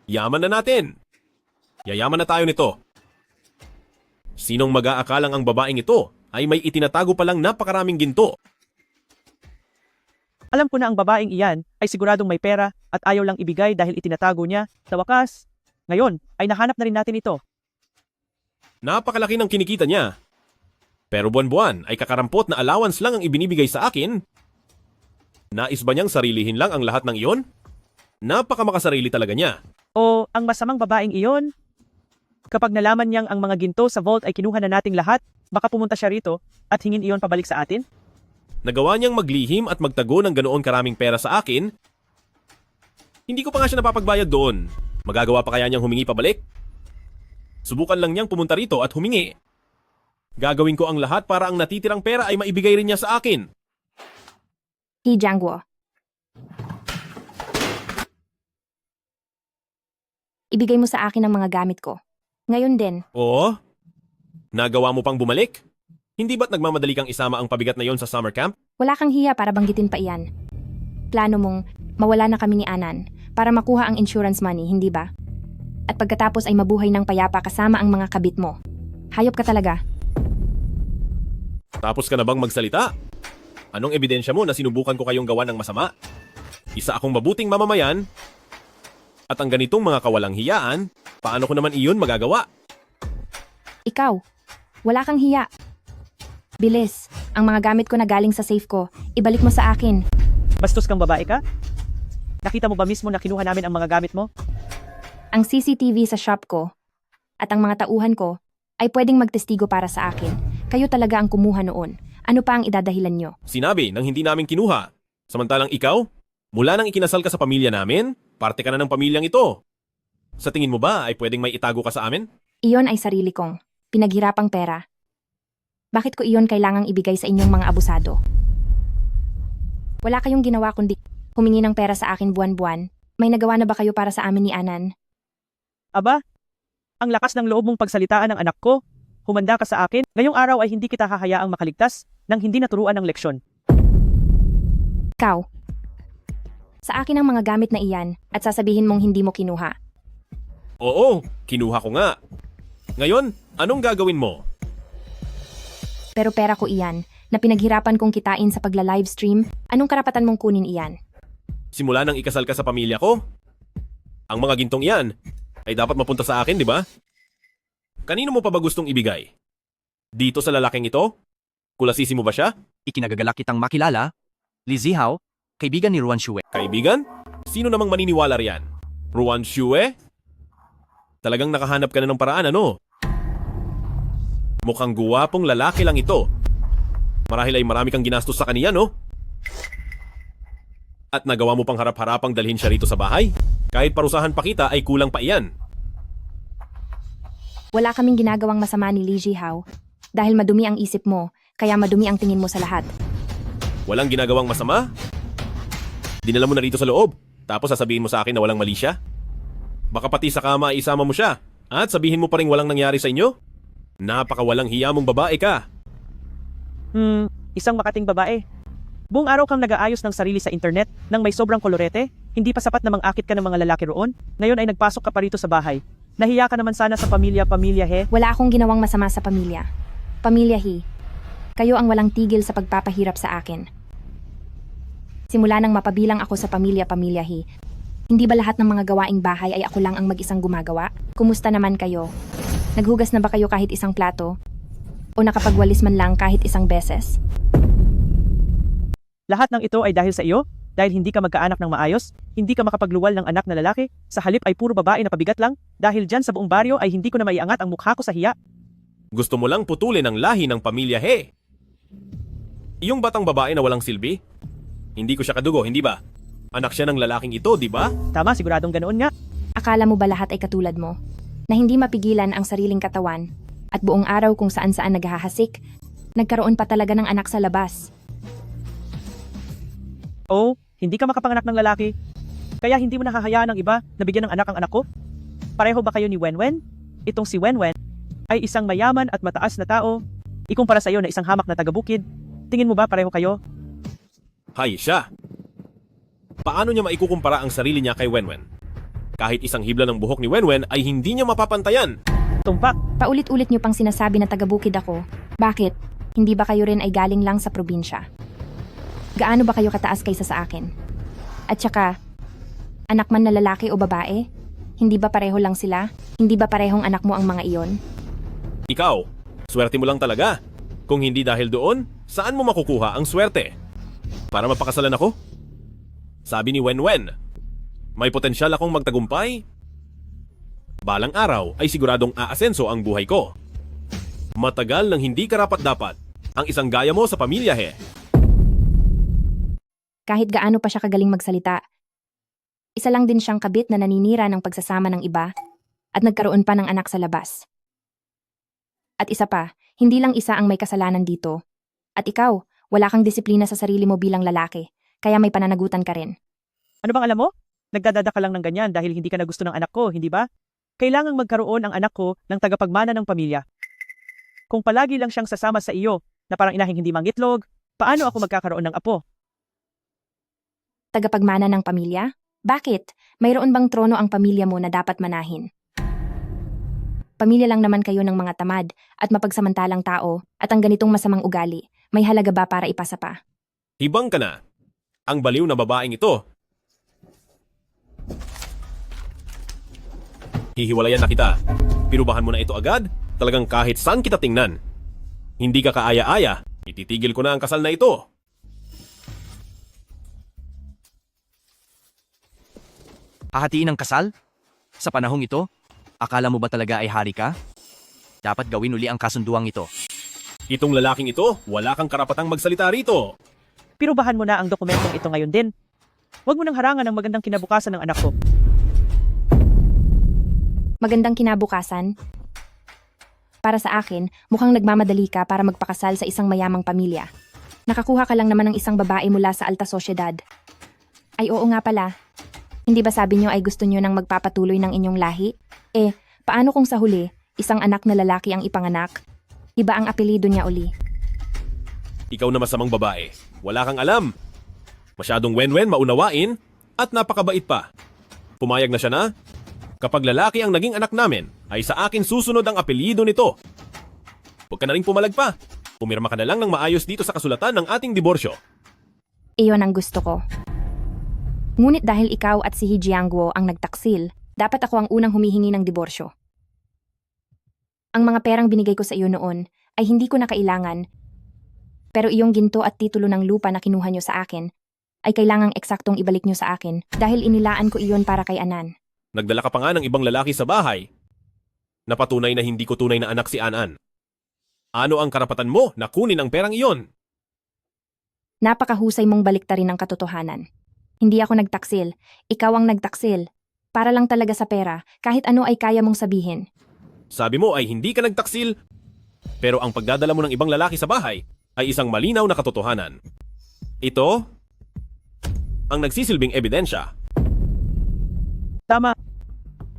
Yaman na natin. Yayaman na tayo nito. Sinong mag-aakalang ang babaeng ito ay may itinatago palang napakaraming ginto? Alam ko na ang babaeng iyan ay siguradong may pera at ayaw lang ibigay dahil itinatago niya. Sa wakas, ngayon ay nahanap na rin natin ito. Napakalaki ng kinikita niya. Pero buwan-buwan ay kakarampot na allowance lang ang ibinibigay sa akin. Nais ba niyang sarilihin lang ang lahat ng iyon? Napakamakasarili talaga niya. O ang masamang babaeng iyon? Kapag nalaman niyang ang mga ginto sa vault ay kinuha na nating lahat, baka pumunta siya rito at hingin iyon pabalik sa atin? Nagawa niyang maglihim at magtago ng ganoon karaming pera sa akin. Hindi ko pa nga siya napapagbayad doon. Magagawa pa kaya niyang humingi pabalik? Subukan lang niyang pumunta rito at humingi. Gagawin ko ang lahat para ang natitirang pera ay maibigay rin niya sa akin. He Jiangguo. Ibigay mo sa akin ang mga gamit ko. Ngayon din. Oo? Nagawa mo pang bumalik? Hindi ba't nagmamadali kang isama ang pabigat na yon sa summer camp? Wala kang hiya para banggitin pa iyan. Plano mong mawala na kami ni Anan para makuha ang insurance money, hindi ba? At pagkatapos ay mabuhay ng payapa kasama ang mga kabit mo. Hayop ka talaga. Tapos ka na bang magsalita? Anong ebidensya mo na sinubukan ko kayong gawa ng masama? Isa akong mabuting mamamayan at ang ganitong mga kawalang hiyaan, paano ko naman iyon magagawa? Ikaw, wala kang hiya. Bilis, ang mga gamit ko na galing sa safe ko, ibalik mo sa akin. Bastos kang babae ka? Nakita mo ba mismo na kinuha namin ang mga gamit mo? Ang CCTV sa shop ko at ang mga tauhan ko ay pwedeng magtestigo para sa akin. Kayo talaga ang kumuha noon. Ano pa ang idadahilan nyo? Sinabi nang hindi namin kinuha. Samantalang ikaw, mula nang ikinasal ka sa pamilya namin, parte ka na ng pamilyang ito. Sa tingin mo ba ay pwedeng may itago ka sa amin? Iyon ay sarili kong pinaghirapang pera. Bakit ko iyon kailangang ibigay sa inyong mga abusado? Wala kayong ginawa kundi humingi ng pera sa akin buwan-buwan. May nagawa na ba kayo para sa amin ni Anan? Aba, ang lakas ng loob mong pagsalitaan ng anak ko. Humanda ka sa akin. Ngayong araw ay hindi kita hahayaang makaligtas nang hindi naturuan ng leksyon. Ikaw. Sa akin ang mga gamit na iyan at sasabihin mong hindi mo kinuha. Oo, kinuha ko nga. Ngayon, anong gagawin mo? Pero pera ko iyan na pinaghirapan kong kitain sa pagla-livestream. Anong karapatan mong kunin iyan? Simula nang ikasal ka sa pamilya ko, ang mga gintong iyan ay dapat mapunta sa akin, di ba? Kanino mo pa ba gustong ibigay? Dito sa lalaking ito? Kulasisi mo ba siya? Ikinagagalak kitang makilala, Li Zihao, kaibigan ni Ruan Xue. Kaibigan? Sino namang maniniwala riyan? Ruan Xue? Talagang nakahanap ka na ng paraan, ano? Mukhang guwapong lalaki lang ito. Marahil ay marami kang ginastos sa kaniya, no? At nagawa mo pang harap-harapang dalhin siya rito sa bahay? Kahit parusahan pa kita ay kulang pa iyan. Wala kaming ginagawang masama ni Li Zihao. Dahil madumi ang isip mo, kaya madumi ang tingin mo sa lahat. Walang ginagawang masama? Dinala mo na rito sa loob, tapos sasabihin mo sa akin na walang mali siya? Baka pati sa kama ay isama mo siya, at sabihin mo pa rin walang nangyari sa inyo? Napakawalang hiya mong babae ka. Isang makating babae. Buong araw kang nag-aayos ng sarili sa internet nang may sobrang kolorete, hindi pa sapat na mang-akit ka ng mga lalaki roon, ngayon ay nagpasok ka pa rito sa bahay. Nahiya ka naman sana sa pamilya he. Wala akong ginawang masama sa pamilya. Pamilya He. Kayo ang walang tigil sa pagpapahirap sa akin. Simula nang mapabilang ako sa pamilya He. Hindi ba lahat ng mga gawaing bahay ay ako lang ang mag-isang gumagawa? Kumusta naman kayo? Naghugas na ba kayo kahit isang plato? O nakapagwalis man lang kahit isang beses? Lahat ng ito ay dahil sa iyo? Dahil hindi ka magkaanak ng maayos? Hindi ka makapagluwal ng anak na lalaki? Sa halip ay puro babae na pabigat lang? Dahil dyan sa buong baryo ay hindi ko na maiangat ang mukha ko sa hiya? Gusto mo lang putulin ang lahi ng pamilya He. Yung batang babae na walang silbi? Hindi ko siya kadugo, hindi ba? Anak siya ng lalaking ito, di ba? Tama, siguradong ganoon nga. Akala mo ba lahat ay katulad mo? Na hindi mapigilan ang sariling katawan at buong araw kung saan-saan naghahasik? Nagkaroon pa talaga ng anak sa labas. Oh, hindi ka makapanganak ng lalaki. Kaya hindi mo nakahayaan ng iba na bigyan ng anak ang anak ko? Pareho ba kayo ni Wenwen? Itong si Wenwen ay isang mayaman at mataas na tao. Ikumpara sa iyo na isang hamak na taga-bukid. Tingin mo ba pareho kayo? Hay siya. Paano niya maikukumpara ang sarili niya kay Wenwen? Kahit isang hibla ng buhok ni Wenwen ay hindi niya mapapantayan. Tumpak! Paulit-ulit niyo pang sinasabi na taga-bukid ako. Bakit? Hindi ba kayo rin ay galing lang sa probinsya? Gaano ba kayo kataas kaysa sa akin? At saka, anak man na lalaki o babae? Hindi ba pareho lang sila? Hindi ba parehong anak mo ang mga iyon? Ikaw, swerte mo lang talaga. Kung hindi dahil doon, saan mo makukuha ang swerte? Para mapakasalan ako? Sabi ni Wenwen, may potensyal akong magtagumpay. Balang araw ay siguradong aasenso ang buhay ko. Matagal nang hindi karapat-dapat ang isang gaya mo sa pamilya he. Kahit gaano pa siya kagaling magsalita, isa lang din siyang kabit na naninira ng pagsasama ng iba at nagkaroon pa ng anak sa labas. At isa pa, hindi lang isa ang may kasalanan dito. At ikaw, wala kang disiplina sa sarili mo bilang lalaki, kaya may pananagutan ka rin. Ano bang alam mo? Nagdadada ka lang ng ganyan dahil hindi ka na gusto ng anak ko, hindi ba? Kailangang magkaroon ang anak ko ng tagapagmana ng pamilya. Kung palagi lang siyang sasama sa iyo, na parang inahing hindi mangitlog, paano ako magkakaroon ng apo? Tagapagmana ng pamilya? Bakit? Mayroon bang trono ang pamilya mo na dapat manahin? Pamilya lang naman kayo ng mga tamad at mapagsamantalang tao at ang ganitong masamang ugali, may halaga ba para ipasa pa? Hibang ka na. Ang baliw na babaeng ito. Hihiwalayan na kita. Pirubahan mo na ito agad? Talagang kahit saan kita tingnan. Hindi ka kaaya-aya. Ititigil ko na ang kasal na ito. Hahatiin ang kasal? Sa panahong ito? Akala mo ba talaga ay hari ka? Dapat gawin uli ang kasunduang ito. Itong lalaking ito, wala kang karapatang magsalita rito. Pirubahan mo na ang dokumentong ito ngayon din. Huwag mo nang harangan ang magandang kinabukasan ng anak ko. Magandang kinabukasan? Para sa akin, mukhang nagmamadali ka para magpakasal sa isang mayamang pamilya. Nakakuha ka lang naman ng isang babae mula sa alta sosyedad. Ay oo nga pala. Hindi ba sabi niyo ay gusto niyo nang magpapatuloy ng inyong lahi? Paano kung sa huli, isang anak na lalaki ang ipanganak? Iba ang apelido niya uli. Ikaw na masamang babae. Wala kang alam. Masyadong wenwen, maunawain, at napakabait pa. Pumayag na siya na? Kapag lalaki ang naging anak namin, ay sa akin susunod ang apelido nito. Huwag ka na rin pumalag pa. Pumirma ka na lang ng maayos dito sa kasulatan ng ating diborsyo. Iyon ang gusto ko. Ngunit dahil ikaw at si He Jiangguo ang nagtaksil, dapat ako ang unang humihingi ng diborsyo. Ang mga perang binigay ko sa iyo noon ay hindi ko na kailangan, pero iyong ginto at titulo ng lupa na kinuha niyo sa akin ay kailangang eksaktong ibalik niyo sa akin dahil inilaan ko iyon para kay Anan. Nagdala ka pa nga ng ibang lalaki sa bahay. Napatunay na hindi ko tunay na anak si Anan. Ano ang karapatan mo na kunin ang perang iyon? Napakahusay mong baliktarin ang katotohanan. Hindi ako nagtaksil, ikaw ang nagtaksil. Para lang talaga sa pera, kahit ano ay kaya mong sabihin. Sabi mo ay hindi ka nagtaksil, pero ang pagdadala mo ng ibang lalaki sa bahay ay isang malinaw na katotohanan. Ito ang nagsisilbing ebidensya. Tama.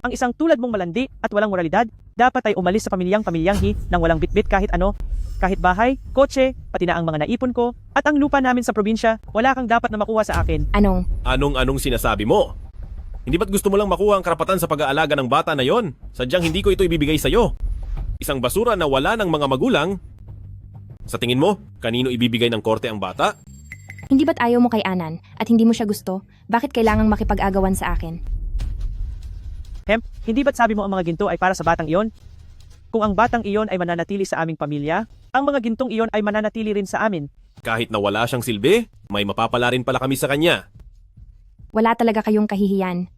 Ang isang tulad mong malandi at walang moralidad, dapat ay umalis sa pamilyang He nang walang bitbit kahit ano. Kahit bahay, kotse, pati na ang mga naipon ko, at ang lupa namin sa probinsya, wala kang dapat na makuha sa akin. Anong sinasabi mo? Hindi ba't gusto mo lang makuha ang karapatan sa pag-aalaga ng bata na yon? Sadyang hindi ko ito ibibigay sa'yo. Isang basura na wala ng mga magulang. Sa tingin mo, kanino ibibigay ng korte ang bata? Hindi ba't ayaw mo kay Anan at hindi mo siya gusto? Bakit kailangang makipag-agawan sa akin? Hindi ba't sabi mo ang mga ginto ay para sa batang iyon? Kung ang batang iyon ay mananatili sa aming pamilya, ang mga gintong iyon ay mananatili rin sa amin. Kahit na wala siyang silbi, may mapapala rin pala kami sa kanya. Wala talaga kayong kahihiyan.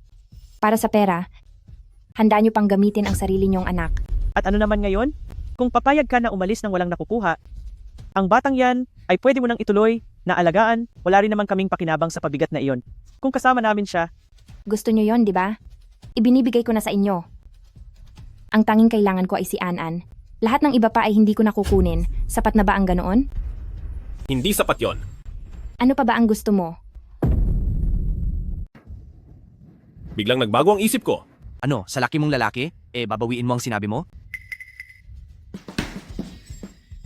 Para sa pera, handa niyo pang gamitin ang sarili niyong anak. At ano naman ngayon? Kung papayag ka na umalis nang walang nakukuha, ang batang yan ay pwede mo nang ituloy, na alagaan, wala rin naman kaming pakinabang sa pabigat na iyon. Kung kasama namin siya. Gusto niyo yon, di ba? Ibinibigay ko na sa inyo. Ang tanging kailangan ko ay si Anan. Lahat ng iba pa ay hindi ko nakukunin. Sapat na ba ang ganoon? Hindi sapat yon. Ano pa ba ang gusto mo? Biglang nagbago ang isip ko. Ano, sa laki mong lalaki? Babawiin mo ang sinabi mo?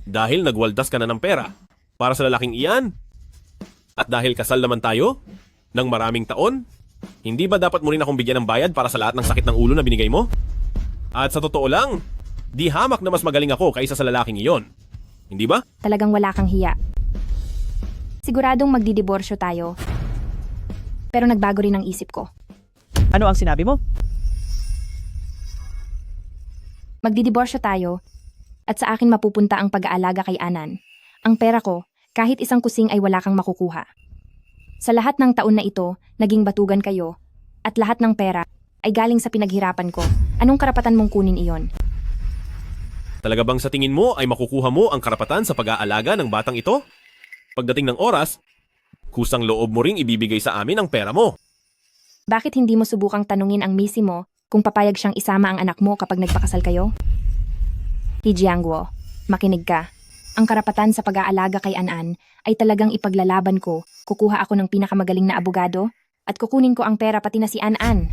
Dahil nagwaldas ka na ng pera. Para sa lalaking iyan? At dahil kasal naman tayo, ng maraming taon, hindi ba dapat mo rin akong bigyan ng bayad para sa lahat ng sakit ng ulo na binigay mo? At sa totoo lang, di hamak na mas magaling ako kaysa sa lalaking iyon. Hindi ba? Talagang wala kang hiya. Siguradong magdidiborsyo tayo. Pero nagbago rin ang isip ko. Ano ang sinabi mo? Magdidiborsyo tayo at sa akin mapupunta ang pag-aalaga kay Anan. Ang pera ko, kahit isang kusing ay wala kang makukuha. Sa lahat ng taon na ito, naging batugan kayo at lahat ng pera ay galing sa pinaghirapan ko. Anong karapatan mong kunin iyon? Talaga bang sa tingin mo ay makukuha mo ang karapatan sa pag-aalaga ng batang ito? Pagdating ng oras, kusang loob mo ring ibibigay sa amin ang pera mo. Bakit hindi mo subukang tanungin ang misi mo kung papayag siyang isama ang anak mo kapag nagpakasal kayo? Li Jiangguo, makinig ka. Ang karapatan sa pag-aalaga kay Anan ay talagang ipaglalaban ko. Kukuha ako ng pinakamagaling na abogado at kukunin ko ang pera pati na si Anan.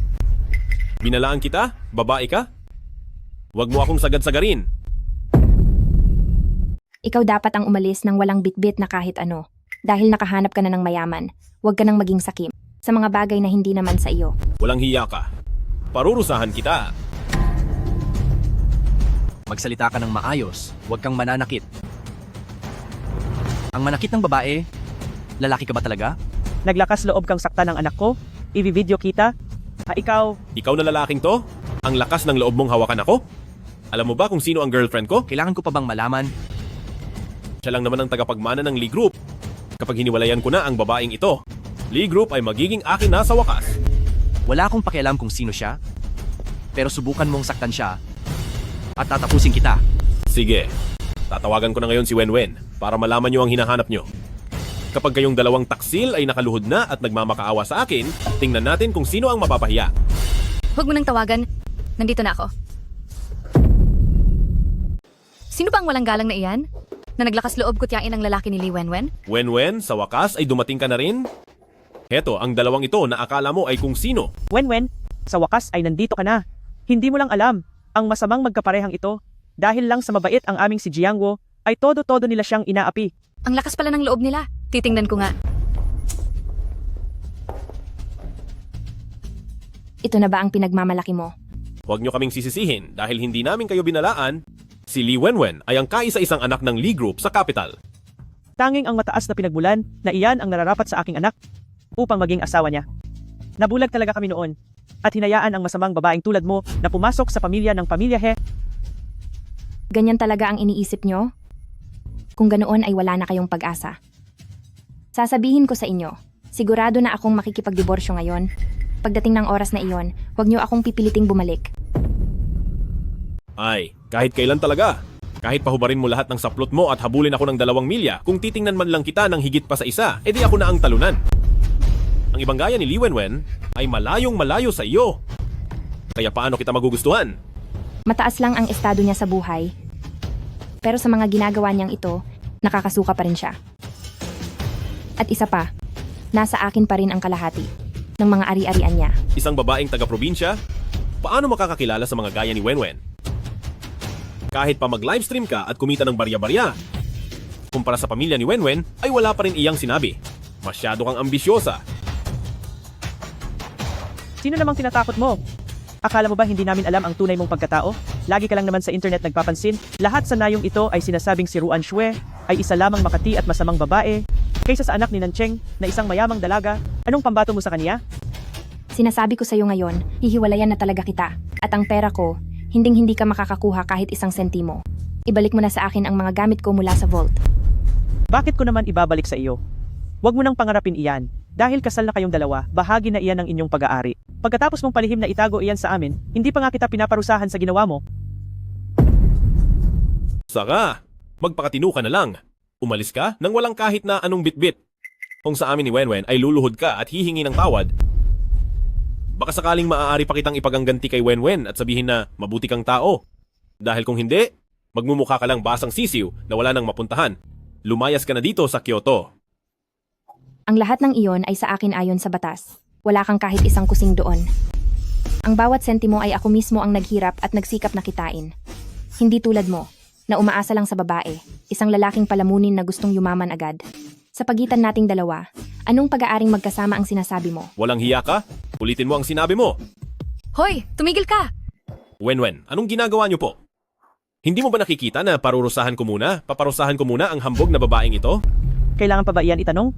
Binalaan kita? Babae ka? Huwag mo akong sagad-sagarin. Ikaw dapat ang umalis ng walang bitbit na kahit ano. Dahil nakahanap ka na ng mayaman, huwag ka nang maging sakim sa mga bagay na hindi naman sa iyo. Walang hiya ka. Parurusahan kita. Magsalita ka ng maayos, huwag kang mananakit. Ang manakit ng babae, lalaki ka ba talaga? Naglakas loob kang sakta ng anak ko? I-video kita? Ikaw? Ikaw na lalaking to? Ang lakas ng loob mong hawakan ako? Alam mo ba kung sino ang girlfriend ko? Kailangan ko pa bang malaman? Siya lang naman ang tagapagmana ng Lee Group. Kapag hiniwalayan ko na ang babaeng ito, Lee Group ay magiging akin na sa wakas. Wala akong pakialam kung sino siya, pero subukan mong saktan siya at tatapusin kita. Sige, tatawagan ko na ngayon si Wenwen para malaman niyo ang hinahanap niyo. Kapag kayong dalawang taksil ay nakaluhod na at nagmamakaawa sa akin, tingnan natin kung sino ang mapapahiya. Huwag mo nang tawagan. Nandito na ako. Sino ba ang walang galang na iyan? Na naglakas loob kutyain ang lalaki ni Li Wenwen? Wenwen, sa wakas ay dumating ka na rin? Heto, ang dalawang ito na akala mo ay kung sino. Wenwen, sa wakas ay nandito ka na. Hindi mo lang alam, ang masamang magkaparehang ito, dahil lang sa mabait ang aming si Jiangguo, ay todo-todo nila siyang inaapi. Ang lakas pala ng loob nila. Titingnan ko nga. Ito na ba ang pinagmamalaki mo? Huwag niyo kaming sisisihin dahil hindi namin kayo binalaan. Si Li Wenwen ay ang kaisa-isang anak ng Lee Group sa capital. Tanging ang mataas na pinagmulan na iyan ang nararapat sa aking anak upang maging asawa niya. Nabulag talaga kami noon at hinayaan ang masamang babaeng tulad mo na pumasok sa pamilya ng pamilya He. Ganyan talaga ang iniisip nyo? Kung ganoon ay wala na kayong pag-asa. Sasabihin ko sa inyo, sigurado na akong makikipagdiborsyo ngayon. Pagdating ng oras na iyon, huwag nyo akong pipiliting bumalik. Ay, kahit kailan talaga. Kahit pahubarin mo lahat ng saplot mo at habulin ako ng 2 milya, kung titingnan man lang kita ng higit pa sa isa, edi ako na ang talunan. Ang ibang gaya ni Li Wenwen ay malayong malayo sa iyo. Kaya paano kita magugustuhan? Mataas lang ang estado niya sa buhay. Pero sa mga ginagawa niyang ito, nakakasuka pa rin siya. At isa pa, nasa akin pa rin ang kalahati ng mga ari-arian niya. Isang babaeng taga-probinsya? Paano makakakilala sa mga gaya ni Wenwen? Kahit pa mag-livestream ka at kumita ng barya-barya. Kumpara sa pamilya ni Wenwen, ay wala pa rin iyang sinabi. Masyado kang ambisyosa. Sino namang tinatakot mo? Akala mo ba hindi namin alam ang tunay mong pagkatao? Lagi ka lang naman sa internet nagpapansin. Lahat sa nayong ito ay sinasabing si Ruan Xue ay isa lamang makati at masamang babae kaysa sa anak ni Nancheng na isang mayamang dalaga. Anong pambato mo sa kanya? Sinasabi ko sa iyo ngayon, hihiwalayan na talaga kita. At ang pera ko, hinding-hindi ka makakakuha kahit isang sentimo. Ibalik mo na sa akin ang mga gamit ko mula sa vault. Bakit ko naman ibabalik sa iyo? Huwag mo nang pangarapin iyan. Dahil kasal na kayong dalawa, bahagi na iyan ng inyong pag-aari. Pagkatapos mong palihim na itago iyan sa amin, hindi pa nga kita pinaparusahan sa ginawa mo. Saka, magpakatino ka na lang. Umalis ka nang walang kahit na anong bitbit. Kung sa amin ni Wenwen ay luluhod ka at hihingi ng tawad, baka sakaling maaari pa kitang ipagangganti kay Wenwen at sabihin na mabuti kang tao. Dahil kung hindi, magmumukha ka lang basang sisiw na wala nang mapuntahan. Lumayas ka na dito sa Kyoto. Ang lahat ng iyon ay sa akin ayon sa batas. Wala kang kahit isang kusing doon. Ang bawat sentimo ay ako mismo ang naghirap at nagsikap na kitain. Hindi tulad mo, na umaasa lang sa babae, isang lalaking palamunin na gustong yumaman agad. Sa pagitan nating dalawa, anong pag-aaring magkasama ang sinasabi mo? Walang hiya ka? Ulitin mo ang sinabi mo. Hoy, tumigil ka! Wenwen, anong ginagawa niyo po? Hindi mo ba nakikita na paparusahan ko muna ang hambog na babaeng ito? Kailangan pa ba iyan itanong?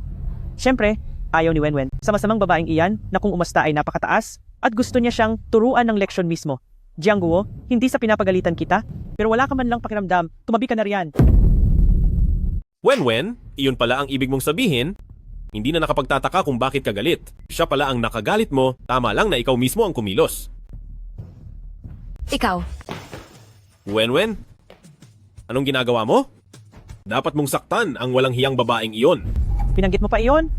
Siyempre, ayaw ni Wenwen sa masamang babaeng iyan na kung umasta ay napakataas at gusto niya siyang turuan ng leksyon mismo. Jiangguo, hindi sa pinapagalitan kita, pero wala ka man lang pakiramdam, tumabi ka na riyan. Wenwen, iyon pala ang ibig mong sabihin? Hindi na nakapagtataka kung bakit ka galit. Siya pala ang nakagalit mo, tama lang na ikaw mismo ang kumilos. Ikaw, Wenwen, anong ginagawa mo? Dapat mong saktan ang walang hiyang babaeng iyon. Pinanggit mo pa iyon?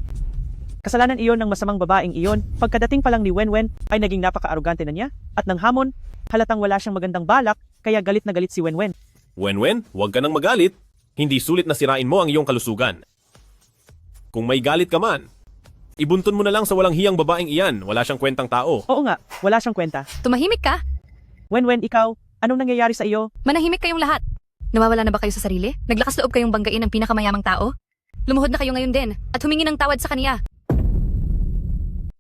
Kasalanan iyon ng masamang babaeng iyon, pagkadating pa lang ni Wenwen ay naging napaka-arugante na niya at nang hamon, halatang wala siyang magandang balak kaya galit na galit si Wenwen. Wenwen, huwag ka nang magalit. Hindi sulit na sirain mo ang iyong kalusugan. Kung may galit ka man, ibuntun mo na lang sa walang hiyang babaeng iyan. Wala siyang kwentang tao. Oo nga, wala siyang kwenta. tumahimik ka! Wenwen, ikaw, anong nangyayari sa iyo? Manahimik kayong lahat. Nawawala na ba kayo sa sarili? Naglakas loob kayong banggain ang pinakamayamang tao? Lumuhod na kayo ngayon din at humingi ng tawad sa kaniya.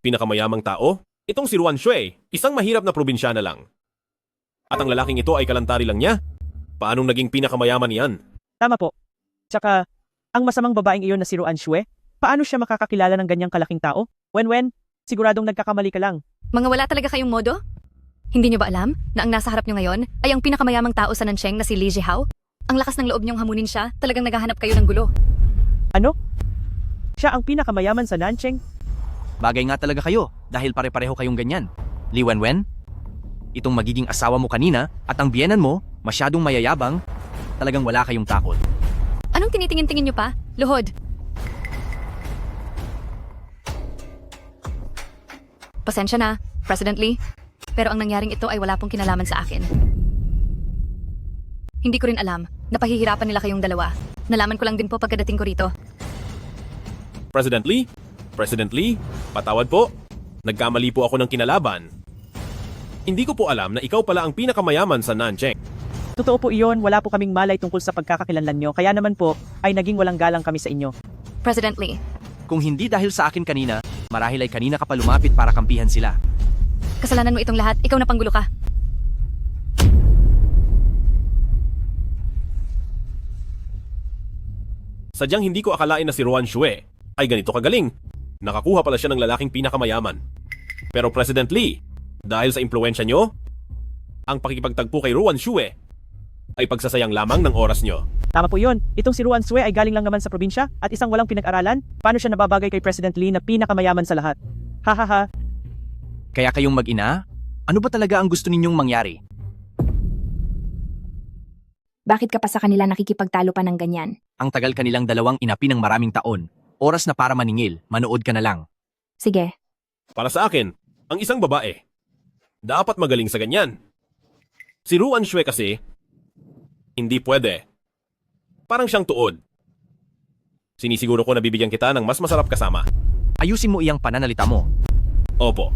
Pinakamayamang tao? Itong si Ruan Xue, isang mahirap na probinsyana lang. At ang lalaking ito ay kalantari lang niya? Paanong naging pinakamayaman niyan? Tama po. Tsaka, ang masamang babaeng iyon na si Ruan Xue, paano siya makakakilala ng ganyang kalaking tao? Wenwen, siguradong nagkakamali ka lang. Mga wala talaga kayong modo? Hindi niyo ba alam na ang nasa harap niyo ngayon ay ang pinakamayamang tao sa Nancheng na si Li Jihao? Ang lakas ng loob niyong hamunin siya, talagang naghahanap kayo ng gulo. Ano? Siya ang pinakamayaman sa Nancheng? Bagay nga talaga kayo dahil pare-pareho kayong ganyan. Li Wenwen, itong magiging asawa mo kanina at ang biyenan mo, masyadong mayayabang, talagang wala kayong takot. Anong tinitingin-tingin niyo pa? Luhod. Pasensya na, President Lee. Pero ang nangyaring ito ay wala pong kinalaman sa akin. Hindi ko rin alam. Napahihirapan nila kayong dalawa. Nalaman ko lang din po pagkadating ko rito. President Lee, patawad po. Nagkamali po ako ng kinalaban. Hindi ko po alam na ikaw pala ang pinakamayaman sa Nancheng. Totoo po iyon, wala po kaming malay tungkol sa pagkakakilanlan nyo, kaya naman po ay naging walang galang kami sa inyo. President Lee. Kung hindi dahil sa akin kanina, marahil ay kanina ka pa lumapit para kampihan sila. Kasalanan mo itong lahat, ikaw na panggulo ka. Sadyang hindi ko akalain na si Ruan Xue ay ganito kagaling. Nakakuha pala siya ng lalaking pinakamayaman. Pero President Lee, dahil sa impluensya nyo, ang pakikipagtagpo kay Ruan Xue ay pagsasayang lamang ng oras nyo. Tama po yun. Itong si Ruan Xue ay galing lang naman sa probinsya at isang walang pinag-aralan. Paano siya nababagay kay President Lee na pinakamayaman sa lahat? Hahaha. Kaya kayong mag-ina, ano ba talaga ang gusto ninyong mangyari? Bakit ka pa sa kanila nakikipagtalo pa ng ganyan? Ang tagal kanilang dalawang inapi ng maraming taon. Oras na para maningil, manood ka na lang. Sige. Para sa akin, ang isang babae, dapat magaling sa ganyan. Si Ruan Xue kasi, hindi pwede. Parang siyang tuod. Sinisiguro ko na bibigyan kita ng mas masarap kasama. Ayusin mo iyang pananalita mo. Opo.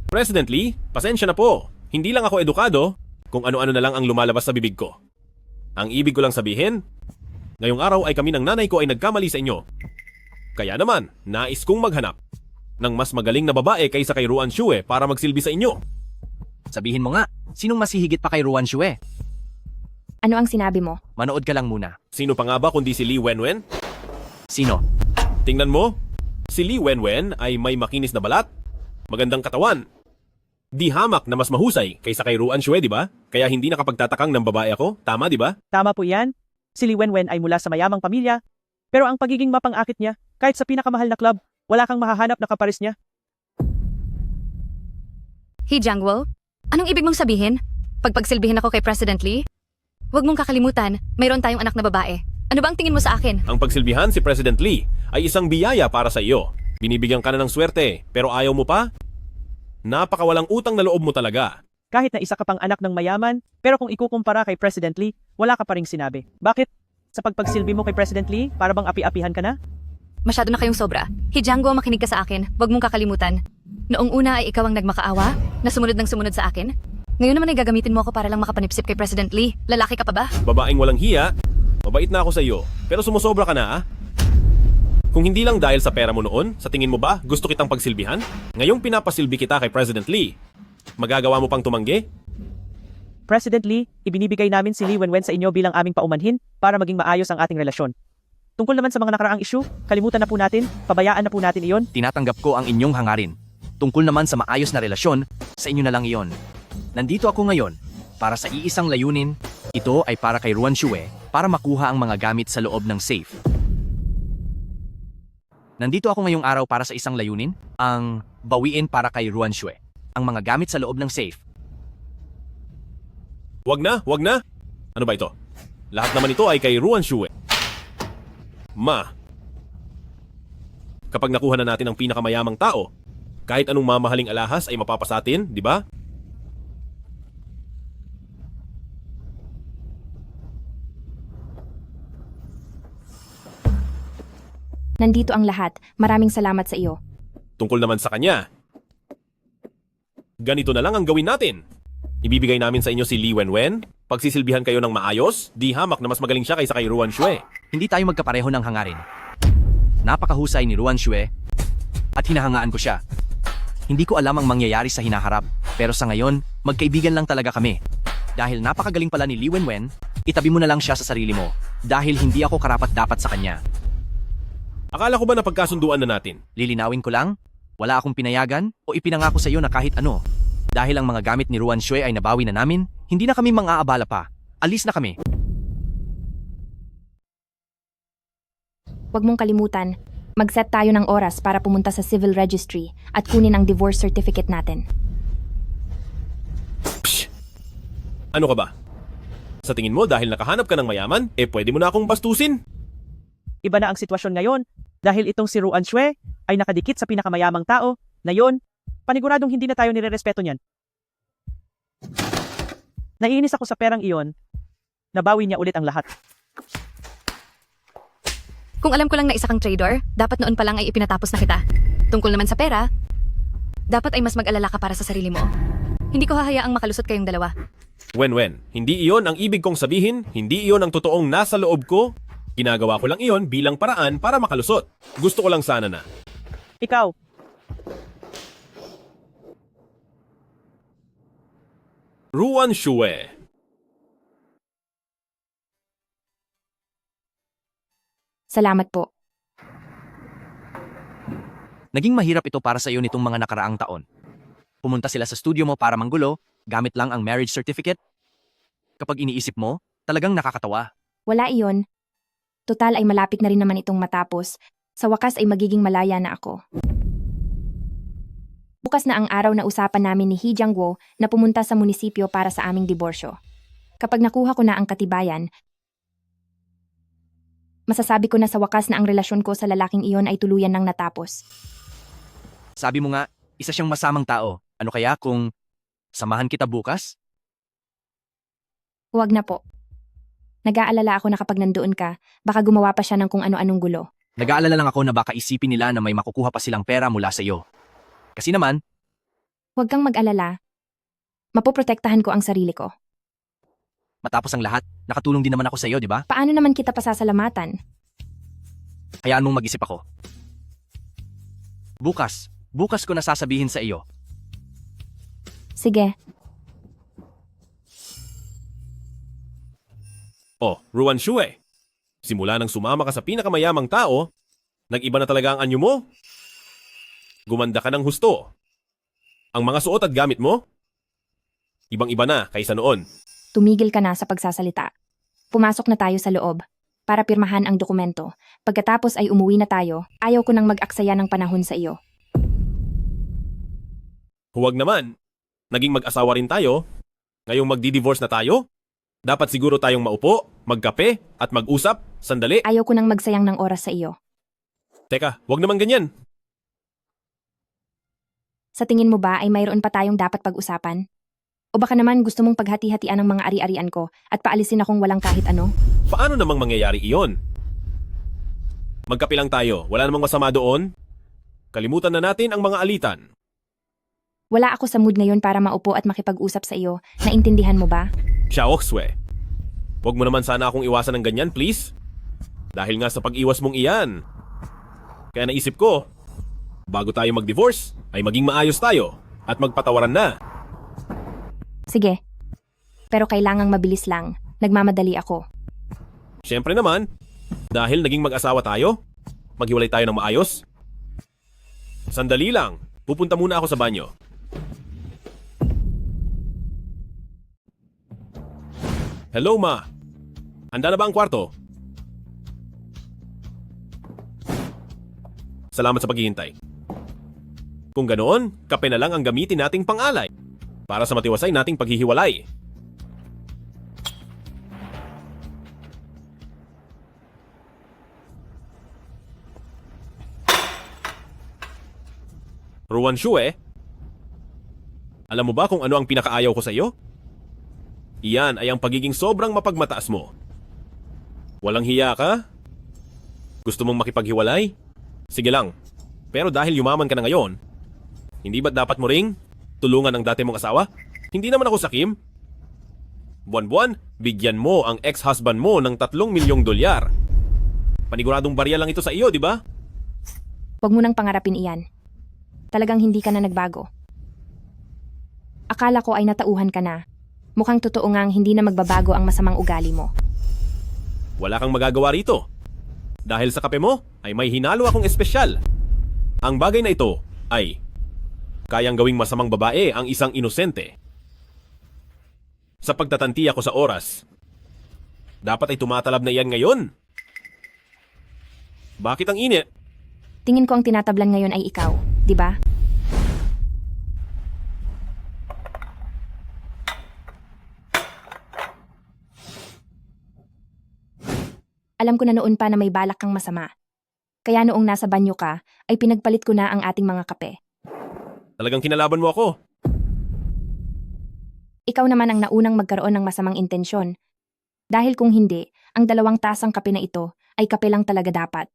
President Lee, pasensya na po. Hindi lang ako edukado kung ano-ano na lang ang lumalabas sa bibig ko. Ang ibig ko lang sabihin, ngayong araw ay kami ng nanay ko ay nagkamali sa inyo. Kaya naman, nais kong maghanap ng mas magaling na babae kaysa kay Ruan Xue para magsilbi sa inyo. Sabihin mo nga, sinong masihigit pa kay Ruan Xue? Ano ang sinabi mo? Manood ka lang muna. Sino pa nga ba kundi si Li Wenwen? Sino? Tingnan mo, si Li Wenwen ay may makinis na balat, magandang katawan. Di hamak na mas mahusay kaysa kay Ruan Xue, di ba? Kaya hindi nakapagtatakang ng babae ako, tama di ba? Tama po yan. Si Li Wenwen ay mula sa mayamang pamilya. Pero ang pagiging mapang-akit niya, kahit sa pinakamahal na club, wala kang mahahanap na kapares niya. He Jiangguo, anong ibig mong sabihin? Pagpagsilbihin ako kay President Lee? Huwag mong kakalimutan, mayroon tayong anak na babae. Ano ba ang tingin mo sa akin? Ang pagsilbihan si President Lee ay isang biyaya para sa iyo. Binibigyan ka na ng swerte, pero ayaw mo pa? Napakawalang utang na loob mo talaga. Kahit na isa ka pang anak ng mayaman, pero kung ikukumpara kay President Lee, wala ka pa ring sinabi. Bakit? Sa pagpagsilbi mo kay President Lee, para bang api-apihan ka na? Masyado na kayong sobra. He Jiangguo, makinig ka sa akin. Huwag mong kakalimutan. Noong una ay ikaw ang nagmakaawa, na sumunod ng sumunod sa akin. Ngayon naman ay gagamitin mo ako para lang makapanipsip kay President Lee. Lalaki ka pa ba? Babaeng walang hiya, mabait na ako sa iyo, pero sumusobra ka na ah. Kung hindi lang dahil sa pera mo noon, sa tingin mo ba gusto kitang pagsilbihan? Ngayong pinapasilbi kita kay President Lee, magagawa mo pang tumanggi? President Lee, ibinibigay namin si Lee Wenwen sa inyo bilang aming paumanhin para maging maayos ang ating relasyon. Tungkol naman sa mga nakaraang issue, kalimutan na po natin, pabayaan na po natin iyon. Tinatanggap ko ang inyong hangarin. Tungkol naman sa maayos na relasyon, sa inyo na lang iyon. Nandito ako ngayon para sa iisang layunin. Ito ay para kay Ruan Xue para makuha ang mga gamit sa loob ng safe. Nandito ako ngayong araw para sa isang layunin, ang bawiin para kay Ruan Xue, ang mga gamit sa loob ng safe. Wag na, wag na! Ano ba ito? Lahat naman ito ay kay Ruan Xue. Kapag nakuha na natin ang pinakamayamang tao, kahit anong mamahaling alahas ay mapapasatin, di ba? Nandito ang lahat. Maraming salamat sa iyo. Tungkol naman sa kanya, ganito na lang ang gawin natin. Ibibigay namin sa inyo si Lee Wenwen. Pagsisilbihan kayo ng maayos, di hamak na mas magaling siya kaysa kay Ruan Xue. Hindi tayo magkapareho ng hangarin. Napakahusay ni Ruan Xue at hinahangaan ko siya. Hindi ko alam ang mangyayari sa hinaharap, pero sa ngayon, magkaibigan lang talaga kami. Dahil napakagaling pala ni Lee Wenwen, itabi mo na lang siya sa sarili mo dahil hindi ako karapat-dapat sa kanya. Akala ko ba napagkasunduan na natin? Lilinawin ko lang, wala akong pinayagan o ipinangako sa iyo na kahit ano. Dahil ang mga gamit ni Ruan Xue ay nabawi na namin, hindi na kami mang-aabala pa. Alis na kami. Huwag mong kalimutan, mag-set tayo ng oras para pumunta sa civil registry at kunin ang divorce certificate natin. Psh! Ano ka ba? Sa tingin mo dahil nakahanap ka ng mayaman, pwede mo na akong bastusin? Iba na ang sitwasyon ngayon dahil itong si Ruan Xue ay nakadikit sa pinakamayamang tao na yon, paniguradong hindi na tayo nirerespeto niyan. Naiinis ako sa perang iyon, nabawi niya ulit ang lahat. Kung alam ko lang na isa kang trader, dapat noon pa lang ay ipinatapos na kita. Tungkol naman sa pera, dapat ay mas mag-alala ka para sa sarili mo. Hindi ko hahayaang makalusot kayong dalawa. Wenwen, hindi iyon ang ibig kong sabihin, hindi iyon ang totoong nasa loob ko. Ginagawa ko lang iyon bilang paraan para makalusot. Gusto ko lang sana na. Ikaw. Ruan Xue. Salamat po. Naging mahirap ito para sa iyo nitong mga nakaraang taon. Pumunta sila sa studio mo para manggulo, gamit lang ang marriage certificate. Kapag iniisip mo, talagang nakakatawa. Wala iyon. Total ay malapit na rin naman itong matapos. Sa wakas ay magiging malaya na ako. Bukas na ang araw na usapan namin ni Hee Jang-woo na pumunta sa munisipyo para sa aming diborsyo. Kapag nakuha ko na ang katibayan, masasabi ko na sa wakas na ang relasyon ko sa lalaking iyon ay tuluyan nang natapos. Sabi mo nga, isa siyang masamang tao. Ano kaya kung samahan kita bukas? Huwag na po. Nag-aalala ako na kapag nandoon ka, baka gumawa pa siya ng kung ano-anong gulo. Nag-aalala lang ako na baka isipin nila na may makukuha pa silang pera mula sa iyo. Kasi naman, Huwag kang mag-alala. Mapoprotektahan ko ang sarili ko. matapos ang lahat, nakatulong din naman ako sa iyo, di ba? Paano naman kita pasasalamatan? Hayaan mong mag-isip ako. Bukas ko na sasabihin sa iyo. Sige. Oh, Ruan Xue. Simula nang sumama ka sa pinakamayamang tao, nag-iba na talaga ang anyo mo. Gumanda ka ng husto. Ang mga suot at gamit mo, ibang-iba na kaysa noon. Tumigil ka na sa pagsasalita. Pumasok na tayo sa loob para pirmahan ang dokumento. Pagkatapos ay umuwi na tayo. Ayaw ko nang mag-aksaya ng panahon sa iyo. Huwag naman. Naging mag-asawa rin tayo. Ngayong magdi-divorce na tayo. Dapat siguro tayong maupo, magkape, at mag-usap. Sandali. Ayaw ko nang magsayang ng oras sa iyo. Teka, huwag naman ganyan. Sa tingin mo ba ay mayroon pa tayong dapat pag-usapan? O baka naman gusto mong paghati-hatian ang mga ari-arian ko at paalisin akong walang kahit ano? Paano namang mangyayari iyon? Magkape lang tayo. Wala namang masama doon. Kalimutan na natin ang mga alitan. Wala ako sa mood ngayon para maupo at makipag-usap sa iyo. Naintindihan mo ba? Xiao Xue. Huwag mo naman sana akong iwasan ng ganyan, please. Dahil nga sa pag-iwas mong iyan, Kaya naisip ko, bago tayo mag-divorce, ay maging maayos tayo at magpatawaran na. Sige. Pero kailangang mabilis lang. Nagmamadali ako. Siyempre naman, dahil naging mag-asawa tayo, maghiwalay tayo ng maayos. Sandali lang, pupunta muna ako sa banyo. Hello, Ma. Handa na ba ang kwarto? Salamat sa paghihintay. Kung ganoon, kape na lang ang gamitin nating pangalay para sa matiwasay nating paghihiwalay. Ruan Shue, alam mo ba kung ano ang pinakaayaw ko sa iyo? Iyan ay ang pagiging sobrang mapagmataas mo. Walang hiya ka? Gusto mong makipaghiwalay? Sige lang. Pero dahil yumaman ka na ngayon, hindi ba't dapat mo ring tulungan ang dati mong asawa? Hindi naman ako sakim. Buwan-buwan, bigyan mo ang ex-husband mo ng 3 milyong dolyar. Paniguradong barya lang ito sa iyo, di ba? Huwag mo nang pangarapin iyan. Talagang hindi ka na nagbago. Akala ko ay natauhan ka na. Mukhang totoo ngang hindi na magbabago ang masamang ugali mo. Wala kang magagawa rito. Dahil sa kape mo, ay may hinalo akong espesyal. Ang bagay na ito ay kayang gawing masamang babae ang isang inosente. Sa pagtatantiya ko sa oras, dapat ay tumatalab na iyan ngayon. Bakit ang init? Tingin ko ang tinatablan ngayon ay ikaw, di ba? Alam ko na noon pa na may balak kang masama. Kaya noong nasa banyo ka, ay pinagpalit ko na ang ating mga kape. Talagang kinalaban mo ako. Ikaw naman ang naunang magkaroon ng masamang intensyon. Dahil kung hindi, ang 2 tasang kape na ito ay kape lang talaga dapat.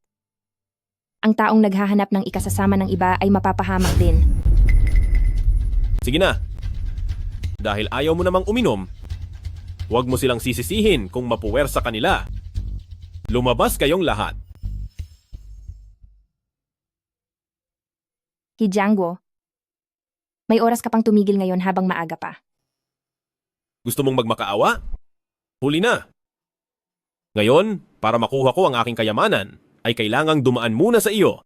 Ang taong naghahanap ng ikasasama ng iba ay mapapahamak din. Sige na. Dahil ayaw mo namang uminom, huwag mo silang sisisihin kung mapuwersa kanila. Lumabas kayong lahat. Hijango, may oras ka pang tumigil ngayon habang maaga pa. Gusto mong magmakaawa? Huli na. Ngayon, para makuha ko ang aking kayamanan, ay kailangang dumaan muna sa iyo.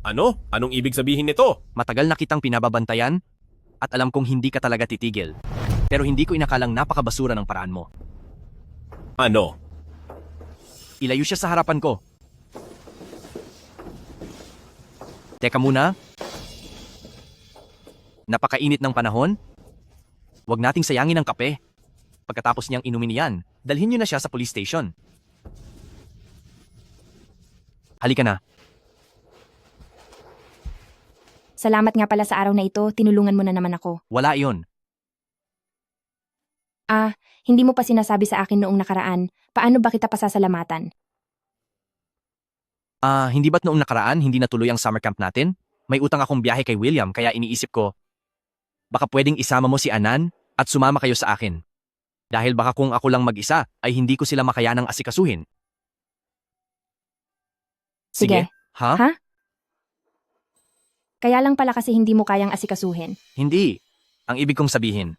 Ano? Anong ibig sabihin nito? Matagal na kitang pinababantayan at alam kong hindi ka talaga titigil. Pero hindi ko inakalang napakabasura ng paraan mo. Ano? Ilayo siya sa harapan ko. Teka muna. Napakainit ng panahon. Huwag nating sayangin ang kape. Pagkatapos niyang inumin yan, dalhin niyo na siya sa police station. Halika na. Salamat nga pala sa araw na ito, tinulungan mo na naman ako. Wala iyon. Hindi mo pa sinasabi sa akin noong nakaraan, paano ba kita pasasalamatan? Hindi ba't noong nakaraan hindi natuloy ang summer camp natin? May utang akong biyahe kay William kaya iniisip ko, baka pwedeng isama mo si Anan at sumama kayo sa akin. Dahil baka kung ako lang mag-isa ay hindi ko sila makayanang asikasuhin. Sige. Ha? Kaya lang pala kasi hindi mo kayang asikasuhin. Hindi. Ang ibig kong sabihin,